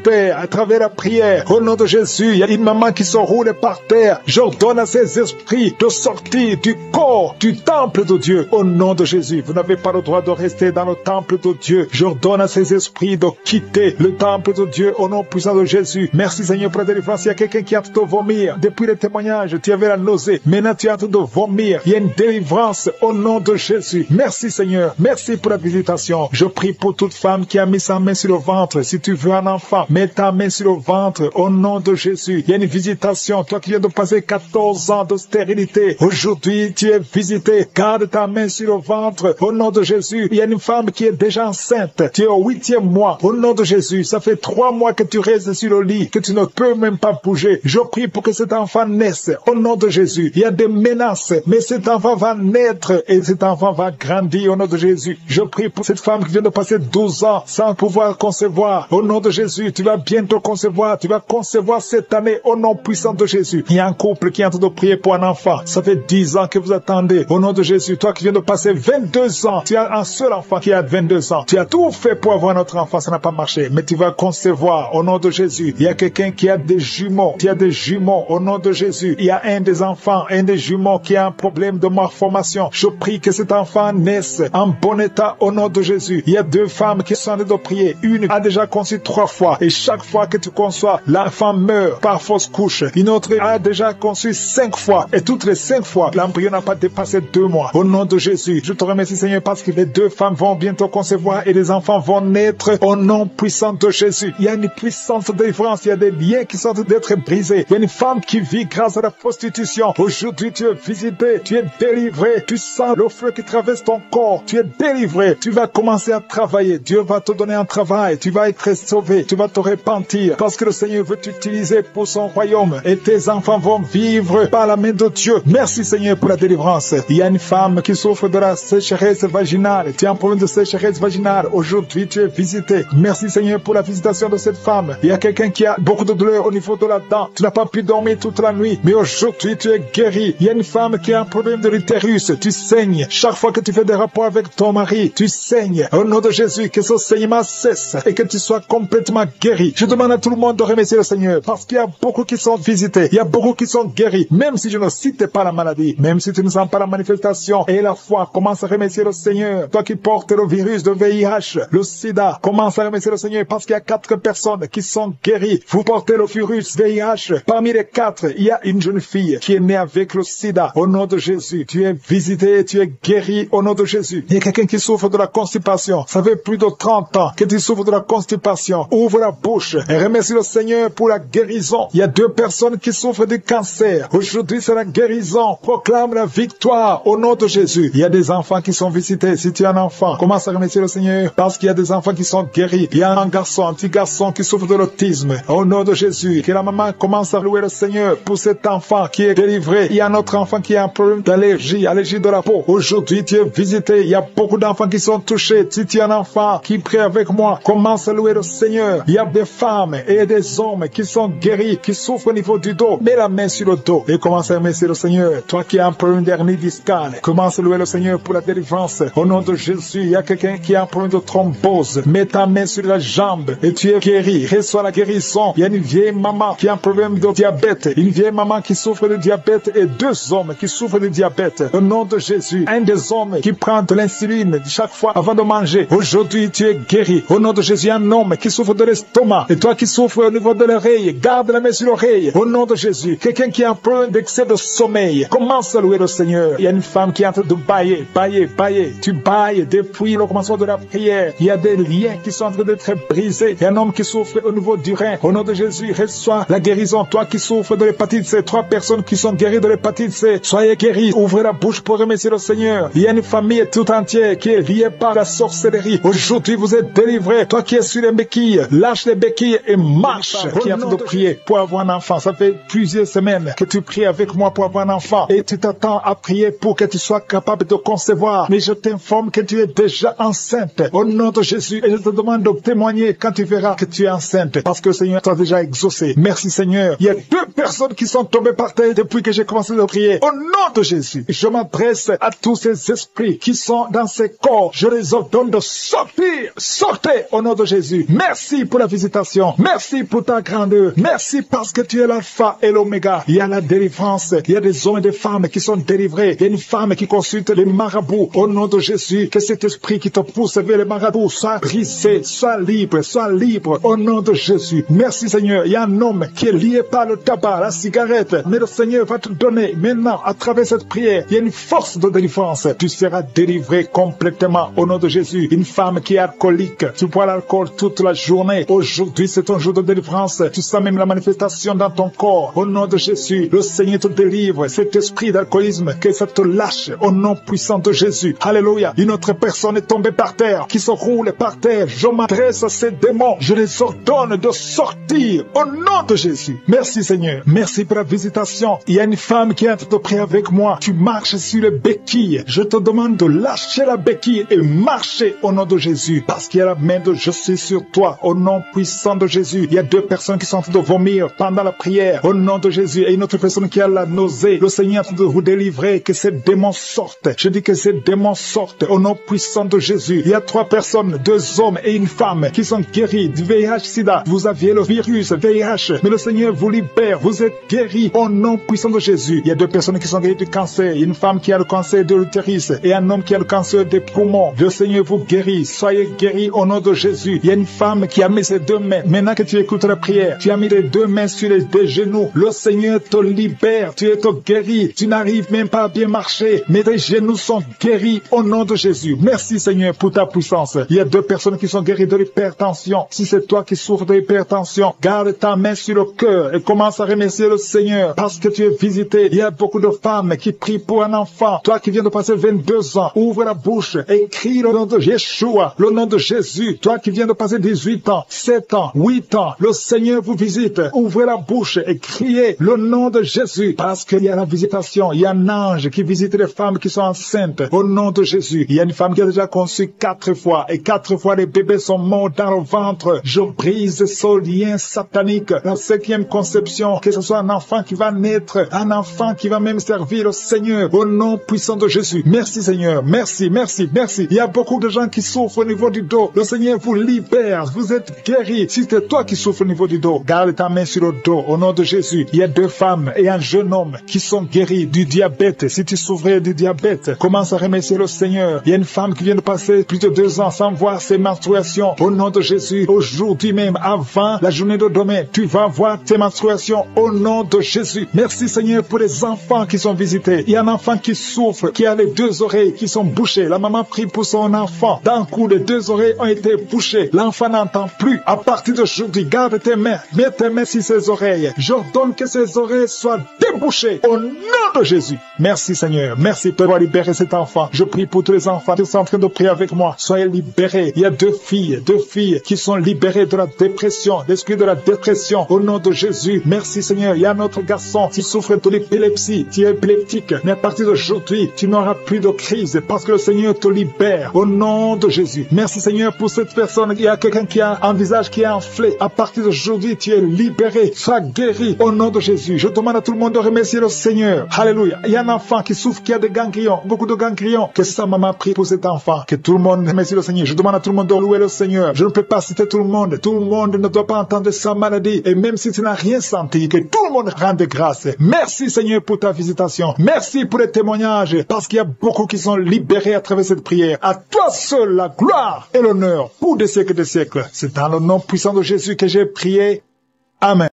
terre à travers la prière. Au nom de Jésus. Il y a une maman qui se roule par terre. J'ordonne à ces esprits de sortir du corps, du temple de Dieu. Au nom de Jésus. Vous n'avez pas le droit de rester dans le temple de Dieu. J'ordonne à ces esprits de quitter le temple de Dieu au nom puissant de Jésus. Merci Seigneur pour la délivrance. Il y a quelqu'un qui est en train de vomir. Depuis le témoignage, tu avais la nausée. Maintenant, tu es en train de vomir. Il y a une délivrance au nom de Jésus. Merci Seigneur. Merci pour la visitation. Je prie pour toute femme qui a mis sa main sur le ventre. Si tu veux un enfant, mets ta main sur le ventre au nom de Jésus. Il y a une visitation. Toi qui viens de passer 14 ans de stérilité. Aujourd'hui, tu es visité. Garde ta main sur le ventre au nom de Jésus. Il y a une femme qui est déjà enceinte. Tu es au 8e mois. Au nom de Jésus. Ça fait 3 mois que tu restes sur le lit, que tu ne peux même pas bouger. Je prie pour que cet enfant naisse au nom de Jésus. Il y a des menaces, mais cet enfant va naître et cet enfant va grandir au nom de Jésus. Je prie pour cette femme qui vient de passer 12 ans sans pouvoir concevoir. Au nom de Jésus, tu vas bientôt concevoir. Tu vas concevoir cette année au nom puissant de Jésus. Il y a un couple qui est en train de prier pour un enfant. Ça fait 10 ans que vous attendez. Au nom de Jésus, toi qui viens de passer 22 ans, tu as un seul enfant qui a 22 ans. Tu as tout fait pour avoir notre enfant, ça n'a pas marché. Mais tu vas concevoir au nom de Jésus. Il y a quelqu'un qui a des jumeaux. Tu as des jumeaux au nom de Jésus. Il y a un des enfants, un des jumeaux qui a un problème de malformation. Je prie que cet enfant naisse en bon état au nom de Jésus. Il y a 2 femmes qui sont en train de prier. Une a déjà conçu 3 fois. Et chaque fois que tu conçois, l'enfant meurt par fausse couche. Une autre a déjà conçu 5 fois. Et toutes les 5 fois, l'embryon n'a pas dépassé 2 mois. Au nom de Jésus, je te remercie Seigneur parce que les 2 femmes vont bientôt concevoir et les enfants vont naître au nom puissant de Jésus. Il y a une puissance de délivrance. Il y a des liens qui sont d'être d'être brisé. Il y a une femme qui vit grâce à la prostitution. Aujourd'hui, tu es visité, tu es délivré. Tu sens le feu qui traverse ton corps. Tu es délivré. Tu vas commencer à travailler. Dieu va te donner un travail. Tu vas être sauvé. Tu vas te repentir parce que le Seigneur veut t'utiliser pour son royaume. Et tes enfants vont vivre par la main de Dieu. Merci Seigneur pour la délivrance. Il y a une femme qui souffre de la sécheresse vaginale. Tu as un problème de sécheresse vaginale. Aujourd'hui, tu es visité. Merci Seigneur pour la visitation de cette femme. Il y a quelqu'un qui a beaucoup de douleur au niveau de la dent. Tu n'as pas pu dormir toute la nuit, mais aujourd'hui, tu es guéri. Il y a une femme qui a un problème de l'utérus. Tu saignes. Chaque fois que tu fais des rapports avec ton mari, tu saignes. Au nom de Jésus, que ce saignement cesse et que tu sois complètement guéri. Je demande à tout le monde de remercier le Seigneur parce qu'il y a beaucoup qui sont visités. Il y a beaucoup qui sont guéris. Même si je ne cite pas la maladie, même si tu ne sens pas la manifestation et la foi, commence à remercier le Seigneur. Toi qui portes le virus de VIH, le sida, commence à remercier le Seigneur parce qu'il y a 4 personnes qui sont guéries. Vous portez le virus VIH. Parmi les 4, il y a une jeune fille qui est née avec le sida. Au nom de Jésus, tu es visité, tu es guéri au nom de Jésus. Il y a quelqu'un qui souffre de la constipation. Ça fait plus de 30 ans que tu souffres de la constipation. Ouvre la bouche et remercie le Seigneur pour la guérison. Il y a 2 personnes qui souffrent du cancer. Aujourd'hui, c'est la guérison. Proclame la victoire au nom de Jésus. Il y a des enfants qui sont visités. Si tu es un enfant, commence à remercier le Seigneur parce qu'il y a des enfants qui sont guéris. Il y a un petit garçon qui souffre de l'autisme. Au nom de Jésus, que la maman commence à louer le Seigneur pour cet enfant qui est délivré. Il y a un autre enfant qui a un problème d'allergie, allergie de la peau. Aujourd'hui, tu es visité. Il y a beaucoup d'enfants qui sont touchés. Si tu es un enfant qui prie avec moi, commence à louer le Seigneur. Il y a des femmes et des hommes qui sont guéris, qui souffrent au niveau du dos. Mets la main sur le dos et commence à remercier le Seigneur. Toi qui as un problème d'hernie discale, commence à louer le Seigneur pour la délivrance. Au nom de Jésus, il y a quelqu'un qui a un problème de thrombose. Mets ta main sur la jambe et tu es guéri. Reçois la guérison. Il y a une vieille maman qui a un problème de diabète. Une vieille maman qui souffre de diabète et 2 hommes qui souffrent de diabète. Au nom de Jésus, un des hommes qui prend de l'insuline chaque fois avant de manger. Aujourd'hui, tu es guéri. Au nom de Jésus, un homme qui souffre de l'estomac. Et toi qui souffres au niveau de l'oreille, garde la main sur l'oreille. Au nom de Jésus, quelqu'un qui a un problème d'excès de sommeil, commence à louer le Seigneur. Il y a une femme qui est en train de bailler. Tu bailles depuis le commencement de la prière. Il y a des liens qui sont en train d'être brisés. Il y a un homme qui souffre au niveau du rein. Au nom de Jésus, reçois la guérison. Toi qui souffres de l'hépatite C, 3 personnes qui sont guéries de l'hépatite C, soyez guéris. Ouvrez la bouche pour remercier le Seigneur. Il y a une famille tout entière qui est liée par la sorcellerie. Aujourd'hui, vous êtes délivrés. Toi qui es sur les béquilles, lâche les béquilles et marche. Qui est en train de prier pour avoir un enfant. Ça fait plusieurs semaines que tu pries avec moi pour avoir un enfant. Et tu t'attends à prier pour que tu sois capable de concevoir. Mais je t'informe que tu es déjà enceinte. Au nom de Jésus. Et je te demande de témoigner quand tu verras que tu es enceinte. Parce que le Seigneur t'a déjà exaucé. Merci Seigneur. Il y a 2 personnes qui sont tombées par terre depuis que j'ai commencé à prier. Au nom de Jésus. Je m'adresse à tous ces esprits qui sont dans ces corps. Je les ordonne de sortir. Sortez au nom de Jésus. Merci pour la visitation. Merci pour ta grandeur. Merci parce que tu es l'alpha et l'oméga. Il y a la délivrance. Il y a des hommes et des femmes qui sont délivrés. Il y a une femme qui consulte les marabouts. Au nom de Jésus, que cet esprit qui te pousse vers les marabouts soit brisé, soit libre, soit libre. Au nom de Jésus. Merci Seigneur. Il y a un homme qui est lié par le tabac, la cigarette. Mais le Seigneur va te donner maintenant, à travers cette prière, il y a une force de délivrance. Tu seras délivré complètement au nom de Jésus. Une femme qui est alcoolique. Tu bois l'alcool toute la journée. Aujourd'hui, c'est un jour de délivrance. Tu sens même la manifestation dans ton corps. Au nom de Jésus, le Seigneur te délivre. Cet esprit d'alcoolisme, que ça te lâche au nom puissant de Jésus. Alléluia. Une autre personne est tombée par terre, qui se roule par terre. Je m'adresse à ces démons. Je les ordonne de sortir au nom de Jésus. Merci Seigneur. Merci pour la visitation. Il y a une femme qui est en train de prier avec moi. Tu marches sur les béquilles. Je te demande de lâcher la béquille et marcher au nom de Jésus. Parce qu'il y a la main de je suis sur toi au nom puissant de Jésus. Il y a 2 personnes qui sont en train de vomir pendant la prière au nom de Jésus. Et une autre personne qui a la nausée. Le Seigneur est en train de vous délivrer. Que ces démons sortent. Je dis que ces démons sortent au nom puissant de Jésus. Il y a 3 personnes, 2 hommes et une femme qui sont guéris du VIH-Sida. Vous aviez le virus VIH, mais le Seigneur vous libère. Vous êtes guéris au nom puissant de Jésus. Il y a 2 personnes qui sont guéries du cancer. Une femme qui a le cancer de l'utérus et un homme qui a le cancer des poumons. Le Seigneur vous guérit. Soyez guéris au nom de Jésus. Il y a une femme qui a mis ses 2 mains. Maintenant que tu écoutes la prière, tu as mis les 2 mains sur les 2 genoux. Le Seigneur te libère. Tu es guéri. Tu n'arrives même pas à bien marcher, mais tes genoux sont guéris au nom de Jésus. Merci Seigneur pour ta puissance. Il y a 2 personnes qui sont guéries de l'hypertension. Si c'est toi qui souffres de l'hypertension, garde ta main sur le cœur et commence à remercier le Seigneur parce que tu es visité. Il y a beaucoup de femmes qui prient pour un enfant. Toi qui viens de passer 22 ans, ouvre la bouche et crie le nom de Yeshua, le nom de Jésus. Toi qui viens de passer 18 ans, 7 ans, 8 ans, le Seigneur vous visite. Ouvrez la bouche et criez le nom de Jésus parce qu'il y a la visitation. Il y a un ange qui visite les femmes qui sont enceintes au nom de Jésus. Il y a une femme qui a déjà conçu 4 fois et 4 fois les bébés sont morts dans le ventre. Je brise ce lien satanique. La 5e conception, que ce soit un enfant qui va naître, un enfant qui va même servir le Seigneur au nom puissant de Jésus. Merci Seigneur, merci, merci, merci. Il y a beaucoup de gens qui souffrent au niveau du dos. Le Seigneur vous libère, vous êtes guéris. Si c'est toi qui souffres au niveau du dos, garde ta main sur le dos au nom de Jésus. Il y a 2 femmes et un jeune homme qui sont guéris du diabète. Si tu souffrais du diabète, commence à remercier le Seigneur. Il y a une femme qui vient de passer plus de 2 ans sans voir ses menstruations. Au nom de Jésus, aujourd'hui même, avant la journée de demain, tu vas voir tes menstruations au nom de Jésus. Merci Seigneur pour les enfants qui sont visités. Il y a un enfant qui souffre, qui a les 2 oreilles qui sont bouchées. La maman prie pour son enfant. D'un coup, les 2 oreilles ont été bouchées. L'enfant n'entend plus. À partir d'aujourd'hui, garde tes mains. Mets tes mains sur ses oreilles. J'ordonne que ses oreilles soient débouchées au nom de Jésus. Merci Seigneur. Merci pour libérer cet enfant. Je prie pour tous les enfants qui sont en train de prier avec moi. Soyez libérés. Il y a 2 filles qui sont libérées de la dépression, l'esprit de la dépression au nom de Jésus. Merci Seigneur. Il y a un autre garçon qui souffre de l'épilepsie, qui est épileptique. Mais à partir d'aujourd'hui, tu n'auras plus de crise parce que le Seigneur te libère au nom de Jésus. Merci Seigneur pour cette personne. Il y a quelqu'un qui a un visage qui est enflé. À partir d'aujourd'hui, tu es libéré. Sois guéri au nom de Jésus. Je demande à tout le monde de remercier le Seigneur. Alléluia. Il y a un enfant qui souffre, qui a des ganglions, beaucoup de ganglions. Que sa maman prie pour cet enfant. Que tout le monde remercie le Seigneur. Je demande à tout le monde de louer le Seigneur. Je ne peux pas citer tout le monde. Tout le monde ne doit pas entendre sa maladie. Et même si tu n'as rien senti, que tout le monde rende grâce. Merci Seigneur pour ta visitation. Merci pour les témoignages. Parce qu'il y a beaucoup qui sont libérés à travers cette prière. À toi seul la gloire et l'honneur pour des siècles et des siècles. C'est dans le nom puissant de Jésus que j'ai prié. Amen.